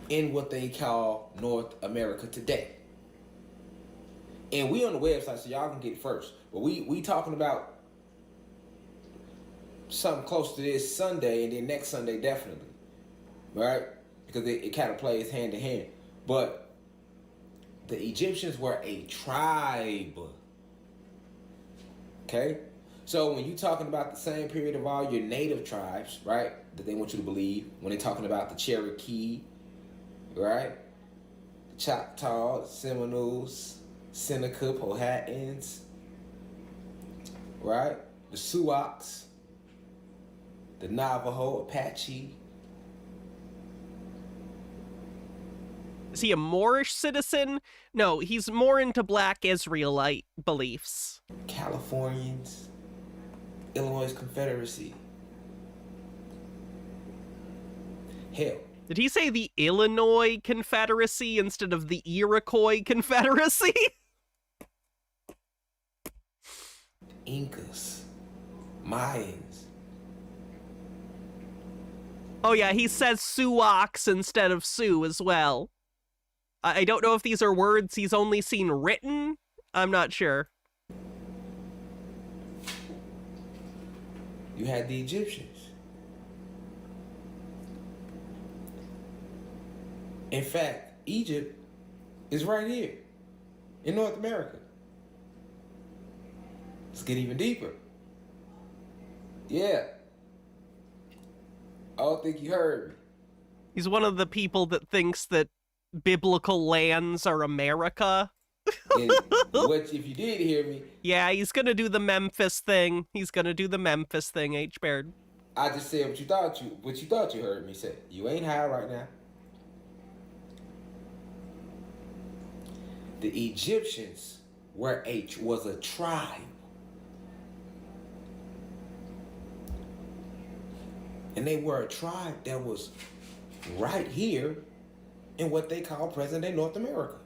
In what they call North America today. And we on the website, so y'all can get it first. But we talking about something close to this Sunday, and then next Sunday definitely. Right? Because it kind of plays hand in hand. But the Egyptians were a tribe. Okay? So when you're talking about the same period of all your native tribes, right, that they want you to believe, when they're talking about the Cherokee, right? The Choctaw, the Seminoles, Seneca, Powhatans, right? The Sioux, the Navajo, Apache. Is he a Moorish citizen? No, he's more into Black Israelite beliefs. Californians, Illinois Confederacy. Hell. Did he say the Illinois Confederacy instead of the Iroquois Confederacy? Incas, Mayans. Oh yeah, he says Sioux instead of Sioux as well. I don't know if these are words he's only seen written. I'm not sure. You had the Egyptians. In fact, Egypt is right here in North America. Let's get even deeper. Yeah. I don't think you heard me. He's one of the people that thinks that biblical lands are America. And what if you did hear me? Yeah, he's gonna do the Memphis thing. He's gonna do the Memphis thing, H. Baird. I just said what you thought you heard me say. You ain't high right now. The Egyptians was a tribe. And they were a tribe that was right here in what they call present-day North America.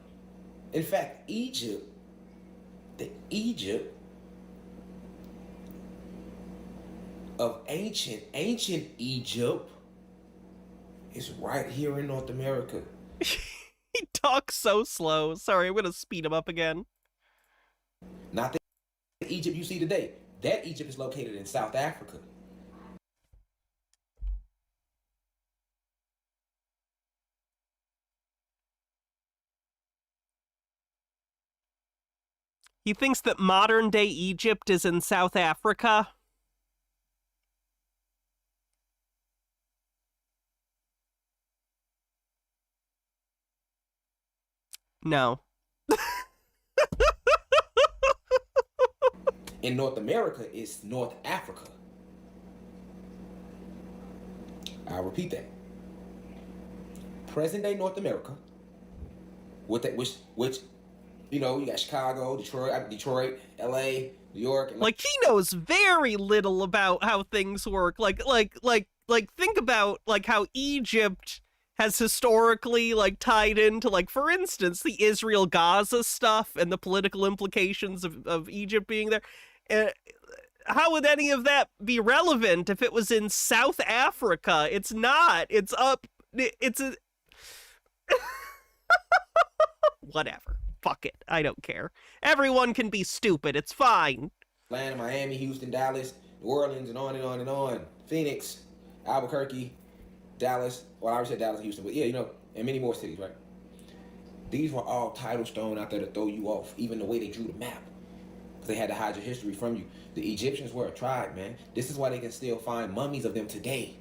In fact, Egypt of ancient Egypt is right here in North America. He talks so slow. Sorry, I'm gonna speed him up again. Not the Egypt you see today. That Egypt is located in South Africa. He thinks that modern-day Egypt is in South Africa. No. In North America, it's North Africa. I'll repeat that. Present-day North America, with that, which you know, you got Chicago, Detroit, LA, New York. Like, he knows very little about how things work. Like, think about, like, how Egypt has historically, like, tied into, like, for instance, the Israel-Gaza stuff and the political implications of Egypt being there. How would any of that be relevant if it was in South Africa? It's not. It's up. It's a... whatever. Fuck it. I don't care. Everyone can be stupid. It's fine. Atlanta, Miami, Houston, Dallas, New Orleans, and on and on and on. Phoenix, Albuquerque, Dallas. Well, I already said Dallas and Houston, but yeah, you know, and many more cities, right? These were all titles thrown out there to throw you off, even the way they drew the map. Because they had to hide your history from you. The Egyptians were a tribe, man. This is why they can still find mummies of them today.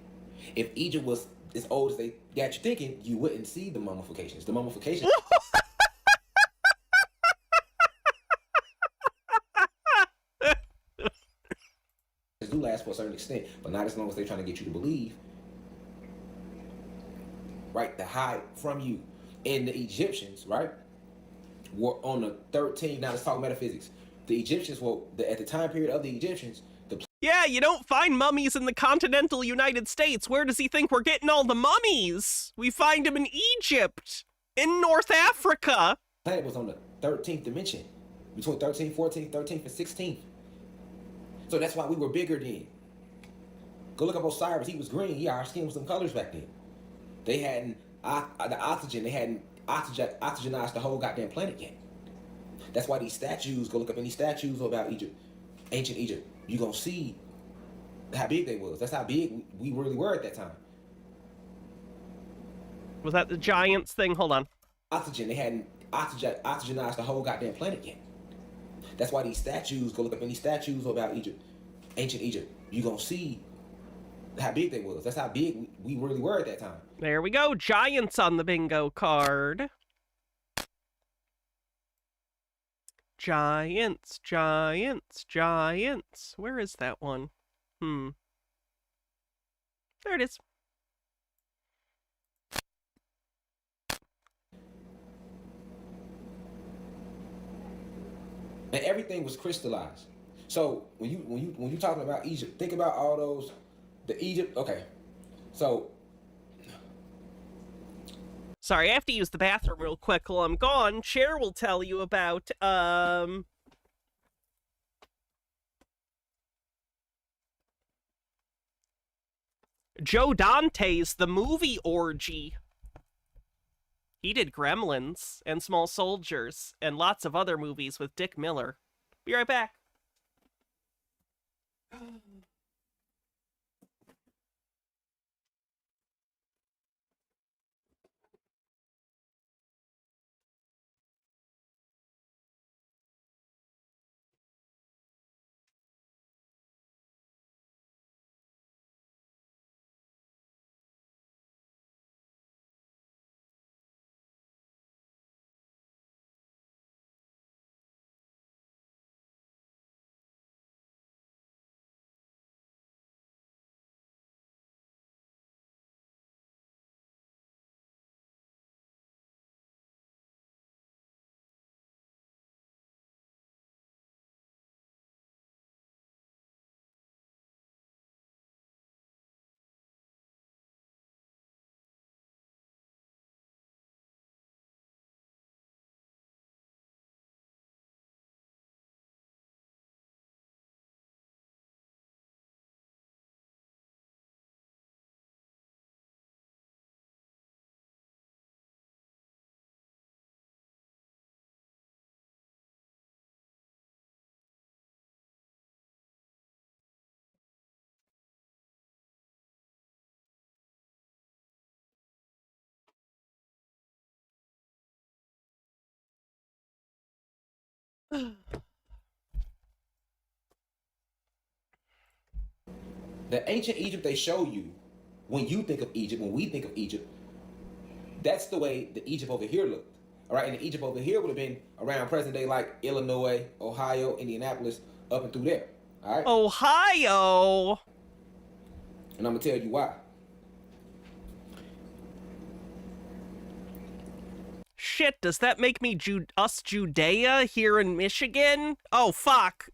If Egypt was as old as they got you thinking, you wouldn't see the mummifications. The mummifications do last for a certain extent, but not as long as they're trying to get you to believe, right, to hide from you. And the Egyptians, right, were on the 13th. Now let's talk metaphysics. The Egyptians were, at the time period of the Egyptians, Yeah, you don't find mummies in the continental United States. Where does he think we're getting all the mummies? We find them in Egypt, in North Africa. the planet was on the 13th dimension, between 13th, 14th, 13th, and 16th. So that's why we were bigger then. Go look up Osiris. He was green. Yeah, our skin was some colors back then. They hadn't the oxygen. They hadn't oxygenized the whole goddamn planet yet. That's why these statues. Go look up any statues about Egypt, ancient Egypt. You're gonna see how big they was. That's how big we really were at that time. Was that the giants thing? Hold on. Oxygen. They hadn't oxygenized the whole goddamn planet yet. That's why these statues, go look up any statues about Egypt, ancient Egypt. You're going to see how big they was. That's how big we really were at that time. There we go. Giants on the bingo card. Giants, giants, giants. Where is that one? There it is. And everything was crystallized. So when you talking about Egypt, think about all those, the Egypt. Okay, so Sorry, I have to use the bathroom real quick while I'm gone. Cher will tell you about Joe Dante's The Movie Orgy. He did Gremlins and Small Soldiers and lots of other movies with Dick Miller. Be right back. the ancient Egypt they show you, when you think of Egypt, when we think of Egypt, that's the way the Egypt over here looked. All right, and the Egypt over here would have been around present day, like Illinois, Ohio, Indianapolis, up and through there. All right. Ohio. And I'm gonna tell you why. Shit, does that make me us Judea here in Michigan? Oh, fuck.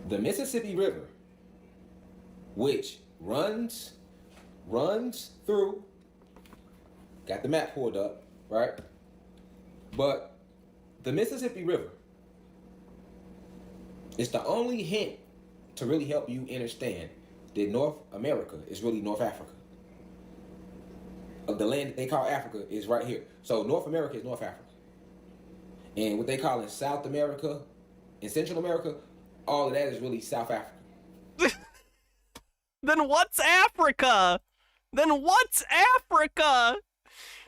The Mississippi River, which runs through, got the map pulled up, right? But the Mississippi River is the only hint to really help you understand that North America is really North Africa. of the land that they call Africa is right here. So North America is North Africa. And what they call in South America and Central America, all of that is really South Africa. Then what's Africa?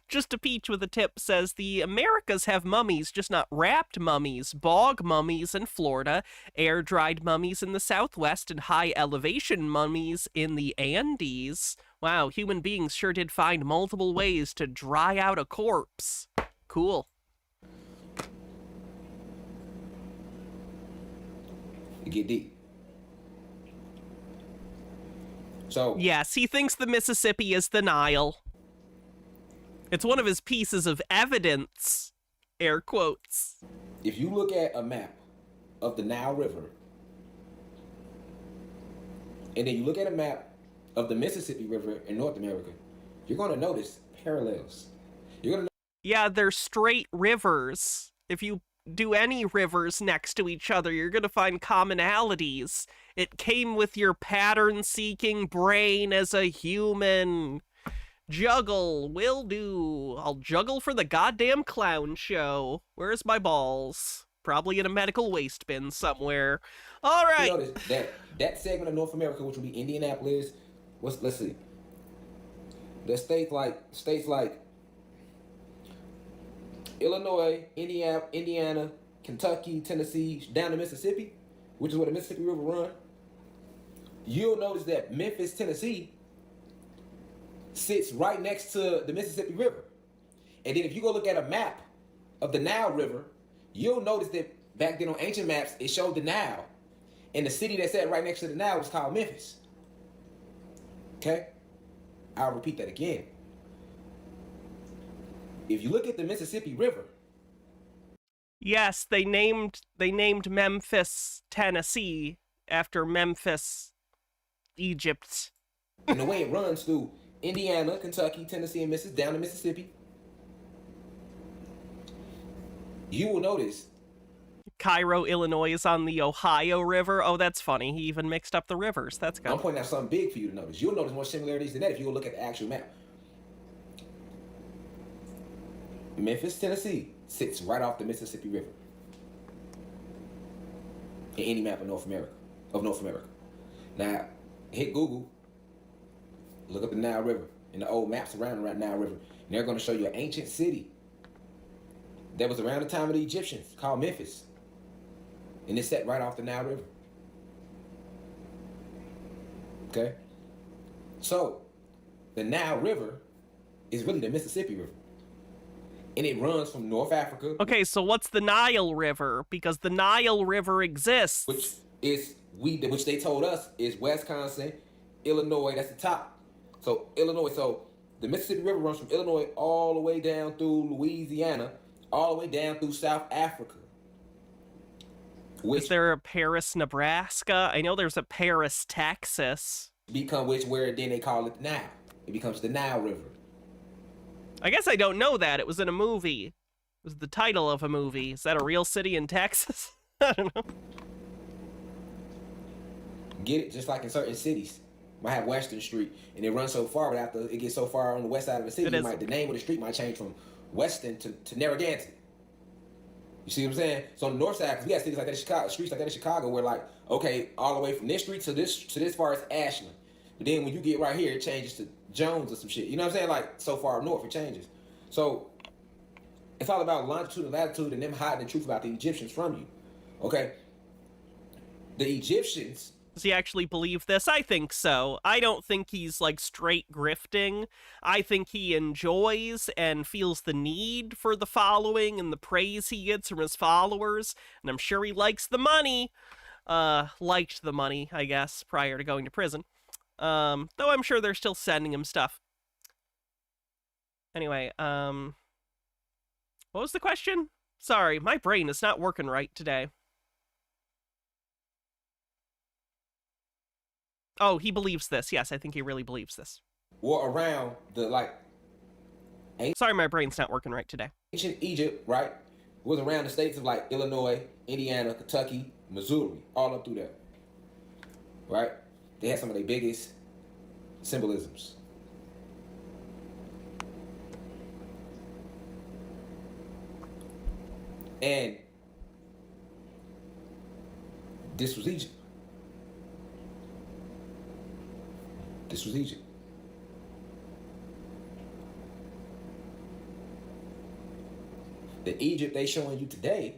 Just a Peach with a tip says the Americas have mummies, just not wrapped mummies. Bog mummies in Florida, air-dried mummies in the Southwest, and high-elevation mummies in the Andes. Wow, human beings sure did find multiple ways to dry out a corpse. Cool. You get deep. So yes, he thinks the Mississippi is the Nile. It's one of his pieces of evidence, air quotes. If you look at a map of the Nile River, and then you look at a map of the Mississippi River in North America, you're going to notice parallels. Yeah, they're straight rivers. If you do any rivers next to each other, you're going to find commonalities. It came with your pattern-seeking brain as a human. Juggle, will do. I'll juggle for the goddamn clown show. Where's my balls? Probably in a medical waste bin somewhere. All right. You notice that segment of North America, which will be Indianapolis, let's see. The states like Illinois, Indiana, Kentucky, Tennessee, down to Mississippi, which is where the Mississippi River runs. You'll notice that Memphis, Tennessee, sits right next to the Mississippi River. And then if you go look at a map of the Nile River, you'll notice that back then on ancient maps, it showed the Nile. And the city that sat right next to the Nile was called Memphis. Okay? I'll repeat that again. If you look at the Mississippi River. Yes, they named Memphis, Tennessee after Memphis, Egypt. And the way it runs through Indiana, Kentucky, Tennessee, and Mississippi, down to Mississippi, you will notice Cairo, Illinois is on the Ohio River. Oh, that's funny. He even mixed up the rivers. That's good. I'm pointing out something big for you to notice. You'll notice more similarities than that if you go look at the actual map. Memphis, Tennessee sits right off the Mississippi River in any map of North America. Now, hit Google, look up the Nile River and the old maps around the Nile River, and they're going to show you an ancient city that was around the time of the Egyptians called Memphis, and it's set right off the Nile River. Okay? So, the Nile River is really the Mississippi River. And it runs from North Africa. Okay, so what's the Nile River? Because the Nile River exists. Which they told us is Wisconsin, Illinois, that's the top. So Illinois, so the Mississippi River runs from Illinois all the way down through Louisiana, all the way down through South Africa. Is there a Paris, Nebraska? I know there's a Paris, Texas. Where then they call it the Nile. It becomes the Nile River. I guess I don't know that. It was in a movie. It was the title of a movie. Is that a real city in Texas? I don't know. Get it? Just like in certain cities. Might have Western Street, and it runs so far, but after it gets so far on the west side of the city, the name of the street might change from Weston to Narragansett. You see what I'm saying? So on the north side, because we got cities like that in Chicago, streets like that in Chicago, where like, okay, all the way from this street to this far is Ashland. But then when you get right here, it changes to Jones or some shit. You know what I'm saying? Like, so far north, it changes. So, it's all about longitude and latitude and them hiding the truth about the Egyptians from you. Okay? The Egyptians... Does he actually believe this? I think so. I don't think he's, like, straight grifting. I think he enjoys and feels the need for the following and the praise he gets from his followers. And I'm sure he likes the money. Liked the money, I guess, prior to going to prison. Though I'm sure they're still sending him stuff. Anyway, what was the question? Sorry, my brain is not working right today. Oh, he believes this. Yes, I think he really believes this. Or around the, like... Sorry, my brain's not working right today. Ancient Egypt, right, was around the states of, like, Illinois, Indiana, Kentucky, Missouri, all up through there. Right? They had some of their biggest symbolisms. And this was Egypt. This was Egypt. The Egypt they showing you today,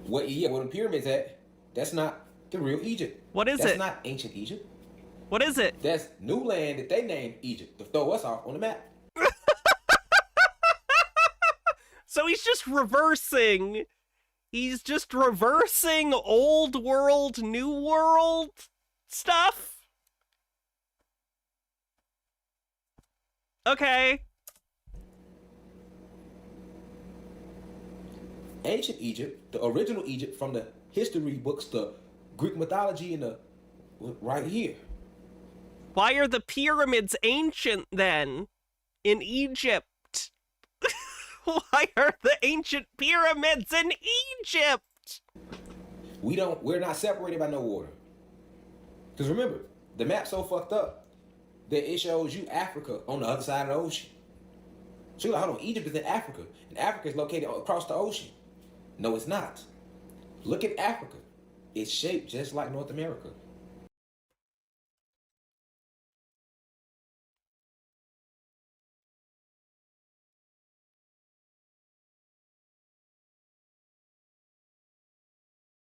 where the pyramids at, that's not the real Egypt. What is That's it? not ancient Egypt. What is it? That's new land that they named Egypt to throw us off on the map. So he's just reversing. He's just reversing old world, new world stuff? Okay. Ancient Egypt, the original Egypt from the history books, the Greek mythology, and the right here. Why are the pyramids ancient then in Egypt? Why are the ancient pyramids in Egypt? We're not separated by no water. Because remember, the map's so fucked up that it shows you Africa on the other side of the ocean. So you're like, hold on, Egypt is in Africa, and Africa is located across the ocean. No, it's not. Look at Africa. It's shaped just like North America.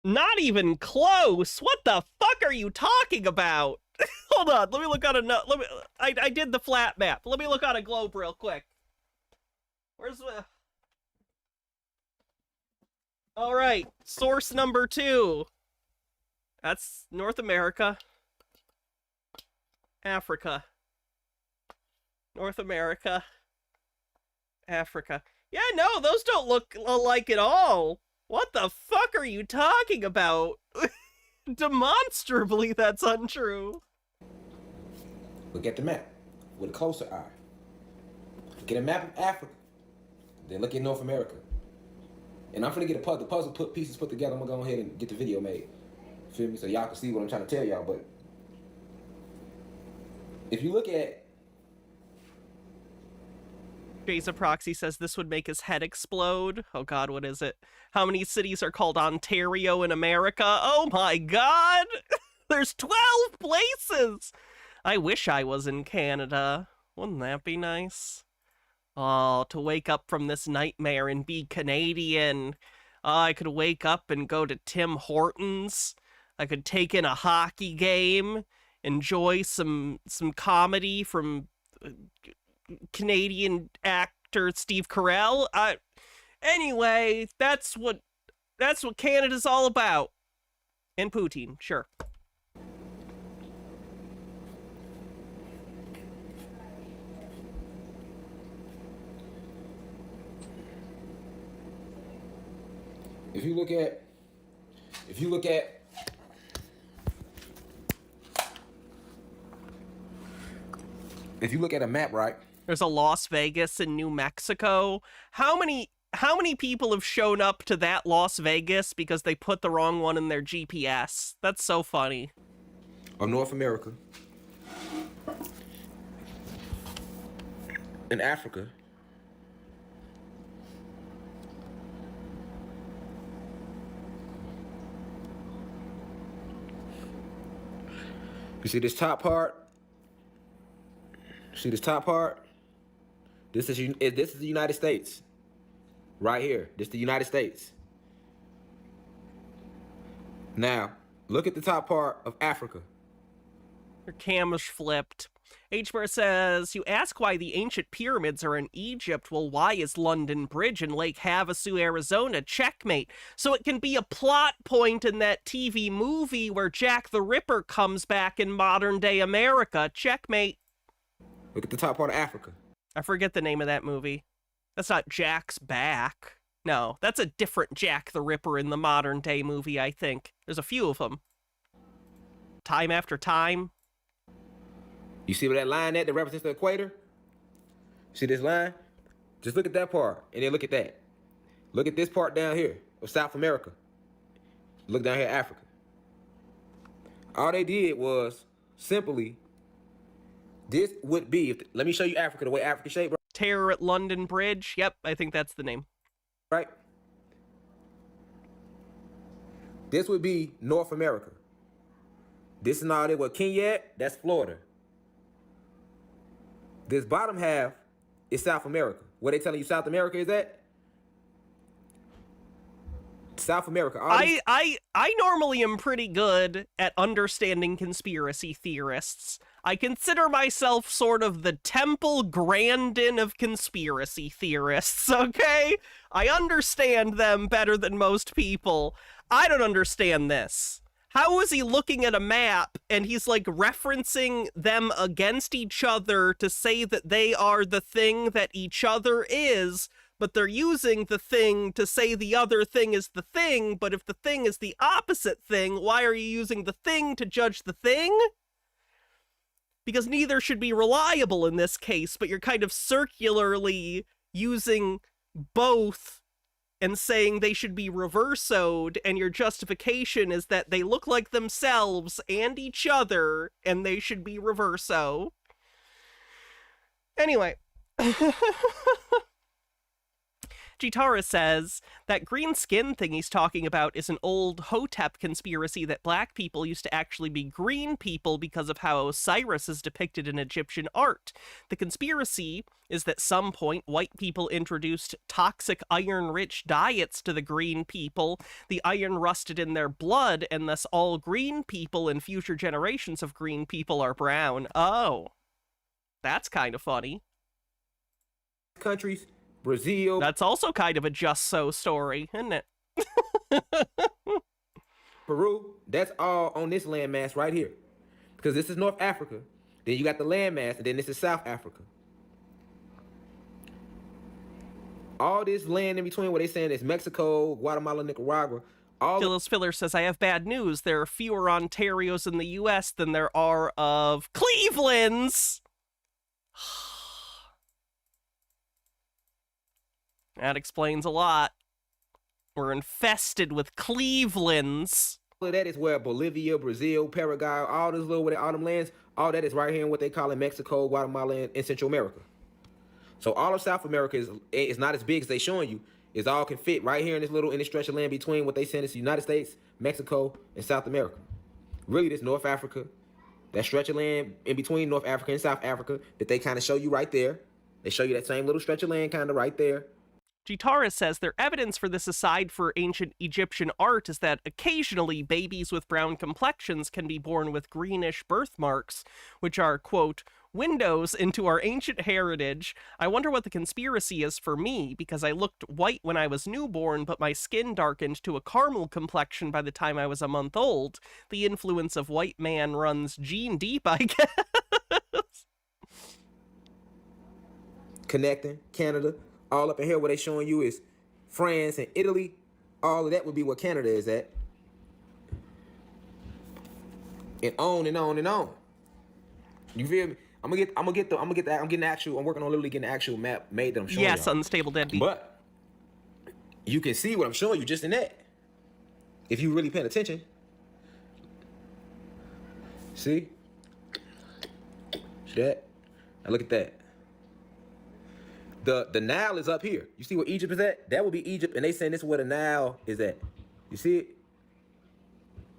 Not even close. What the fuck are you talking about? Hold on, let me look on a I did the flat map. Let me look on a globe real quick. Where's the... All right, source number 2. That's North America. Africa. North America. Africa. Yeah, no, those don't look alike at all. What the fuck are you talking about? Demonstrably, that's untrue. Look at the map with a closer eye. Look at a map of Africa. Then look at North America. And I'm finna get the puzzle pieces put together. I'm gonna go ahead and get the video made. Feel me? So y'all can see what I'm trying to tell y'all. But if you look at... Jason Proxy says this would make his head explode. Oh god, what is it? How many cities are called Ontario in America? Oh my god! There's 12 places! I wish I was in Canada. Wouldn't that be nice? Oh, to wake up from this nightmare and be Canadian. I could wake up and go to Tim Hortons. I could take in a hockey game, enjoy some comedy from Canadian actor Steve Carell. Anyway, that's what Canada's all about. And poutine, sure. If you look at a map, right? There's a Las Vegas in New Mexico. How many people have shown up to that Las Vegas because they put the wrong one in their GPS? That's so funny. Of North America. In Africa. You see this top part? See this top part? This is the United States. Right here. This is the United States. Now, look at the top part of Africa. Your cam is flipped. HBR says, you ask why the ancient pyramids are in Egypt. Well, why is London Bridge in Lake Havasu, Arizona? Checkmate. So it can be a plot point in that TV movie where Jack the Ripper comes back in modern day America. Checkmate. Look at the top part of Africa. I forget the name of that movie. That's not Jack's Back. No, that's a different Jack the Ripper in the modern day movie, I think. There's a few of them. Time After Time. You see where that line at that represents the equator? See this line? Just look at that part, and then look at that. Look at this part down here of South America. Look down here at Africa. All they did was simply, this would be, let me show you Africa, the way Africa shaped. Terror at London Bridge. Yep, I think that's the name. right? This would be North America. This is all that what Kenya at, that's Florida. This bottom half is South America. Where they telling you South America is at? South America. I normally am pretty good at understanding conspiracy theorists. I consider myself sort of the Temple Grandin of conspiracy theorists, okay? I understand them better than most people. I don't understand this. How is he looking at a map and he's like referencing them against each other to say that they are the thing that each other is, but they're using the thing to say the other thing is the thing, but if the thing is the opposite thing, why are you using the thing to judge the thing? Because neither should be reliable in this case, but you're kind of circularly using both and saying they should be reversoed, and your justification is that they look like themselves and each other, and they should be reverso. Anyway. Chitara says that green skin thing he's talking about is an old Hotep conspiracy that black people used to actually be green people because of how Osiris is depicted in Egyptian art. The conspiracy is that some point white people introduced toxic iron-rich diets to the green people. The iron rusted in their blood, and thus all green people and future generations of green people are brown. Oh, that's kind of funny. Countries. Brazil. That's also kind of a just so story, isn't it? Peru, that's all on this landmass right here. Because this is North Africa. Then you got the landmass, and then this is South Africa. All this land in between, what they saying is Mexico, Guatemala, Nicaragua. Phyllis Filler says, I have bad news. There are fewer Ontarios in the U.S. than there are of Clevelands. That explains a lot. We're infested with Clevelands. All of that is where Bolivia, Brazil, Paraguay, all this little, all them lands, all that is right here in what they call in Mexico, Guatemala, and Central America. So all of South America is not as big as they showing you. It's all can fit right here in this stretch of land between what they send is the United States, Mexico, and South America. Really, this North Africa, that stretch of land in between North Africa and South Africa that they kind of show you right there. They show you that same little stretch of land kind of right there. Jitara says their evidence for this aside for ancient Egyptian art is that occasionally babies with brown complexions can be born with greenish birthmarks, which are, quote, windows into our ancient heritage. I wonder what the conspiracy is for me, because I looked white when I was newborn, but my skin darkened to a caramel complexion by the time I was a month old. The influence of white man runs gene deep, I guess. Connecting, Canada. All up in here, what they showing you is France and Italy. All of that would be what Canada is at. And on and on and on. You feel me? I'm getting the actual, I'm working on literally getting the actual map made that I'm showing you. Yes, Unstable Deadbeat. But you can see what I'm showing you just in that. If you really paying attention. See? See that? Now look at that. The Nile is up here. You see where Egypt is at? That would be Egypt, and they saying this is where the Nile is at. You see it?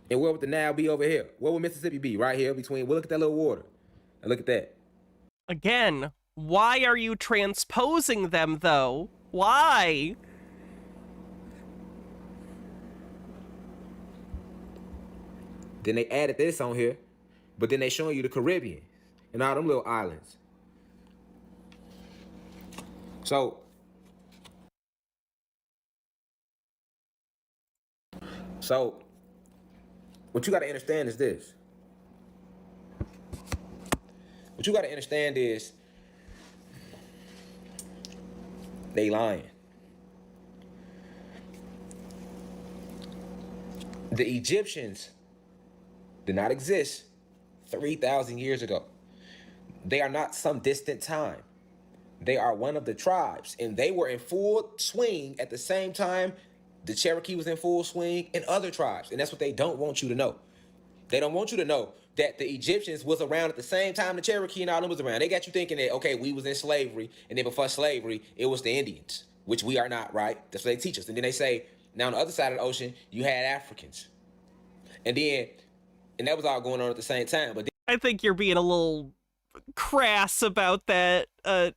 And where would the Nile be over here? Where would Mississippi be? Right here between, well, look at that little water. Now look at that. Again, why are you transposing them, though? Why? Then they added this on here, but then they showing you the Caribbean and all them little islands. So what you got to understand is this. What you got to understand is they lying. The Egyptians did not exist 3,000 years ago. They are not some distant time. They are one of the tribes, and they were in full swing at the same time the Cherokee was in full swing and other tribes, and that's what they don't want you to know. They don't want you to know that the Egyptians was around at the same time the Cherokee and all them was around. They got you thinking that, okay, we was in slavery, and then before slavery, it was the Indians. which we are not, right? That's what they teach us. And then they say, now on the other side of the ocean, you had Africans. And that was all going on at the same time. But I think you're being a little crass about that,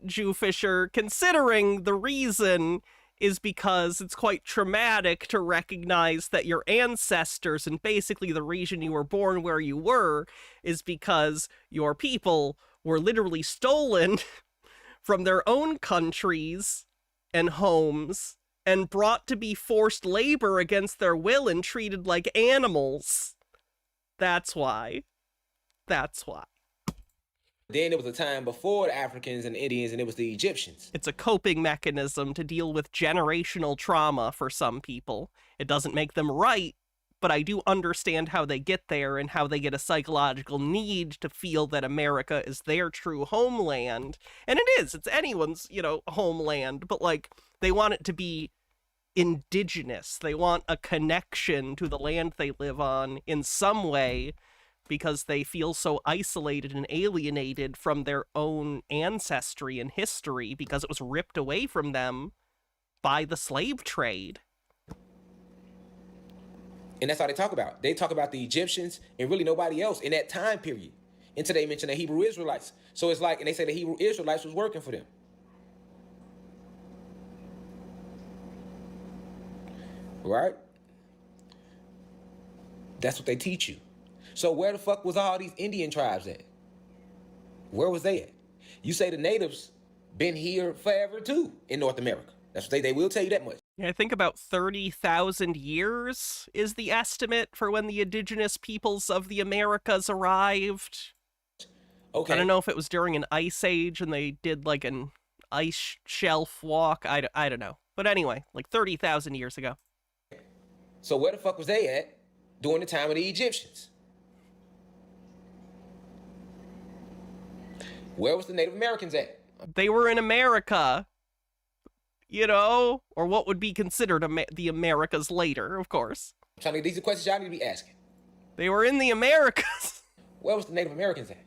Jew Fisher, considering the reason is because it's quite traumatic to recognize that your ancestors and basically the region you were born where you were is because your people were literally stolen from their own countries and homes and brought to be forced labor against their will and treated like animals. That's why. That's why. then there was a time before the Africans and the Indians, and it was the Egyptians. It's a coping mechanism to deal with generational trauma for some people. It doesn't make them right, but I do understand how they get there and how they get a psychological need to feel that America is their true homeland. And it is. It's anyone's, homeland, but, they want it to be indigenous. They want a connection to the land they live on in some way, because they feel so isolated and alienated from their own ancestry and history because it was ripped away from them by the slave trade. And that's all they talk about. They talk about the Egyptians and really nobody else in that time period until they mention the Hebrew Israelites. So it's and they say the Hebrew Israelites was working for them. Right? That's what they teach you. So where the fuck was all these Indian tribes at? Where was they at? You say the natives been here forever too in North America. That's what they will tell you that much. Yeah, I think about 30,000 years is the estimate for when the indigenous peoples of the Americas arrived. Okay. I don't know if it was during an ice age and they did an ice shelf walk. I don't know. But anyway, 30,000 years ago. So where the fuck was they at during the time of the Egyptians? Where was the Native Americans at? They were in America, or what would be considered the Americas later, of course. These are questions y'all need to be asking. They were in the Americas. Where was the Native Americans at?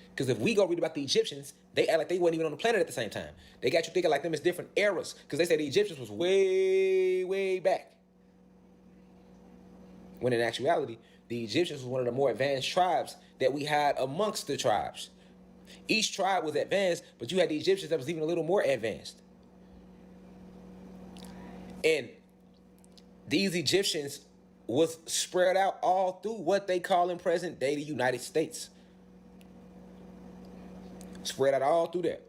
Because if we go read about the Egyptians, they act like they weren't even on the planet at the same time. They got you thinking like them as different eras, because they say the Egyptians was way, way back. When in actuality, the Egyptians was one of the more advanced tribes that we had amongst the tribes. Each tribe was advanced, but you had the Egyptians that was even a little more advanced. And these Egyptians was spread out all through what they call in present day the United States. Spread out all through there.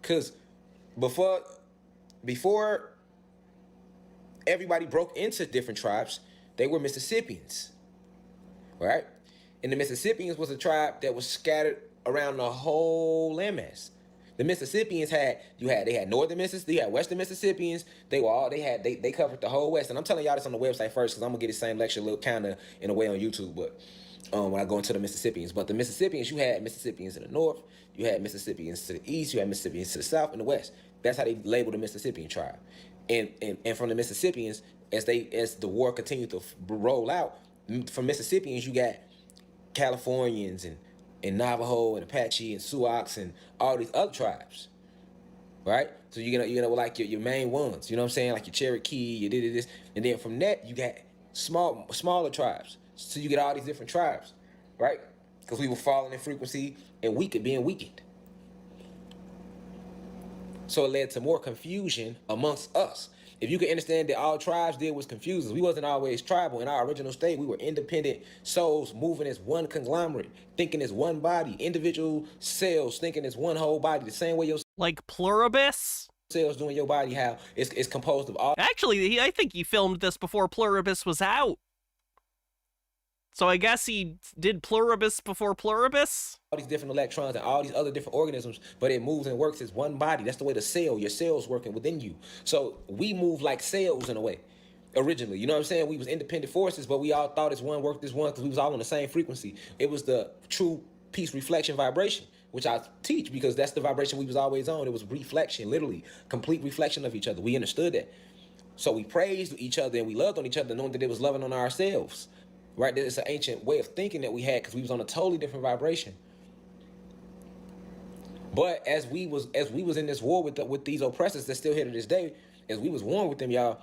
Because before everybody broke into different tribes, they were Mississippians, right? And the Mississippians was a tribe that was scattered around the whole landmass. The Mississippians they had northern Mississippi, they had western Mississippians. They covered the whole West. And I'm telling y'all this on the website first because I'm gonna get the same lecture kind of in a way on YouTube, but when I go into the Mississippians. But the Mississippians, you had Mississippians in the north, you had Mississippians to the east, you had Mississippians to the south and the west. That's how they labeled the Mississippian tribe. And from the Mississippians, as the war continued to roll out, from Mississippians you got Californians and Navajo and Apache and Sioux and all these other tribes, right? So you're gonna like your main ones, you know what I'm saying? Like your Cherokee, you did this, and then from that you got smaller tribes. So you get all these different tribes, right? Because we were falling in frequency and being weakened. So it led to more confusion amongst us. If you can understand that all tribes did was confuse us, we wasn't always tribal. In our original state, we were independent souls moving as one conglomerate, thinking as one body, individual cells thinking as one whole body, the same way your Pluribus? cells doing your body, how it's composed of all. Actually, I think he filmed this before Pluribus was out. So I guess he did Pluribus before Pluribus? All these different electrons and all these other different organisms, but it moves and works as one body. That's the way your cells working within you. So we move like cells in a way, originally. You know what I'm saying? We was independent forces, but we all thought as one, worked as one, because we was all on the same frequency. It was the true peace reflection vibration, which I teach because that's the vibration we was always on. It was reflection, literally, complete reflection of each other. We understood that. So we praised each other and we loved on each other, knowing that it was loving on ourselves. Right, it's an ancient way of thinking that we had because we was on a totally different vibration. But as we was in this war with these oppressors that's still here to this day, as we was warned with them, y'all,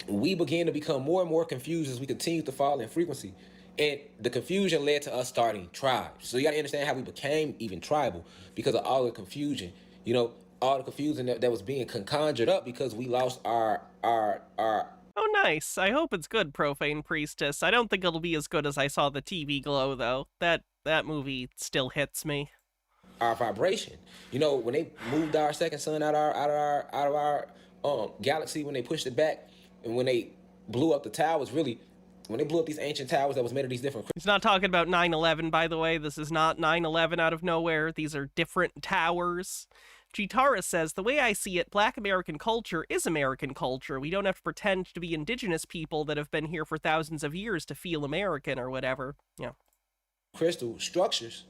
we began to become more and more confused as we continued to fall in frequency. And the confusion led to us starting tribes. So you got to understand how we became even tribal because of all the confusion. You know, all the confusion that was being conjured up because we lost our Oh, nice. I hope it's good, Profane Priestess. I don't think it'll be as good as I saw the TV Glow, though. That movie still hits me. our vibration. You know, when they moved our second sun out of our galaxy, when they pushed it back, and when they blew up the towers, really, when they blew up these ancient towers that was made of these different. He's not talking about 9/11, by the way. This is not 9/11 out of nowhere. These are different towers. Chitara says, the way I see it, Black American culture is American culture. We don't have to pretend to be indigenous people that have been here for thousands of years to feel American or whatever. Yeah. Crystal structures.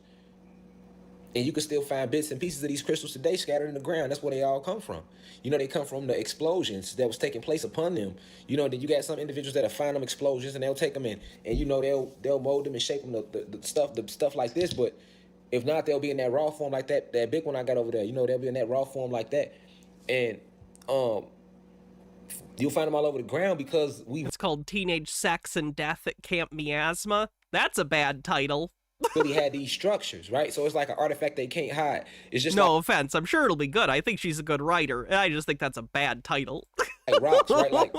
And you can still find bits and pieces of these crystals today scattered in the ground. That's where they all come from. You know, they come from the explosions that was taking place upon them. You know, then you got some individuals that'll find them explosions and they'll take them in. And, you know, they'll mold them and shape them, the stuff like this. But if not, they'll be in that raw form like that big one I got over there. You know, they'll be in that raw form like that. And you'll find them all over the ground because It's called Teenage Sex and Death at Camp Miasma. That's a bad title. really had these structures, right? So it's like an artifact they can't hide. It's just no offense. I'm sure it'll be good. I think she's a good writer. I just think that's a bad title. like rocks, right? Like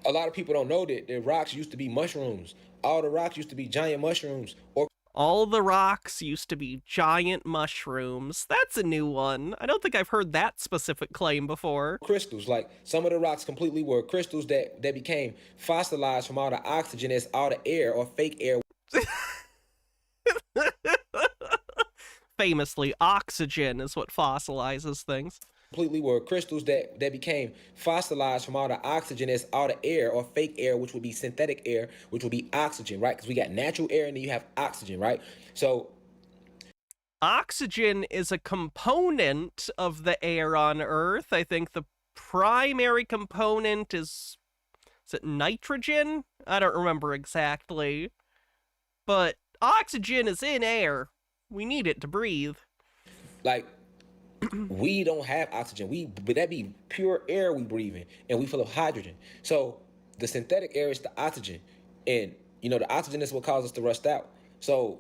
a lot of people don't know that the rocks used to be mushrooms. All the rocks used to be giant mushrooms. Or all the rocks used to be giant mushrooms. That's a new one. I don't think I've heard that specific claim before. Crystals, like some of the rocks completely were crystals that became fossilized from all the oxygen that's all the air or fake air. Famously, oxygen is what fossilizes things. Completely were crystals that became fossilized from all the oxygen that's all the air or fake air, which would be synthetic air, which would be oxygen, right? Because we got natural air and then you have oxygen, right? So oxygen is a component of the air on Earth. I think the primary component is it nitrogen? I don't remember exactly. But oxygen is in air. We need it to breathe. Like, we don't have oxygen. But that be pure air we breathe in, and we full of hydrogen. So the synthetic air is the oxygen, and you know the oxygen is what causes us to rust out. So,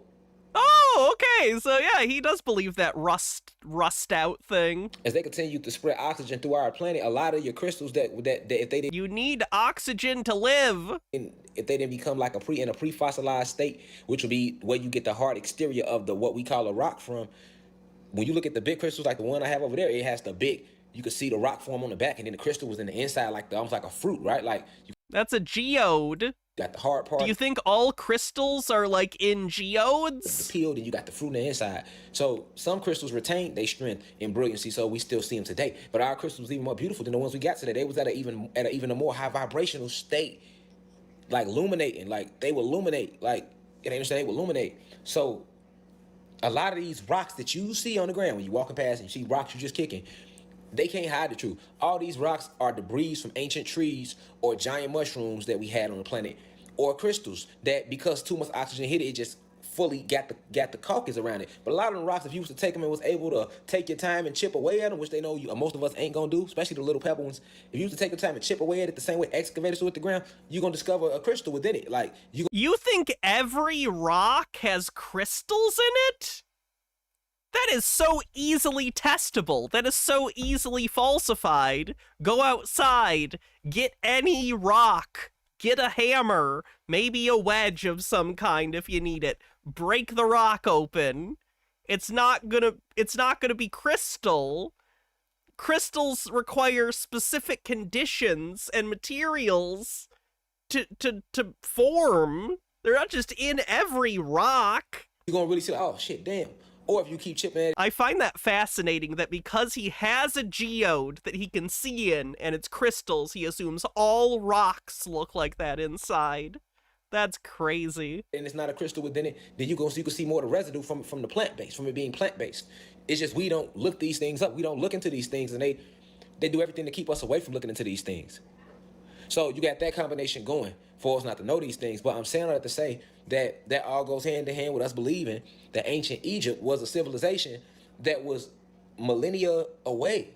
oh, okay. So yeah, he does believe that rust out thing. As they continue to spread oxygen through our planet, a lot of your crystals that if they didn't, you need oxygen to live. If they didn't become like in a pre-fossilized state, which would be where you get the hard exterior of what we call a rock from. When you look at the big crystals, like the one I have over there, it has the big. You can see the rock form on the back, and then the crystal was in the inside, like almost like a fruit, right? Like that's a geode. Got the hard part. Do you think all crystals are like in geodes? The peel, then you got the fruit on the inside. So some crystals retain their strength and brilliancy, so we still see them today. But our crystals was even more beautiful than the ones we got today. They was at an even more high vibrational state, like illuminating, like they would illuminate, like you understand, they would illuminate. So a lot of these rocks that you see on the ground when you walking past and you see rocks you just kicking, they can't hide the truth. All these rocks are debris from ancient trees or giant mushrooms that we had on the planet, or crystals that because too much oxygen hit it, it just fully got the caucus around it. But a lot of the rocks, if you was to take them and was able to take your time and chip away at them, which they know most of us ain't gonna do, especially the little pebble ones. If you was to take your time and chip away at it the same way excavators do at the ground, you're gonna discover a crystal within it. Like you think every rock has crystals in it? That is so easily testable. That is so easily falsified. Go outside, get any rock, get a hammer, maybe a wedge of some kind if you need it. Break the rock open. It's not gonna be crystal. Crystals require specific conditions and materials to form. They're not just in every rock. You're gonna really say, oh shit, damn. Or if you keep chipping it. I find that fascinating that because he has a geode that he can see in and it's crystals, he assumes all rocks look like that inside. That's crazy. And it's not a crystal within it, then you can see more of the residue from the plant base, from it being plant based. It's just we don't look these things up. We don't look into these things, and they do everything to keep us away from looking into these things. So you got that combination going for us not to know these things. But I'm saying all that to say that all goes hand in hand with us believing that ancient Egypt was a civilization that was millennia away.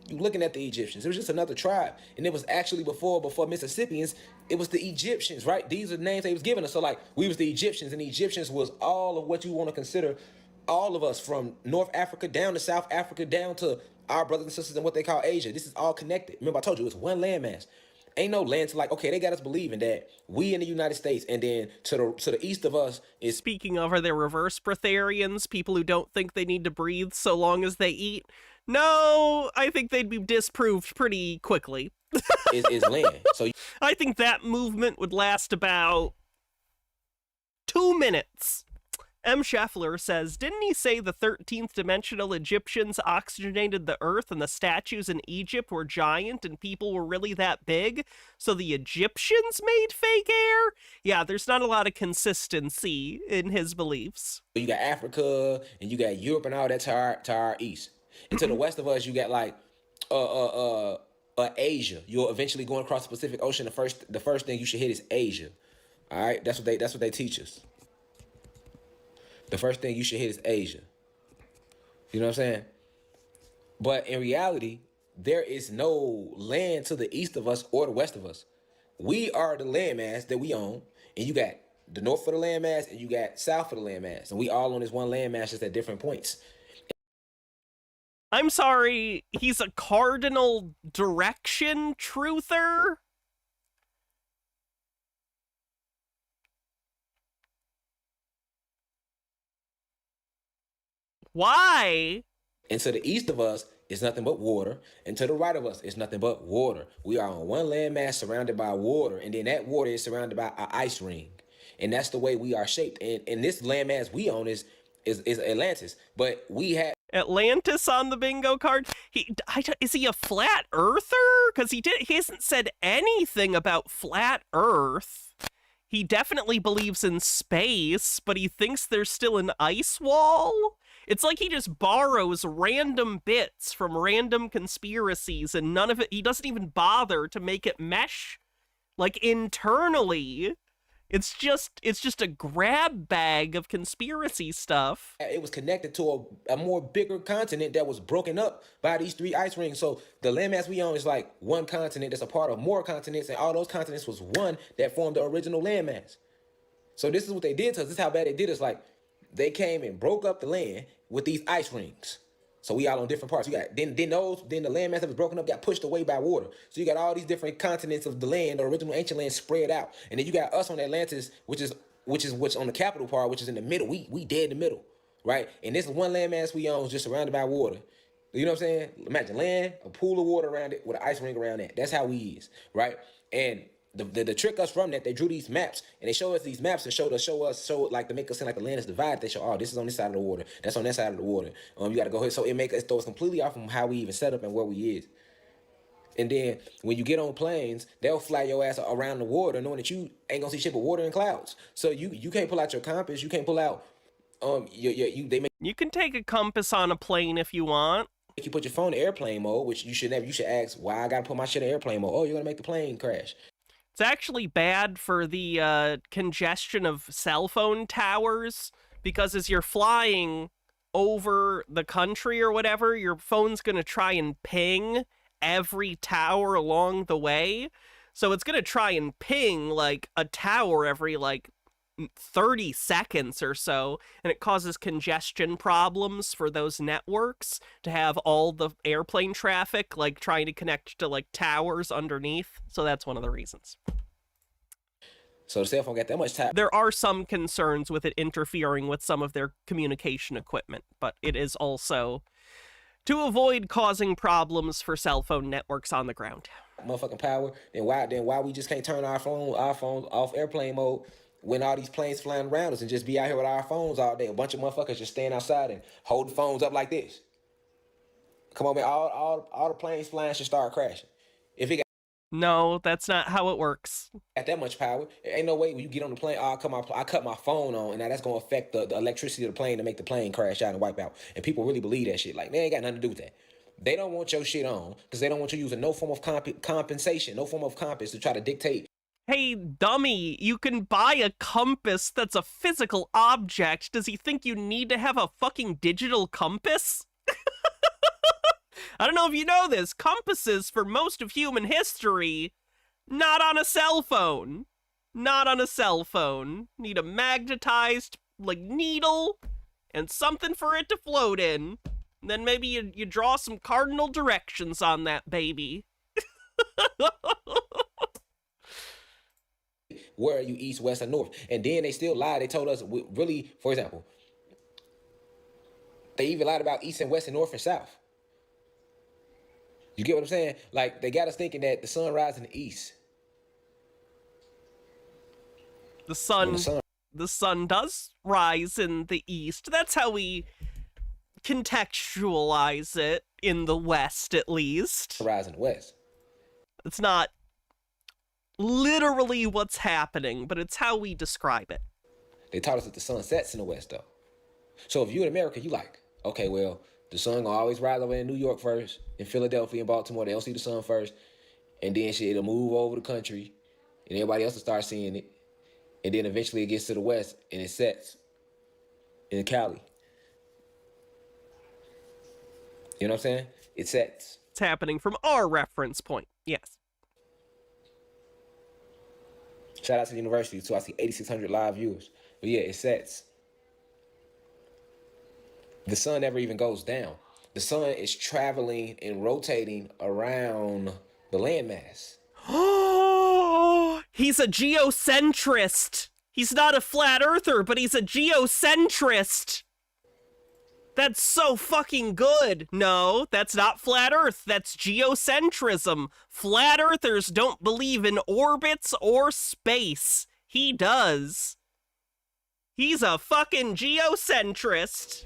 You looking at the Egyptians. It was just another tribe. And it was actually before Mississippians, it was the Egyptians, right? These are the names they was giving us. So like we was the Egyptians, and the Egyptians was all of what you want to consider all of us, from North Africa down to South Africa down to our brothers and sisters in what they call Asia. This is all connected. Remember I told you it's one landmass. Ain't no land to like, okay, they got us believing that we in the United States, and then to the east of us is... Speaking of, are there reverse breatharians, people who don't think they need to breathe so long as they eat? No, I think they'd be disproved pretty quickly. is land. So I think that movement would last about 2 minutes. M. Scheffler says, didn't he say the 13th dimensional Egyptians oxygenated the earth and the statues in Egypt were giant and people were really that big? So the Egyptians made fake air? Yeah, there's not a lot of consistency in his beliefs. you got Africa and you got Europe and all that to our east. And to the west of us, you got like Asia. You're eventually going across the Pacific Ocean. The first thing you should hit is Asia. All right, that's what they teach us. The first thing you should hit is Asia. You know what I'm saying? But in reality, there is no land to the east of us or the west of us. We are the landmass that we own, and you got the north of the landmass and you got south of the landmass, and we all on this one landmass just at different points. I'm sorry, he's a cardinal direction truther? Why? And to the east of us is nothing but water, and to the right of us is nothing but water. We are on one landmass surrounded by water, and then that water is surrounded by an ice ring. And that's the way we are shaped. And this landmass we own is Atlantis. But we have Atlantis on the bingo card. Is he a flat earther? Because he hasn't said anything about flat Earth. He definitely believes in space, but he thinks there's still an ice wall. It's like he just borrows random bits from random conspiracies, and none of it, he doesn't even bother to make it mesh, like, internally. It's just a grab bag of conspiracy stuff. It was connected to a more bigger continent that was broken up by these three ice rings. So the landmass we own is like one continent that's a part of more continents, and all those continents was one that formed the original landmass. So this is what they did to us. This is how bad they did us. Like, they came and broke up the land with these ice rings. So we all on different parts. You got then the landmass that was broken up got pushed away by water. So you got all these different continents of the land, the original ancient land, spread out. And then you got us on Atlantis, which is on the capital part, which is in the middle. We dead in the middle, right? And this is one landmass we own, just surrounded by water. You know what I'm saying? Imagine land, a pool of water around it with an ice ring around it. That's how we is, right? And the trick us from that, they drew these maps, and they show us these maps and show like to make us seem like the land is divided. They show, oh, this is on this side of the water, that's on that side of the water. You gotta go ahead. So it make us throw us completely off from how we even set up and where we is. And then when you get on planes, they'll fly your ass around the water, knowing that you ain't gonna see shit but water and clouds. So you can't pull out your compass, you can't pull out You can take a compass on a plane if you want. If you put your phone in airplane mode, which you should never, you should ask why I gotta put my shit in airplane mode. Oh, you're gonna make the plane crash. It's actually bad for the congestion of cell phone towers, because as you're flying over the country or whatever, your phone's going to try and ping every tower along the way. So it's going to try and ping like a tower every like 30 seconds or so, and it causes congestion problems for those networks to have all the airplane traffic like trying to connect to like towers underneath. So that's one of the reasons. So the cell phone got that much time. There are some concerns with it interfering with some of their communication equipment, but it is also to avoid causing problems for cell phone networks on the ground. Motherfucking power. Then why we just can't turn our phones off airplane mode when all these planes flying around us and just be out here with our phones all day? A bunch of motherfuckers just staying outside and holding phones up like this. Come on, man. All the planes flying should start crashing. If it got No, that's not how it works. Got that much power, ain't no way when you get on the plane, I cut my phone on, and now that's gonna affect the electricity of the plane to make the plane crash out and wipe out. And people really believe that shit. Like, they ain't got nothing to do with that. They don't want your shit on because they don't want you using no form of compensation, no form of compass to try to dictate. Hey, dummy, you can buy a compass that's a physical object. Does he think you need to have a fucking digital compass? I don't know if you know this, compasses for most of human history, not on a cell phone. Not on a cell phone. Need a magnetized, like, needle and something for it to float in. And then maybe you draw some cardinal directions on that baby. Where are you, east, west, and north? And then they still lied. They told us, really, for example, they even lied about east and west and north and south. You get what I'm saying? Like, they got us thinking that the sun rises in the east. The sun does rise in the east. That's how we contextualize it in the west, at least. Rise in the west. It's not literally what's happening, but it's how we describe it. They taught us that the sun sets in the west, though. So if you're in America, you like, okay, well, the sun gonna always rise over in New York first, in Philadelphia and Baltimore, they don't see the sun first, and then shit, it'll move over the country, and everybody else will start seeing it, and then eventually it gets to the west, and it sets in Cali. You know what I'm saying? It sets. It's happening from our reference point, yes. Shout out to the university, too. I see 8,600 live viewers. But yeah, it sets. The sun never even goes down. The sun is traveling and rotating around the landmass. Oh, he's a geocentrist. He's not a flat earther, but he's a geocentrist. That's so fucking good. No, that's not flat earth. That's geocentrism. Flat earthers don't believe in orbits or space. He does. He's a fucking geocentrist.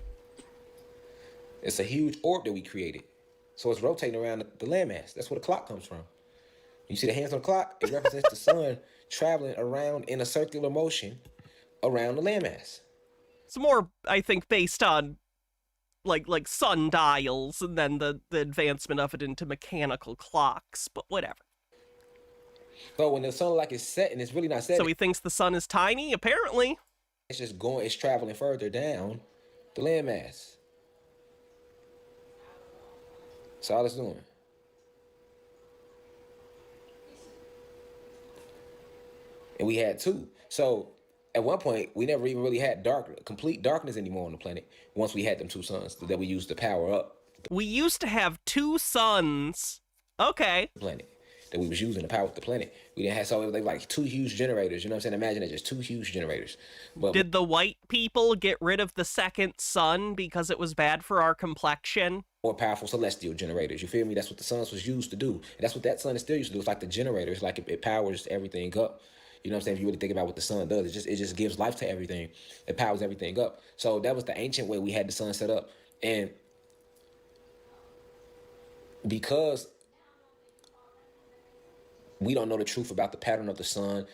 It's a huge orb that we created. So it's rotating around the landmass. That's where the clock comes from. You see the hands on the clock? It represents the sun traveling around in a circular motion around the landmass. It's more, I think, based on like sundials and then the advancement of it into mechanical clocks, but whatever. But when the sun like is setting, it's really not setting. So he thinks the sun is tiny, apparently. It's just going, it's traveling further down the landmass. That's all it's doing. And we had two. So at one point, we never even really had complete darkness anymore on the planet once we had them two suns that we used to power up. We used to have two suns. Okay. The planet that we was using to power up the planet. We didn't have, so it was like two huge generators. You know what I'm saying? Imagine it, just two huge generators. But did the white people get rid of the second sun because it was bad for our complexion? More powerful celestial generators. You feel me? That's what the suns was used to do. And that's what that sun is still used to do. It's like the generators. Like it powers everything up. You know what I'm saying? If you really think about what the sun does, it just gives life to everything. It powers everything up. So that was the ancient way we had the sun set up. And because we don't know the truth about the pattern of the sun,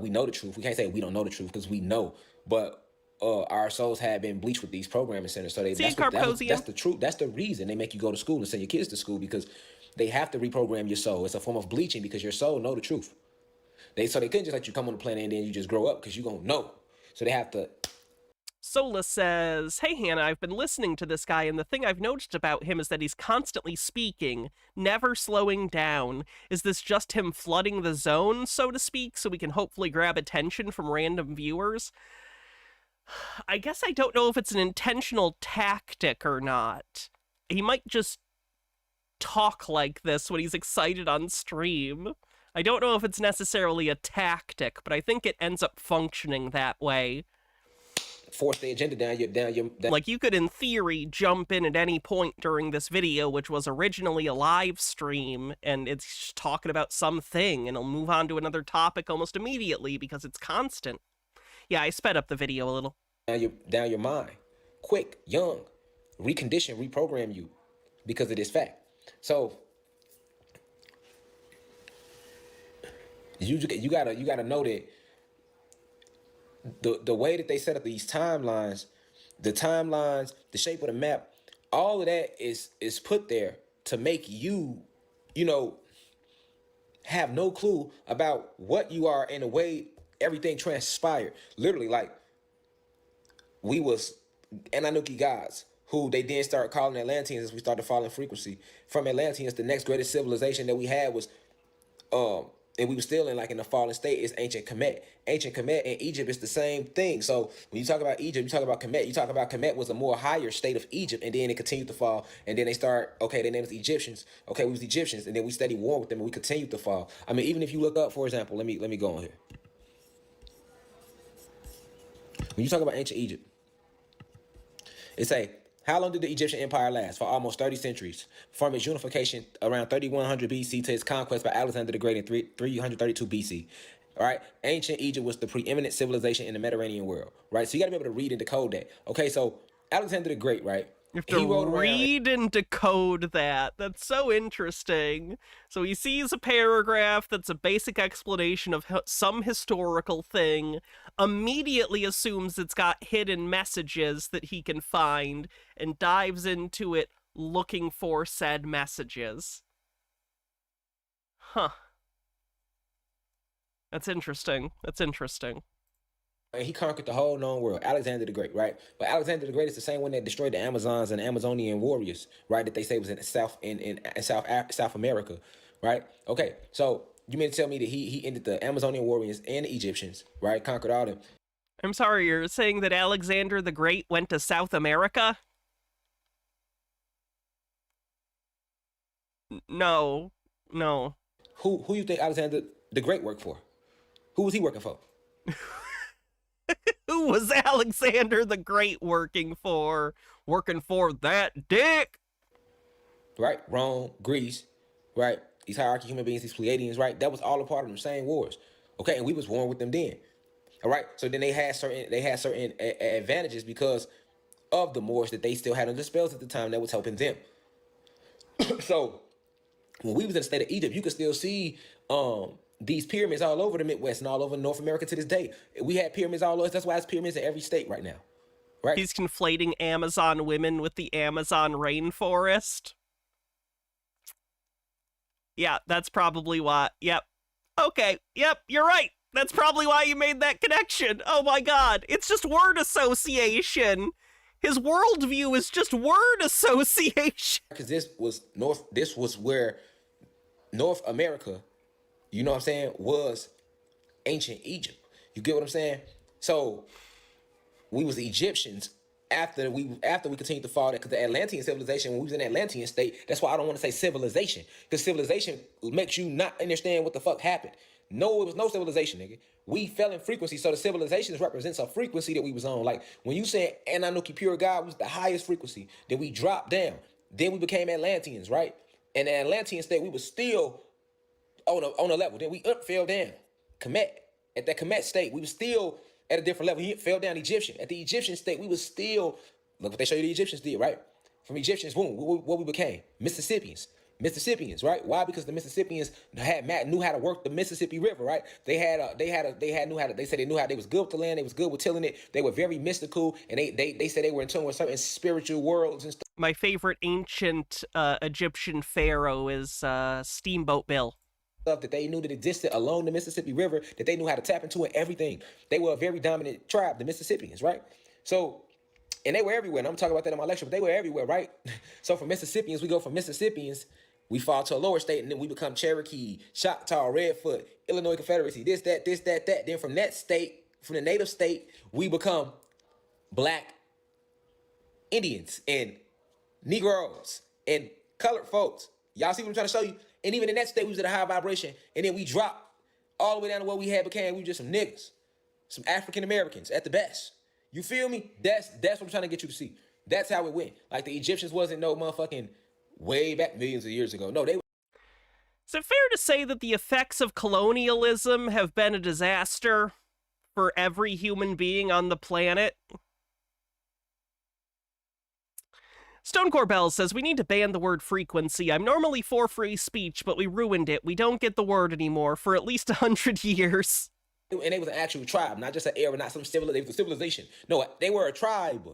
we know the truth. We can't say we don't know the truth because we know. But our souls have been bleached with these programming centers. So that's the truth. That's the reason they make you go to school and send your kids to school, because they have to reprogram your soul. It's a form of bleaching because your soul know the truth. So they couldn't just let you come on the planet and then you just grow up because you're going to know. So they have to. Sola says, hey, Hannah, I've been listening to this guy, and the thing I've noticed about him is that he's constantly speaking, never slowing down. Is this just him flooding the zone, so to speak, so we can hopefully grab attention from random viewers? I guess I don't know if it's an intentional tactic or not. He might just talk like this when he's excited on stream. I don't know if it's necessarily a tactic, but I think it ends up functioning that way. Force the agenda down. Like, you could, in theory, jump in at any point during this video, which was originally a live stream, and it's just talking about something, and it'll move on to another topic almost immediately because it's constant. Yeah, I sped up the video a little. Down your mind. Quick, young. Recondition, reprogram you because of this fact. So you gotta know that the way that they set up these timelines, the shape of the map, all of that is put there to make you, have no clue about what you are and the way everything transpired. Literally, like, we was Anunnaki gods who they then start calling Atlanteans as we start to fall in frequency. From Atlanteans, the next greatest civilization that we had was, and we were still in the fallen state, is ancient Kemet. Ancient Kemet in Egypt is the same thing. So when you talk about Egypt, you talk about Kemet. You talk about Kemet was a more higher state of Egypt, and then it continued to fall. And then they start, okay, they named us the Egyptians. Okay, we was the Egyptians, and then we studied war with them, and we continued to fall. I mean, even if you look up, for example, let me go on here. When you talk about ancient Egypt, it say, how long did the Egyptian empire last? For almost 30 centuries, from its unification around 3100 BC to its conquest by Alexander the Great in 332 BC. All right, ancient Egypt was the preeminent civilization in the Mediterranean world. Right, so you got to be able to read and decode that. Okay, so Alexander the Great, right? You have to read and decode that. That's so interesting. So he sees a paragraph that's a basic explanation of some historical thing, immediately assumes it's got hidden messages that he can find, and dives into it looking for said messages. Huh. That's interesting. That's interesting. And he conquered the whole known world, Alexander the Great, right? But Alexander the Great is the same one that destroyed the Amazons and Amazonian warriors, right? That they say was in South America, right? Okay, so you mean to tell me that he ended the Amazonian warriors and the Egyptians, right? Conquered all them. I'm sorry, you're saying that Alexander the Great went to South America? No. Who you think Alexander the Great worked for? Who was he working for? Who was Alexander the Great working for? Working for that dick? Right? Rome, Greece, right? These hierarchy human beings, these Pleiadians, right? That was all a part of them same wars. Okay, and we was warring with them then. All right. So then they had certain advantages because of the Moors that they still had under spells at the time that was helping them. So when we was in the state of Egypt, you could still see these pyramids all over the Midwest and all over North America to this day. We had pyramids all over. That's why there's pyramids in every state right now. Right? He's conflating Amazon women with the Amazon rainforest. Yeah, that's probably why. Yep. Okay. Yep, you're right. That's probably why you made that connection. Oh my god. It's just word association. His worldview is just word association. Because this was where North America, you know what I'm saying, was ancient Egypt. You get what I'm saying? So we was the Egyptians after we continued to fall, because the Atlantean civilization, when we was in the Atlantean state, that's why I don't want to say civilization, because civilization makes you not understand what the fuck happened. No, it was no civilization, nigga. We fell in frequency, so the civilizations represents a frequency that we was on. Like when you say Anunnaki pure God was the highest frequency, then we dropped down. Then we became Atlanteans, right? And the Atlantean state, we was still on a level. Then we fell down. Kemet, at that Kemet state, we was still at a different level. He fell down Egyptian. At the Egyptian state, we was still, look what they show you the Egyptians did, right? From Egyptians, boom, what we became? Mississippians, right? Why? Because the Mississippians knew how to work the Mississippi River, right? They said they knew how, they was good with the land, they was good with tilling it, they were very mystical, and they said they were in tune with certain spiritual worlds and stuff. My favorite ancient Egyptian pharaoh is Steamboat Bill. That they knew that existed along the Mississippi River, that they knew how to tap into and everything. They were a very dominant tribe, the Mississippians, right? So, and they were everywhere. And I'm talking about that in my lecture, but they were everywhere, right? So from Mississippians, we go from Mississippians, we fall to a lower state, and then we become Cherokee, Choctaw, Redfoot, Illinois Confederacy, this, that. Then from that state, from the native state, we become Black Indians and Negroes and colored folks. Y'all see what I'm trying to show you? And even in that state, we was at a high vibration. And then we dropped all the way down to what we had became. We were just some niggas, some African Americans at the best. You feel me? That's what I'm trying to get you to see. That's how it went. Like the Egyptians wasn't no motherfucking way back millions of years ago. No, they. Is it fair to say that the effects of colonialism have been a disaster for every human being on the planet? Stone Corbell says, we need to ban the word frequency. I'm normally for free speech, but we ruined it. We don't get the word anymore for at least 100 years. And they was an actual tribe, not just an era, not some civilization. No, they were a tribe.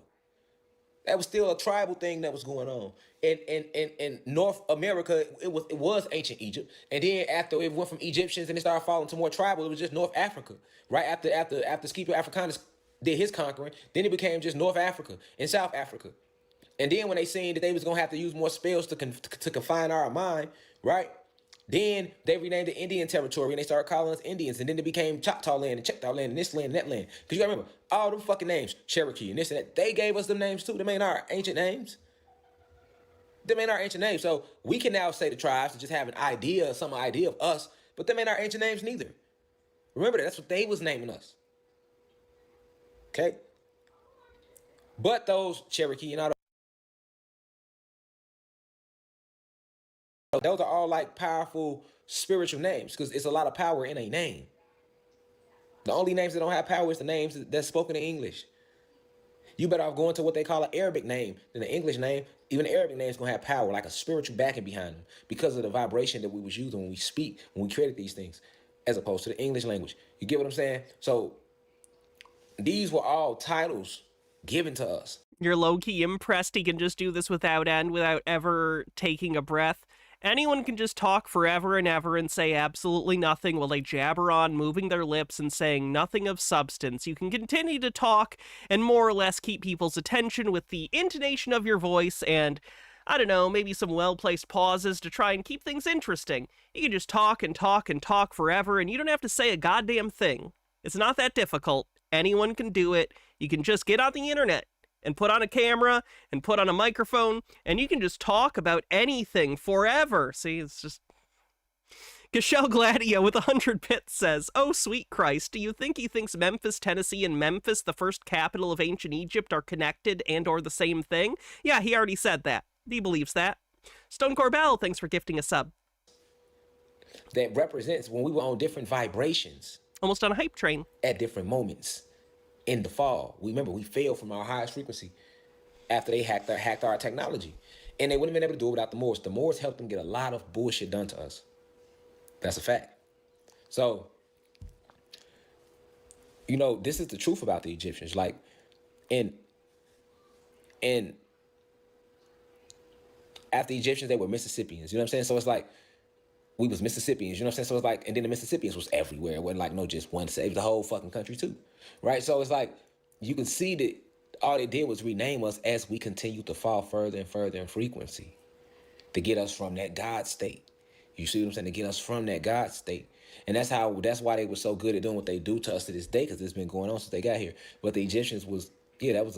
That was still a tribal thing that was going on. In North America, it was ancient Egypt. And then after it went from Egyptians and it started falling to more tribal, it was just North Africa. Right after Scipio Africanus did his conquering, then it became just North Africa and South Africa. And then when they seen that they was gonna have to use more spells to confine our mind, right? Then they renamed the Indian territory and they started calling us Indians. And then it became Choctaw land and Choctaw land and this land and that land. Because you gotta remember, all them fucking names, Cherokee and this and that, they gave us them names too. Them ain't our ancient names. Them ain't our ancient names. So we can now say the tribes to just have an idea, some idea of us, but them ain't our ancient names neither. Remember that, that's what they was naming us. Okay? But those Cherokee and all those are all like powerful spiritual names because it's a lot of power in a name. The only names that don't have power is the names that's spoken in English. You better off going to what they call an Arabic name than an English name. Even the Arabic name is going to have power, like a spiritual backing behind them because of the vibration that we was using when we speak, when we created these things, as opposed to the English language. You get what I'm saying? So these were all titles given to us. You're low-key impressed he can just do this without end, without ever taking a breath. Anyone can just talk forever and ever and say absolutely nothing while they jabber on, moving their lips and saying nothing of substance. You can continue to talk and more or less keep people's attention with the intonation of your voice and, I don't know, maybe some well-placed pauses to try and keep things interesting. You can just talk and talk and talk forever and you don't have to say a goddamn thing. It's not that difficult. Anyone can do it. You can just get on the internet and put on a camera and put on a microphone, and you can just talk about anything forever. See, it's just... Gashel Gladio with 100 bits says, "Oh, sweet Christ, do you think he thinks Memphis, Tennessee, and Memphis, the first capital of ancient Egypt, are connected and or the same thing?" Yeah, he already said that. He believes that. Stone Corbell, thanks for gifting a sub. That represents when we were on different vibrations. Almost on a hype train. At different moments. In the fall, remember we fell from our highest frequency after they hacked our technology, and they wouldn't have been able to do it without the Moors. The Moors helped them get a lot of bullshit done to us. That's a fact. So, you know, this is the truth about the Egyptians. Like, and after the Egyptians, they were Mississippians. You know what I'm saying? So it's like we was Mississippians. You know what I'm saying? So it's like, and then the Mississippians was everywhere. It wasn't like no just one state. It was the whole fucking country too. Right? So it's like, you can see that all they did was rename us as we continued to fall further and further in frequency to get us from that God state. You see what I'm saying? To get us from that God state. And that's why they were so good at doing what they do to us to this day, because it's been going on since they got here. But the Egyptians was, yeah, that's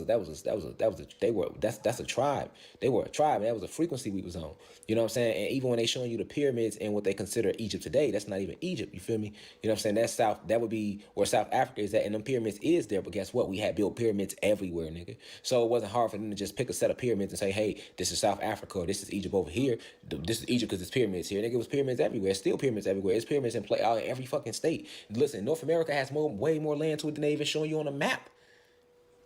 a tribe. They were a tribe, and that was a frequency we was on. You know what I'm saying? And even when they showing you the pyramids and what they consider Egypt today, that's not even Egypt. You feel me? You know what I'm saying? That would be where South Africa is at, and them pyramids is there. But guess what? We had built pyramids everywhere, nigga. So it wasn't hard for them to just pick a set of pyramids and say, hey, this is South Africa, or this is Egypt over here. This is Egypt because it's pyramids here. Nigga, it was pyramids everywhere. It's still pyramids everywhere. It's pyramids in play out in every fucking state. Listen, North America has way more land to it than they even showing you on a map.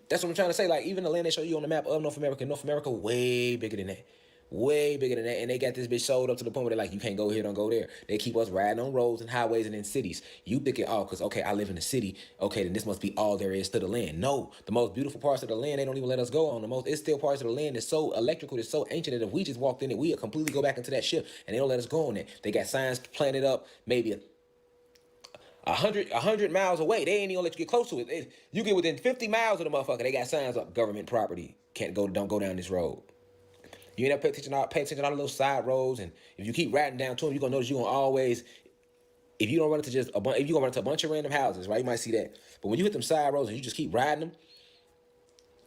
That's what I'm trying to say. Like, even the land they show you on the map of North America way bigger than that. Way bigger than that. And they got this bitch sold up to the point where they're like, you can't go here, don't go there. They keep us riding on roads and highways and in cities. You thinking, oh, because, okay, I live in the city. Okay, then this must be all there is to the land. No, the most beautiful parts of the land, they don't even let us go on. It's still parts of the land that's so electrical, that's so ancient that if we just walked in it, we would completely go back into that ship. And they don't let us go on it. They got signs planted up maybe 100 miles away. They ain't even let you get close to it. You get within 50 miles of the motherfucker, they got signs up, government property, don't go down this road. You end up paying attention to all the little side roads, and if you keep riding down to them, you're gonna notice you're gonna always, if you don't run into if you're gonna run into a bunch of random houses, right? You might see that. But when you hit them side roads and you just keep riding them,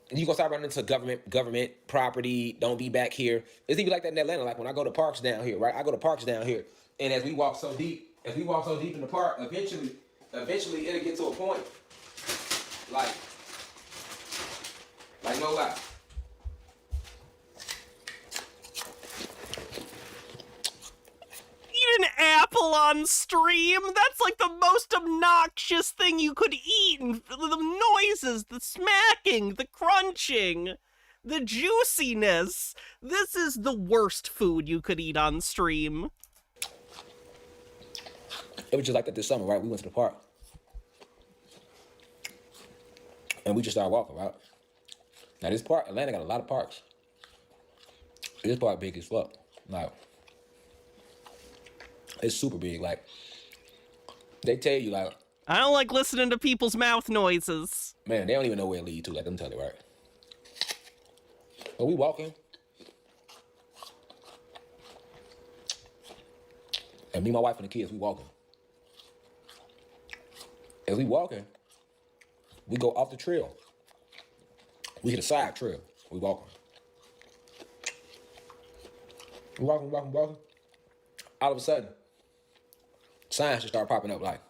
and you gonna start running into government property, don't be back here. It's even like that in Atlanta. Like when I go to parks down here, right? I go to parks down here, and as we walk so deep in the park, eventually it'll get to a point, like no lie. Eat an apple on stream? That's like the most obnoxious thing you could eat. And the noises, the smacking, the crunching, the juiciness. This is the worst food you could eat on stream. It was just like that this summer, right? We went to the park. And we just started walking, right? Now this park, Atlanta got a lot of parks. This park big as fuck. Like, it's super big. Like, they tell you, like, I don't like listening to people's mouth noises. Man, they don't even know where it leads to. Like, let me tell you, right? So we walking. And me, my wife, and the kids, we walking. As we walking, we go off the trail. We hit a side trail. We walking. We walking. All of a sudden, signs just start popping up like,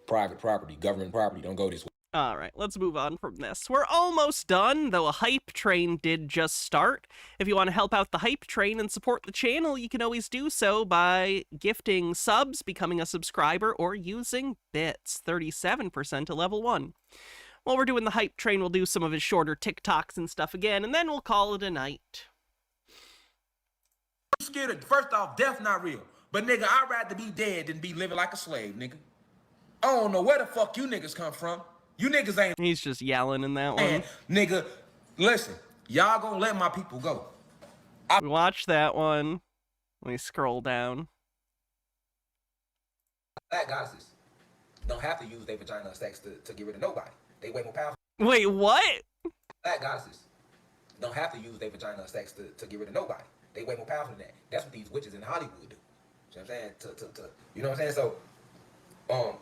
private property, government property, don't go this way. All right, let's move on from this. We're almost done, though a hype train did just start. If you want to help out the hype train and support the channel, you can always do so by gifting subs, becoming a subscriber, or using bits, 37% to level 1. While we're doing the hype train, we'll do some of his shorter TikToks and stuff again, and then we'll call it a night. I'm scared of, first off, death not real. But nigga, I'd rather be dead than be living like a slave, nigga. I don't know where the fuck you niggas come from. You niggas ain't. He's just yelling in that one. And, nigga, listen, y'all gonna let my people go. Watch that one. Let me scroll down. Black goddesses don't have to use their vagina or sex to get rid of nobody. They way more powerful. Wait, what? Black goddesses don't have to use their vagina or sex to get rid of nobody. They way more powerful than that. That's what these witches in Hollywood do. You know what I'm saying? You know what I'm saying? So,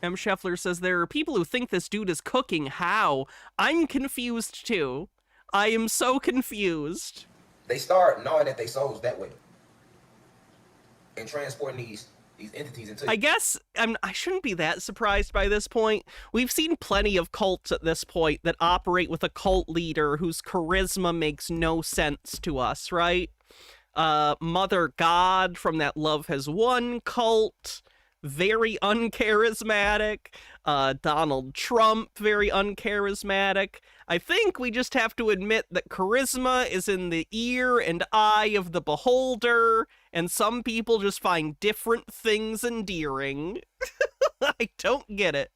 M. Scheffler says, there are people who think this dude is cooking. How? I'm confused too. I am so confused. they start knowing that they souls that way and transporting these entities into. I guess I shouldn't be that surprised by this point. We've seen plenty of cults at this point that operate with a cult leader whose charisma makes no sense to us, right? Mother God from that Love Has Won cult, very uncharismatic. Donald Trump, very uncharismatic. I think we just have to admit that charisma is in the ear and eye of the beholder, and some people just find different things endearing. I don't get it.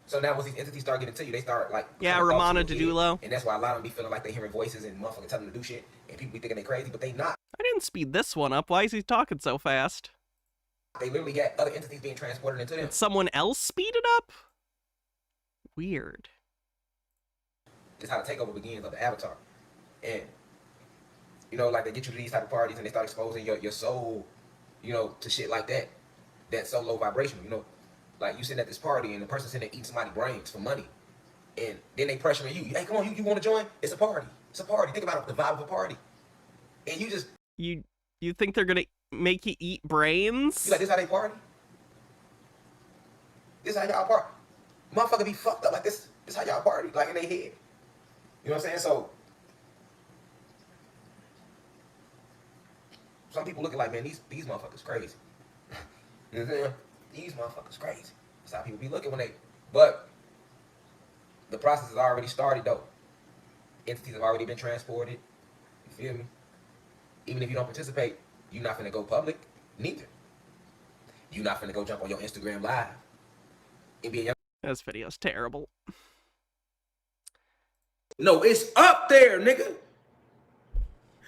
So now once these entities start getting to you, they start like... Yeah, Ramana Dedulo. And that's why a lot of them be feeling like they hearing voices and motherfuckers telling them to do shit, and people be thinking they crazy, but they not. I didn't speed this one up. Why is he talking so fast? They literally got other entities being transported into them. Did someone else speed it up? Weird. This is how the takeover begins of the avatar. And, you know, like they get you to these type of parties and they start exposing your soul, you know, to shit like that. That's so low vibrational, you know. Like you sitting at this party and the person sitting there eating somebody's brains for money. And then they pressuring you. Hey, come on, you want to join? It's a party. It's a party. Think about it, the vibe of a party. And you just... You think they're gonna make you eat brains? You like, this how they party? This how y'all party? Motherfucker be fucked up like this. This how y'all party, like in their head. You know what I'm saying? So some people looking like, man, these motherfuckers crazy. You know what I'm saying? These motherfuckers crazy. That's how people be looking when they... But the process has already started, though. Entities have already been transported. You feel me? Even if you don't participate, you're not finna go public, neither. You're not finna go jump on your Instagram live and be a... This video's terrible. No, it's up there, nigga.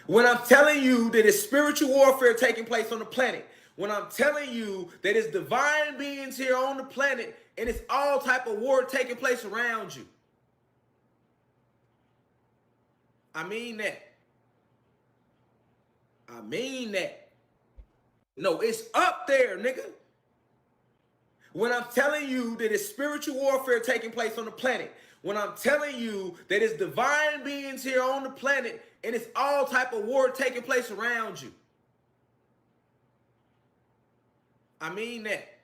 When I'm telling you that it's spiritual warfare taking place on the planet, when I'm telling you that it's divine beings here on the planet, and it's all type of war taking place around you. I mean that. I mean that. No, it's up there, nigga. When I'm telling you that it's spiritual warfare taking place on the planet, when I'm telling you that it's divine beings here on the planet, and it's all type of war taking place around you. I mean that.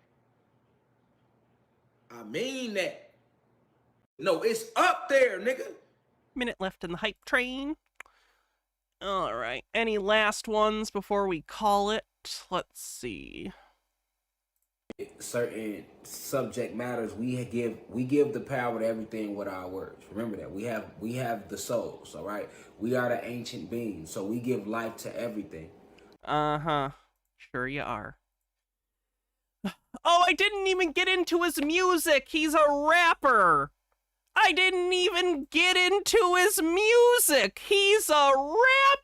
I mean that. No, it's up there, nigga. Minute left in the hype train. All right. Any last ones before we call it? Let's see. Certain subject matters, we give the power to everything with our words. Remember that. We have the souls, all right? We are the ancient beings, so we give life to everything. Uh-huh. Sure you are. Oh, I didn't even get into his music. He's a rapper. I didn't even get into his music. He's a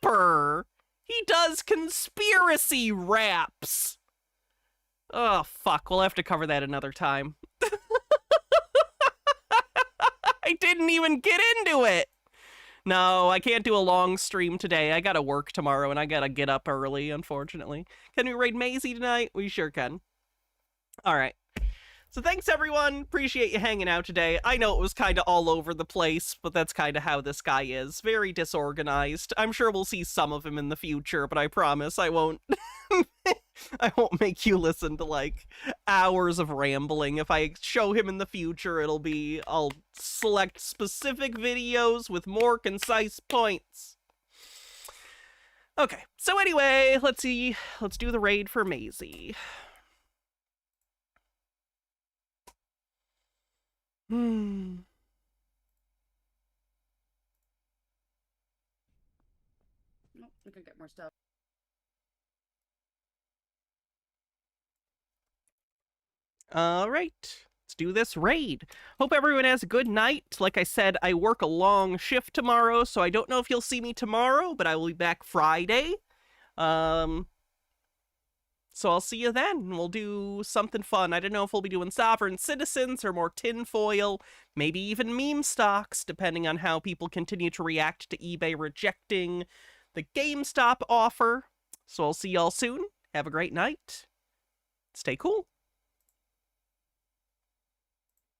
rapper. He does conspiracy raps. Oh, fuck. We'll have to cover that another time. I I didn't even get into it. No, I can't do a long stream today. I gotta work tomorrow, and I gotta get up early, unfortunately. Can we raid Maisie tonight? We sure can. All right. So thanks, everyone. Appreciate you hanging out today. I know it was kind of all over the place, but that's kind of how this guy is. Very disorganized. I'm sure we'll see some of him in the future, but I promise I won't... I won't make you listen to, like, hours of rambling. If I show him in the future, I'll select specific videos with more concise points. Okay, so anyway, let's see. Let's do the raid for Maisie. I could get more stuff. All right, let's do this raid. Hope everyone has a good night. Like I said, I work a long shift tomorrow, so I don't know if you'll see me tomorrow, but I will be back Friday. So I'll see you then. We'll do something fun. I don't know if we'll be doing Sovereign Citizens or more tinfoil, maybe even meme stocks, depending on how people continue to react to eBay rejecting the GameStop offer. So I'll see y'all soon. Have a great night. Stay cool.